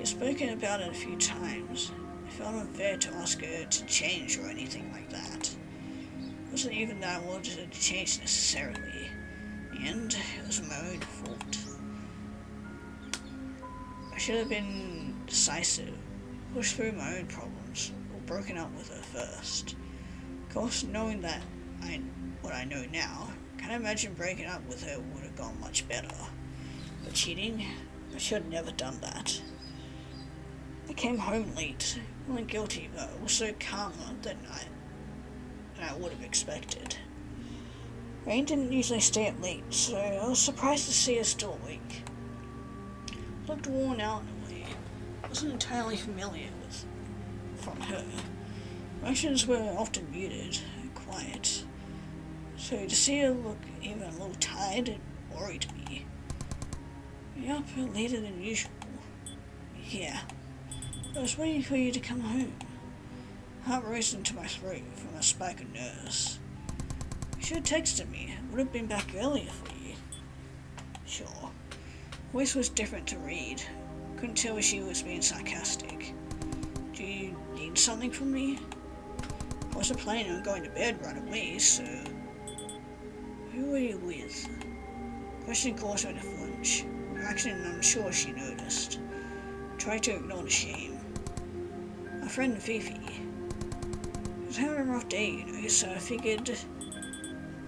We've spoken about it a few times. I felt unfair to ask her to change or anything like that. It wasn't even that I wanted her to change necessarily. In the end, it was my own fault. I should have been decisive, pushed through my own problems, or broken up with her first. Of course, knowing what I know now, I can't imagine breaking up with her would have gone much better. But cheating, I should have never done that. I came home late, feeling guilty, but also calmer than I would have expected. Rain didn't usually stay up late, so I was surprised to see her still awake. Looked worn out in a way. I wasn't entirely familiar with from her. Emotions were often muted and quiet, so to see her look even a little tired, it worried me. You're up later than usual. Yeah. I was waiting for you to come home. Heart raced into my throat from a spike of nerves. You should have texted me. I would have been back earlier for you. Sure. Voice was different to read. Couldn't tell if she was being sarcastic. Do you need something from me? I wasn't planning on going to bed right away, so... Who were you with? Question caused her to flinch. Reaction I'm sure she noticed. Tried to ignore the shame. My friend Fifi. She was having a rough day, you know, so I figured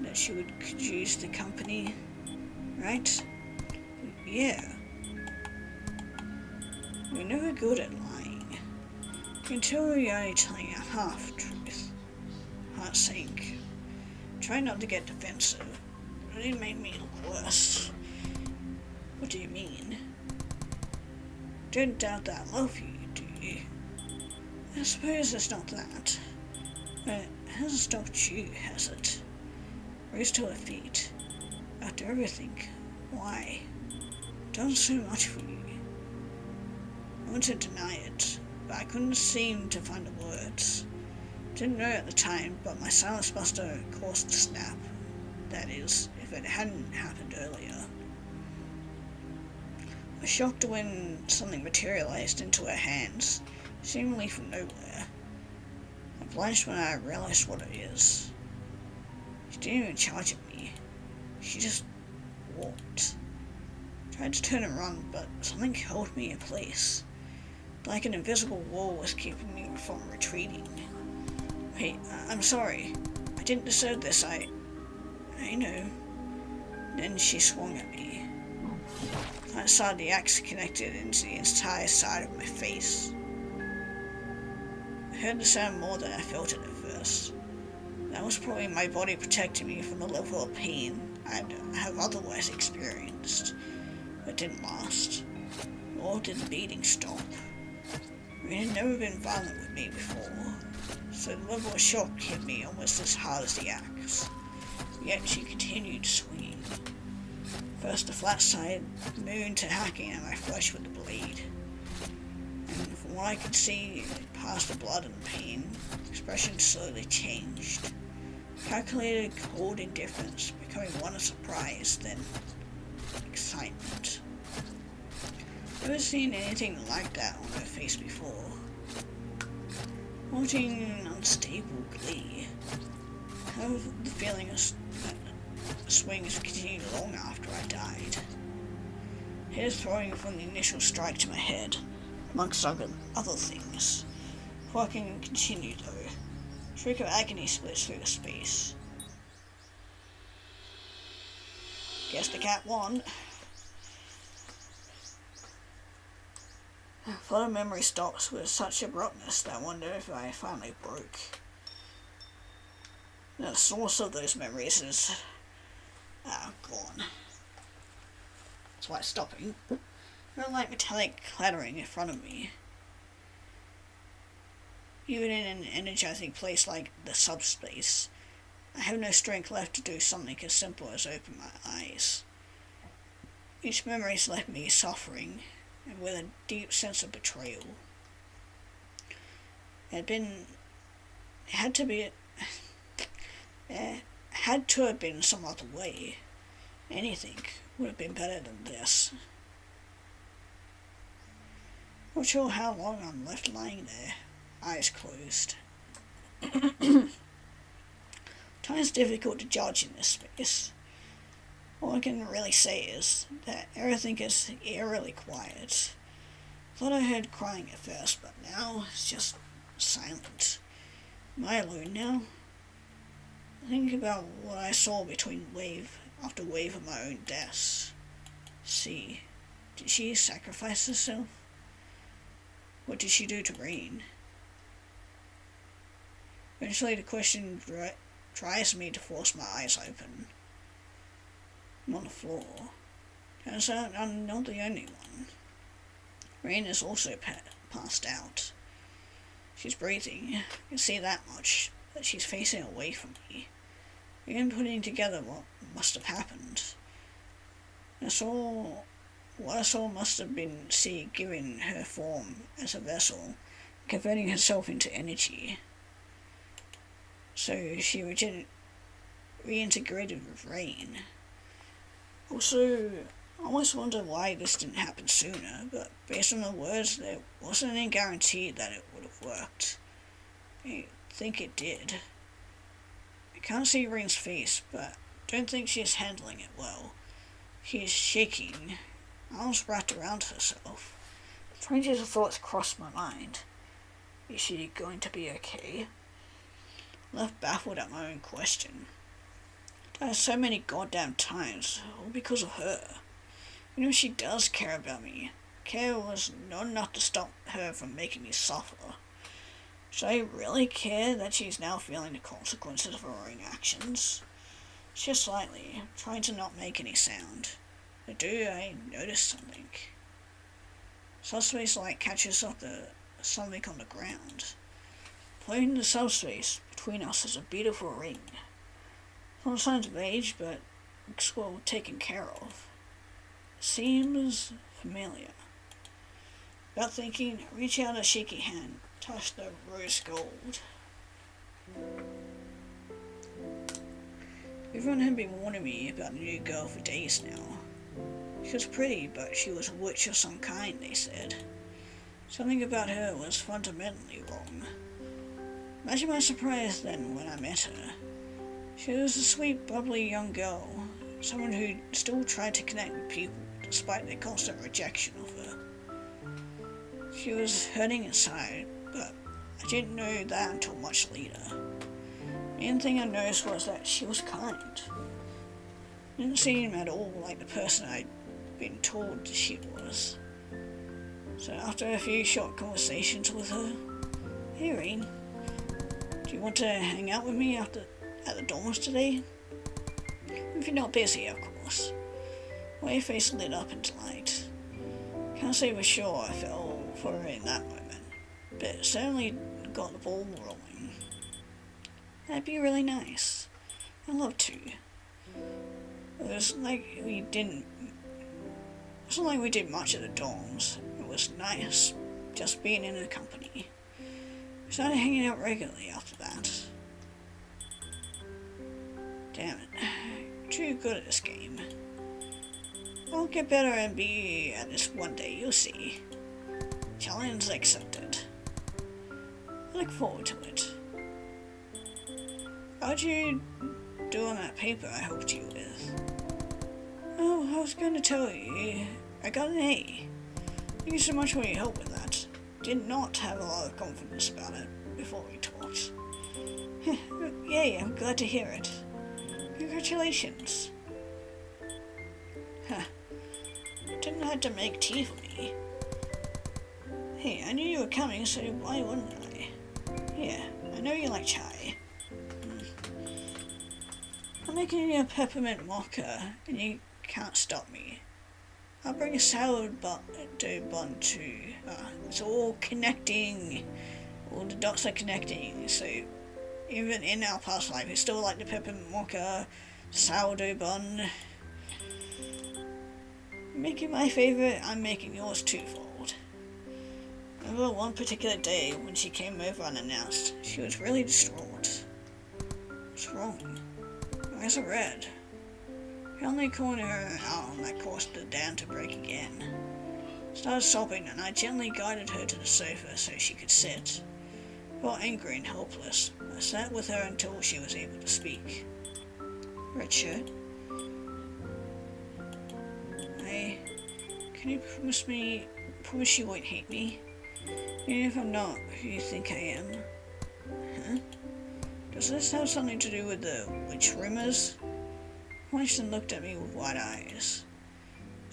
that she could use the company, right? Yeah. We're never good at lying. You can tell we're only telling a half-truth. Heart sank. Try not to get defensive. It only made me look worse. What do you mean? Don't doubt that I love you, do you? I suppose it's not that. But it hasn't stopped you, has it? Rose to her feet. After everything, why? Done so much for you. I wanted to deny it, but I couldn't seem to find the words. Didn't know at the time, but my silence buster caused a snap. That is, if it hadn't happened earlier. I was shocked when something materialized into her hands, seemingly from nowhere. I blanched when I realized what it is. She didn't even charge at me. She just walked. Tried to turn and run, but something held me in place. Like an invisible wall was keeping me from retreating. Wait, I'm sorry. I didn't deserve this, I know. Then she swung at me. I saw the axe connected into the entire side of my face. I heard the sound more than I felt it at first. That was probably my body protecting me from the level of pain I'd have otherwise experienced. It didn't last. Nor did the beating stop. Rain had never been violent with me before, so the level of shock hit me almost as hard as the axe. Yet she continued swinging. First the flat side moved to hacking at my flesh with the blade. And from what I could see, past the blood and the pain, the expression slowly changed. Calculated cold indifference, becoming one of surprise, then excitement. Never seen anything like that on her face before. Wanting unstable glee. I have the feeling that swings continued long after I died. Hair throwing from the initial strike to my head, amongst other things. Fucking continued though. Shriek of agony splits through the space. Guess the cat won. Further memory stops with such abruptness that I wonder if I finally broke. The source of those memories is gone. That's why it's stopping. Feel like metallic clattering in front of me. Even in an energizing place like the subspace, I have no strength left to do something as simple as open my eyes. Each memory's left me suffering, and with a deep sense of betrayal. It had to have been some other way. Anything would have been better than this. Not sure how long I'm left lying there, eyes closed. Time is difficult to judge in this space. All I can really say is that everything is eerily quiet. Thought I heard crying at first, but now it's just silent. Am I alone now? I think about what I saw between wave after wave of my own deaths. See, did she sacrifice herself? What did she do to Rain? Eventually the question tries me to force my eyes open. I'm on the floor. Turns out I'm not the only one. Rain is also passed out. She's breathing. I can see that much, but she's facing away from me. Again putting together what must have happened. What I saw must have been C giving her form as a vessel, converting herself into energy. So she reintegrated with Rain. Also, I always wonder why this didn't happen sooner, but based on the words, there wasn't any guarantee that it would have worked. I think it did. I can't see Rain's face, but don't think she's handling it well. She is shaking, arms wrapped around herself. Strangest thoughts crossed my mind. Is she going to be okay? Left baffled at my own question. Died so many goddamn times, all because of her. You know, she does care about me. Care was not enough to stop her from making me suffer. Should I really care that she's now feeling the consequences of her own actions? Just slightly, trying to not make any sound. But I notice something. Subspace light catches up something on the ground. Floating in the subspace between us is a beautiful ring. Some signs of age, but looks well taken care of. Seems familiar. Without thinking, I reach out a shaky hand, touch the rose gold. Everyone had been warning me about the new girl for days now. She was pretty, but she was a witch of some kind, they said. Something about her was fundamentally wrong. Imagine my surprise then when I met her. She was a sweet, bubbly young girl, someone who still tried to connect with people despite their constant rejection of her. She was hurting inside, but I didn't know that until much later. The main thing I noticed was that she was kind. Didn't seem at all like the person I'd been told she was. So after a few short conversations with her, "Hey Rain, do you want to hang out with me at the dorms today? If you're not busy, of course." My face lit up in delight. Can't say for sure I fell for her in that moment, but it certainly got the ball rolling. That'd be really nice. I'd love to. It wasn't like we did much at the dorms. It was nice, just being in her company. We started hanging out regularly after that. Damn it. Too good at this game. I'll get better and be at this one day, you'll see. Challenge accepted. I look forward to it. How'd you do on that paper I helped you with? Oh, I was going to tell you. I got an A. Thank you so much for your help with that. Did not have a lot of confidence about it before we talked. Yay, I'm glad to hear it. Congratulations. Huh. Didn't have to make tea for me. Hey, I knew you were coming, so why wouldn't I? Here, I know you like chai. I'm making you a peppermint mocha, and you can't stop me. I'll bring a sourdough bun too. It's all connecting. All the dots are connecting, so even in our past life, it's still like the peppermint mocha, sourdough bun. Making my favourite, I'm making yours twofold. Remember one particular day when she came over unannounced, she was really distraught. What's wrong? Her eyes are red. I only calling her out and that caused the dam to break again. Started sobbing, and I gently guided her to the sofa so she could sit. I felt angry and helpless. I sat with her until she was able to speak. Red shirt. Can you promise you won't hate me? Even if I'm not who you think I am? Huh? Does this have something to do with the witch rumors? Winston looked at me with wide eyes,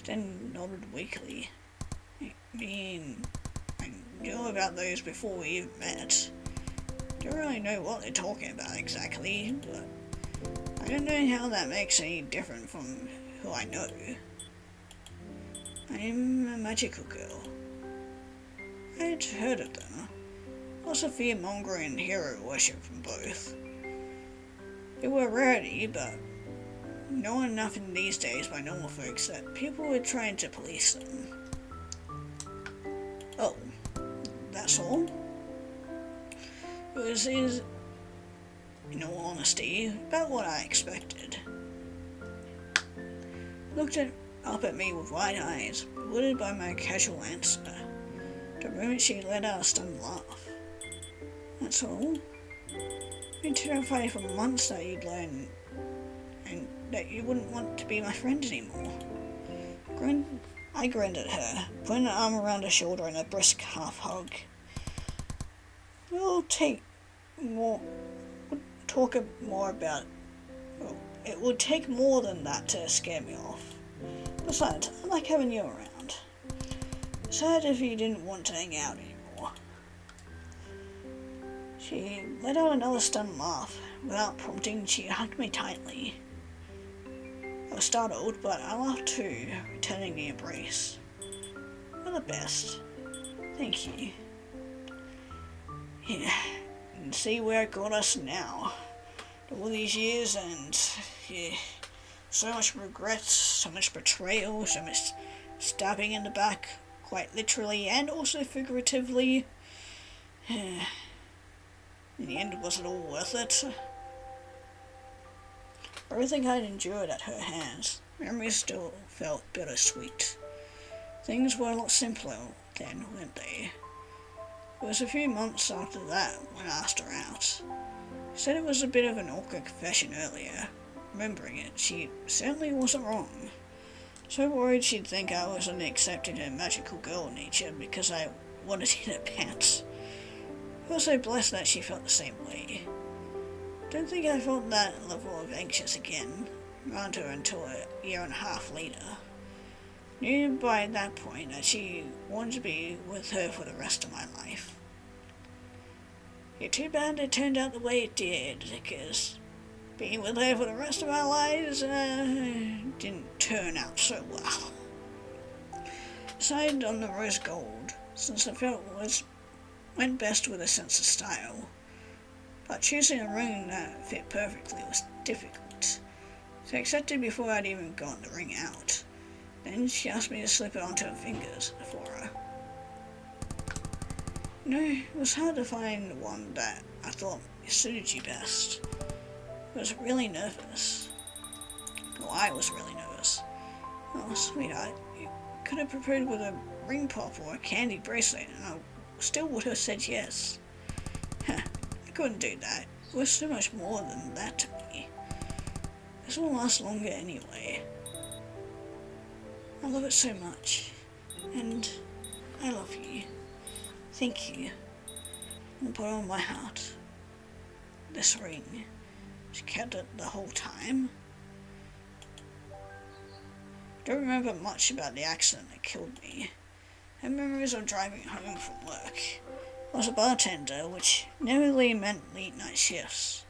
then nodded weakly. I knew about those before we even met. Don't really know what they're talking about exactly, but I don't know how that makes any different from who I know. I'm a magical girl. I'd heard of them. Lots of fear-mongering and hero worship from both. They were a rarity, but known enough in these days by normal folks that people were trying to police them. Oh, that's all? It was, in all honesty, about what I expected. Looked up at me with wide eyes, bewildered by my casual answer. The moment she let out a stunned laugh. That's all? I've been terrified for months that you'd learn and that you wouldn't want to be my friend anymore. I grinned at her, putting an arm around her shoulder in a brisk half hug. We'll talk more about. Well, it would take more than that to scare me off. Besides, I like having you around. Sad if you didn't want to hang out anymore. She let out another stunned laugh. Without prompting, she hugged me tightly. I was startled, but I laughed too, returning the embrace. You're the best. Thank you. Yeah, and see where it got us now. All these years and, yeah, so much regret, so much betrayal, so much stabbing in the back, quite literally and also figuratively. In the end, was it all worth it? Everything I'd endured at her hands, memories still felt bittersweet. Things were a lot simpler then, weren't they? It was a few months after that when I asked her out. She said it was a bit of an awkward confession earlier. Remembering it, she certainly wasn't wrong. So worried she'd think I wasn't accepting her magical girl nature because I wanted in her pants. I was so blessed that she felt the same way. Don't think I felt that level of anxious again around her until a year and a half later. Knew by that point that she wanted to be with her for the rest of my life. Yeah, too bad it turned out the way it did, because being with her for the rest of our lives didn't turn out so well. Decided on the rose gold, since I felt went best with a sense of style. But choosing a ring that fit perfectly was difficult. So I accepted before I'd even gotten the ring out. Then she asked me to slip it onto her fingers for her. It was hard to find the one that I thought suited you best. I was really nervous. Well, I was really nervous. Oh, sweetheart, you could have prepared with a ring pop or a candy bracelet, and I still would have said yes. I couldn't do that. It was so much more than that to me. This will last longer anyway. I love it so much, and I love you. Thank you. From the bottom of my heart. This ring. She kept it the whole time. Don't remember much about the accident that killed me. I have memories of driving home from work. I was a bartender, which nearly meant late night shifts.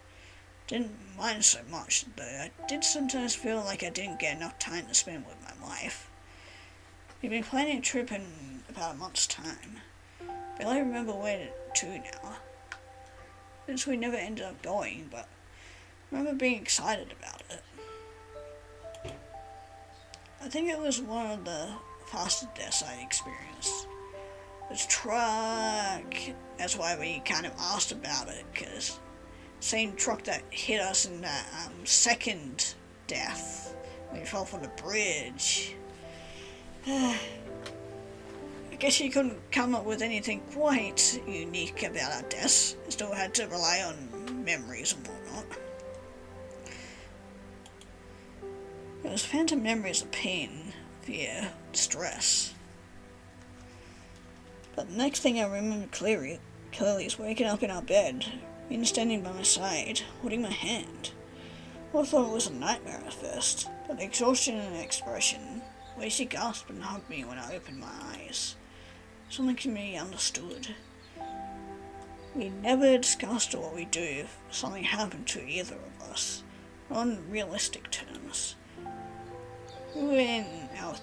Didn't mind so much, though I did sometimes feel like I didn't get enough time to spend with my wife. We've been planning a trip in about a month's time. Barely remember where to now, since we never ended up going, but I remember being excited about it. I think it was one of the fastest deaths I'd experienced. This truck, that's why we kind of asked about it, because same truck that hit us in that second death, when we fell from the bridge. guess she couldn't come up with anything quite unique about our deaths. Still had to rely on memories and whatnot. It was phantom memories of pain, fear, distress. But the next thing I remember clearly is waking up in our bed, Rin standing by my side, holding my hand. I thought it was a nightmare at first, but the exhaustion in her expression, the way she gasped and hugged me when I opened my eyes, something to me understood. We never discussed what we'd do if something happened to either of us, on realistic terms. We were in our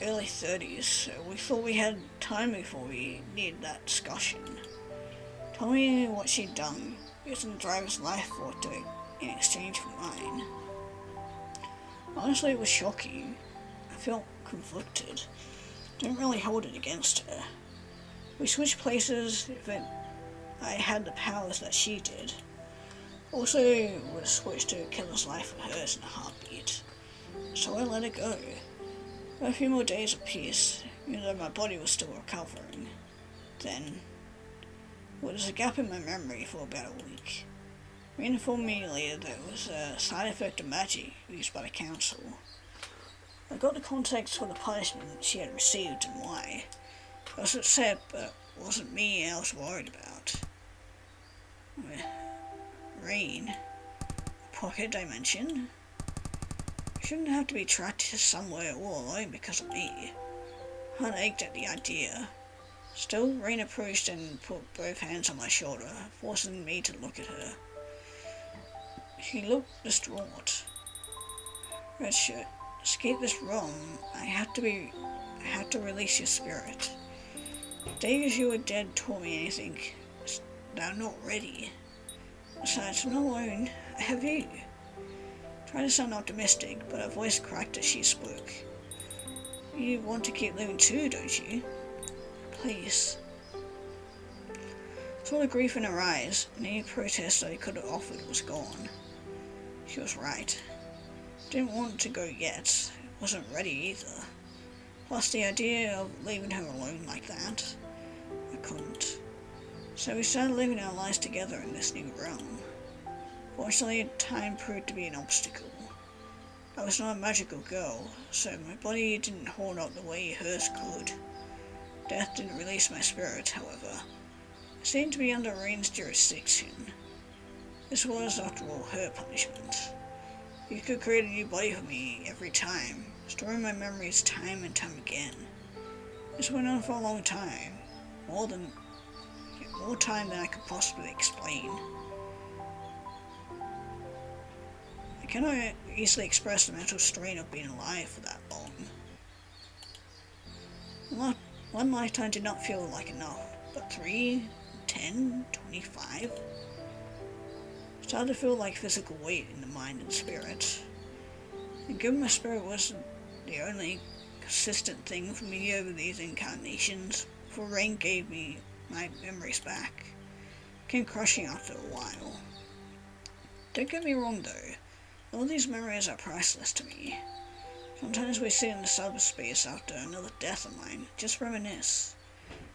early 30s, so we thought we had time before we needed that discussion. Told me what she'd done, using the driver's life for doing in exchange for mine. Honestly, it was shocking. I felt conflicted. Didn't really hold it against her. We switched places if I had the powers that she did. Also, would have switched to a killer's life for hers in a heartbeat. So I let it go. A few more days of peace, even though my body was still recovering. Then, there was a gap in my memory for about a week. Rin informed me later that it was a side effect of magic used by the council. I got the context for the punishment she had received and why. I was upset, but it wasn't me I was worried about. Rin, pocket dimension? You shouldn't have to be trapped somewhere all alone because of me. Heart ached at the idea. Still, Rin approached and put both hands on my shoulder, forcing me to look at her. She looked distraught. Red shirt, to escape this realm, I had to release your spirit. The days you were dead taught me anything that I'm not ready. Besides, I'm not alone. I have you. Tried to sound optimistic, but her voice cracked as she spoke. You want to keep living too, don't you? Please. Saw the grief in her eyes, and any protest I could have offered was gone. She was right. Didn't want to go yet. Wasn't ready either. Plus the idea of leaving her alone like that, I couldn't. So we started living our lives together in this new realm. Fortunately, time proved to be an obstacle. I was not a magical girl, so my body didn't hold up the way hers could. Death didn't release my spirit, however. It seemed to be under Rin's jurisdiction. This was, after all, her punishment. You could create a new body for me every time, storing my memories time and time again. This went on for a long time, more time than I could possibly explain. I cannot easily express the mental strain of being alive for that long. One lifetime did not feel like enough, but 3, 10, 25? Started to feel like physical weight in the mind and spirit. And given my spirit wasn't the only consistent thing for me over these incarnations, before Rain gave me my memories back, it came crushing after a while. Don't get me wrong though, all these memories are priceless to me. Sometimes we sit in the cyberspace after another death of mine, just reminisce.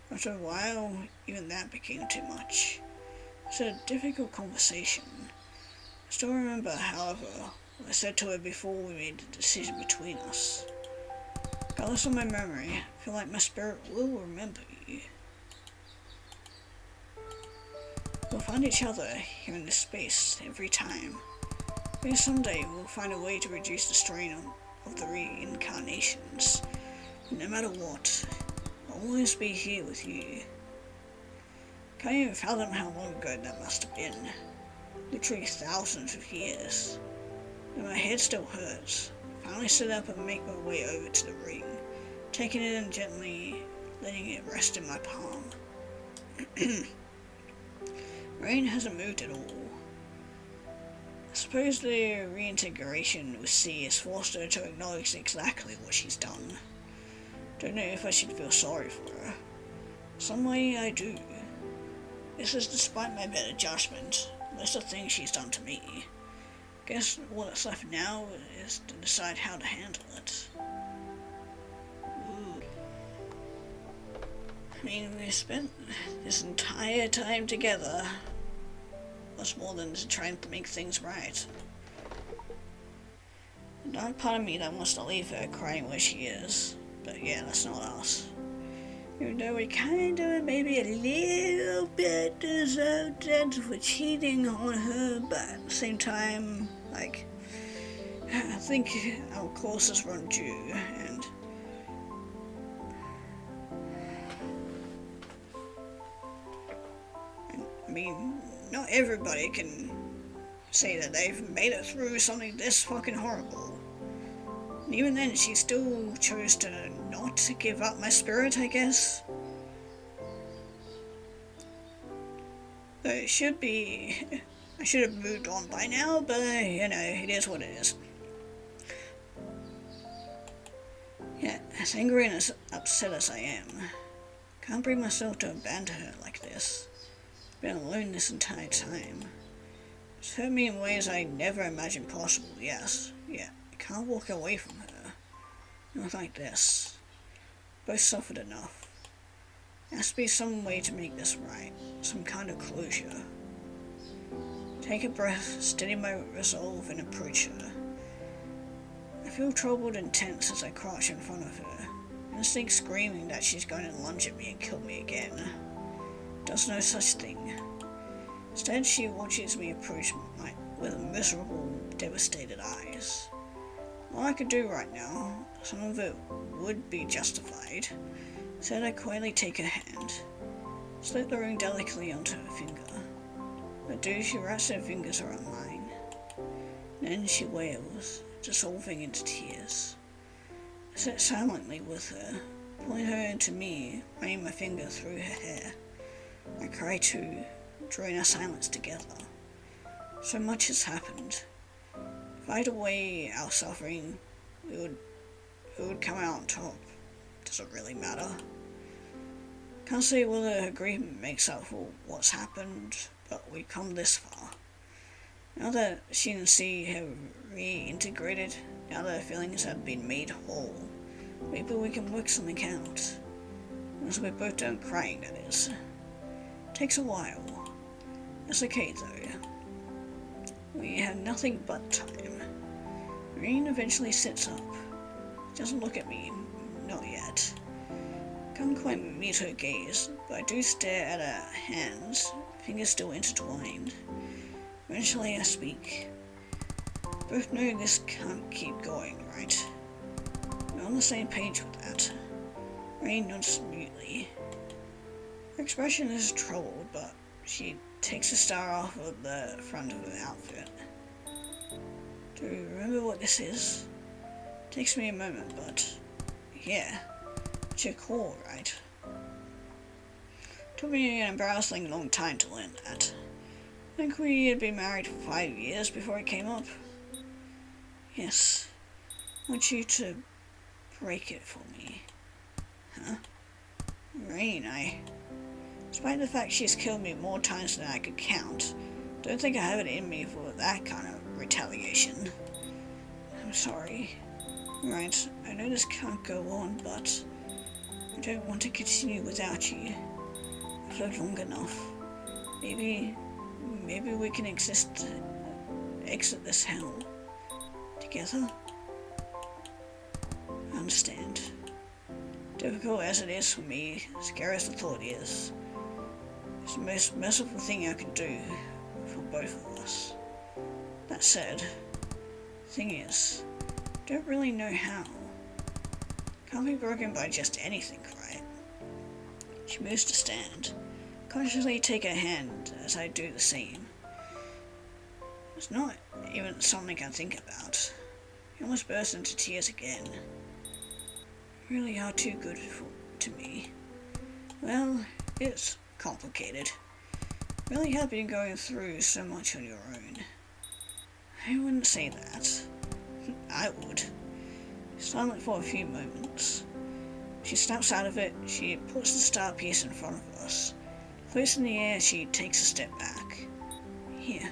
After a while, even that became too much. It's a difficult conversation. I still remember, however, what I said to her before we made the decision between us. Regardless of my memory, I feel like my spirit will remember you. We'll find each other here in this space every time. Maybe someday we'll find a way to reduce the strain of the reincarnations. No matter what, I'll always be here with you. Can't even fathom how long ago that must have been. Literally thousands of years. And my head still hurts. I finally sit up and make my way over to the ring, taking it in gently, letting it rest in my palm. Rain hasn't moved at all. I suppose the reintegration with C has forced her to acknowledge exactly what she's done. Don't know if I should feel sorry for her. Some way I do. This is despite my better judgment, most of the things she's done to me. Guess all that's left now is to decide how to handle it. Ooh. I mean, we spent this entire time together. Much more than to try and make things right. The dark part of me that wants to leave her crying where she is. But yeah, that's not us. Even though we kind of maybe a little bit deserved it for cheating on her, but at the same time, like, I think our courses run due, and I mean, not everybody can say that they've made it through something this fucking horrible. And even then, she still chose to not give up my spirit, I guess. So it should be... I should have moved on by now, but, you know, it is what it is. Yeah, as angry and as upset as I am, can't bring myself to abandon her like this. I've been alone this entire time. It's hurt me in ways I never imagined possible, yes. Yeah, I can't walk away from her. Not like this. Both suffered enough. There has to be some way to make this right. Some kind of closure. Take a breath, steady my resolve, and approach her. I feel troubled and tense as I crouch in front of her, instinct screaming that she's going to lunge at me and kill me again. Does no such thing. Instead, she watches me approach with miserable, devastated eyes. All I could do right now, some of it would be justified, said I quietly take her hand, slip the ring delicately onto her finger. But she wraps her fingers around mine. Then she wails, dissolving into tears. I sit silently with her, pulling her into me, running my finger through her hair. I cry too, drawing our silence together. So much has happened. If I hide away our suffering, it would come out on top. Does it really matter? Can't say whether agreement makes up for what's happened, but we've come this far. Now that she and C have reintegrated, now that her feelings have been made whole, maybe we can work something out. As we're both done crying, that is. Takes a while. It's okay though. We have nothing but time. Rain eventually sits up. She doesn't look at me, not yet. Can't quite meet her gaze, but I do stare at her hands, fingers still intertwined. Eventually I speak. Both know this can't keep going, right? We're on the same page with that. Rain nods mutely. Her expression is troubled, but she takes a star off of the front of her outfit. Do you remember what this is? Takes me a moment, but yeah. It's your call, right? Took me an embarrassing long time to learn that. I think we had been married for 5 years before it came up. Yes. I want you to break it for me. Huh? Rain, despite the fact she's killed me more times than I could count, don't think I have it in me for that kind of retaliation. I'm sorry. Right, I know this can't go on, but I don't want to continue without you. I've lived long enough. Maybe we can exit this hell together. I understand. Difficult as it is for me, scary as the thought is, it's the most merciful thing I can do for both of us. That said, the thing is, I don't really know how. Can't be broken by just anything, right? She moves to stand. Consciously take her hand as I do the same. It's not even something I think about. I almost burst into tears again. You really are too good to me. Well, it's complicated. Really happy going through so much on your own. I wouldn't say that. I would. Silent for a few moments. She snaps out of it, she puts the star piece in front of us. Close in the air, she takes a step back. Here.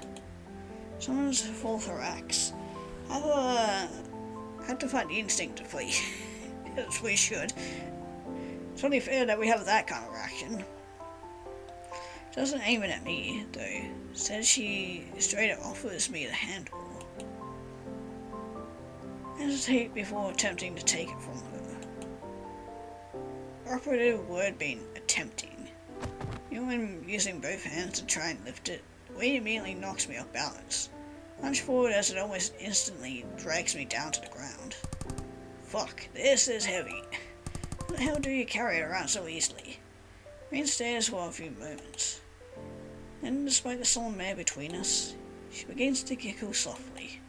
Someone's full for axe. Had to fight the instinct to flee. As we should. It's only fair that we have that kind of reaction. She doesn't aim it at me, though. Instead, she straight up offers me the handle. I hesitate before attempting to take it from her. The operative word being attempting. Even when using both hands to try and lift it, the weight immediately knocks me off balance. Lunge forward as it almost instantly drags me down to the ground. Fuck, this is heavy. How the hell do you carry it around so easily? Rain stares for a few moments. Then, despite the solemn air between us, she begins to giggle softly.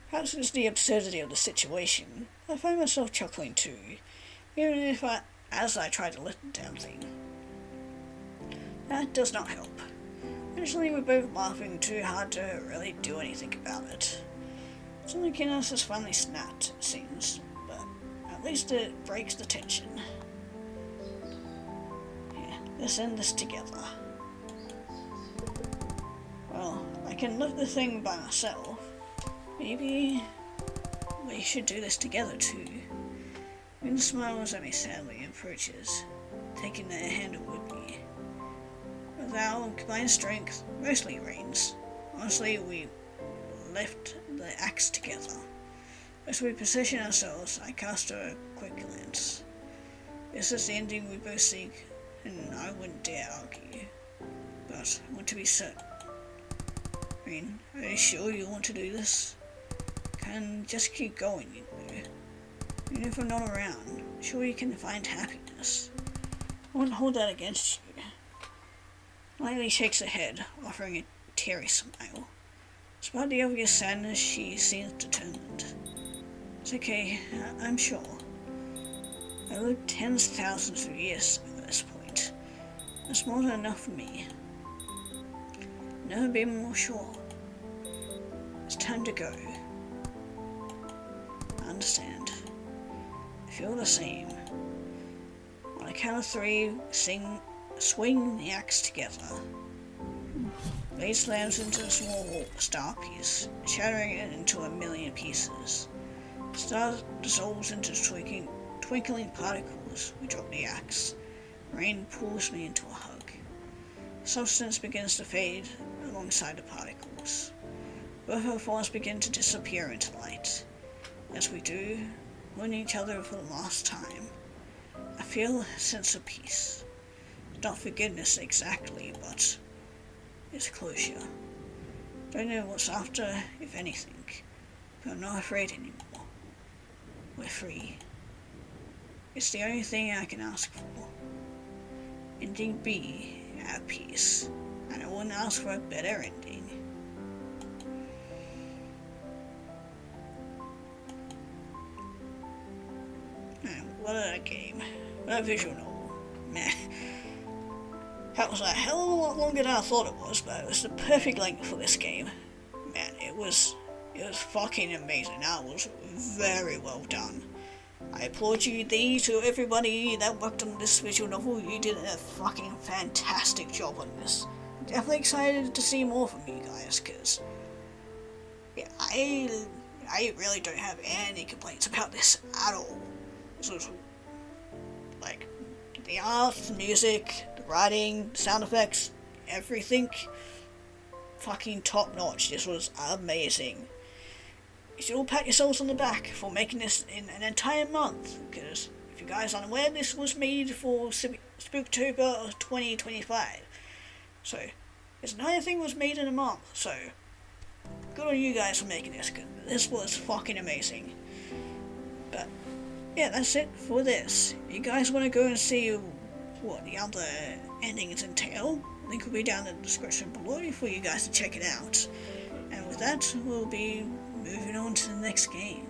Perhaps it's the absurdity of the situation. I find myself chuckling too, even as I try to lift the damn thing. That does not help. Eventually, we're both laughing too hard to really do anything about it. Something in us has finally snapped, it seems, but at least it breaks the tension. Here, let's end this together. Well, I can lift the thing by myself. Maybe we should do this together too. Rin smiles at me sadly and approaches, taking the handle with me. With our combined strength, mostly Rain's, honestly we lift the axe together. As we position ourselves, I cast her a quick glance. This is the ending we both seek, and I wouldn't dare argue. But I want to be certain. Rain, are you sure you want to do this? Can just keep going, you know. Even if I'm not around, I'm sure you can find happiness. I won't hold that against you. Lightly shakes her head, offering a teary smile. Despite the obvious sadness, she seems determined. It's okay, I'm sure. I lived tens of thousands of years at this point. That's more than enough for me. Never been more sure. It's time to go. I understand. I feel the same. On a count of three, swing the axe together. Blade slams into a small star piece, shattering it into a million pieces. The star dissolves into twinkling particles. We drop the axe. Rain pulls me into a hug. Substance begins to fade alongside the particles. Both our forms begin to disappear into light. As we do, holding each other for the last time, I feel a sense of peace. Not forgiveness exactly, but it's closure. Don't know what's after, if anything, but I'm not afraid anymore. We're free. It's the only thing I can ask for. Ending B at peace, and I wouldn't ask for a better ending. Man, what a game. What a visual novel. Man. That was a hell of a lot longer than I thought it was, but it was the perfect length for this game. Man, it was fucking amazing. That was very well done. I applaud you to everybody that worked on this visual novel. You did a fucking fantastic job on this. I'm definitely excited to see more from you guys, because yeah, I really don't have any complaints about this at all. This was like the art, the music, the writing, sound effects, everything fucking top notch. This was amazing. You should all pat yourselves on the back for making this in an entire month, because if you guys aren't aware, this was made for Spooktober of 2025. So, this entire thing was made in a month, so good on you guys for making this. This was fucking amazing. But yeah, that's it for this. If you guys want to go and see what the other endings entail, link will be down in the description below for you guys to check it out. And with that, we'll be moving on to the next game.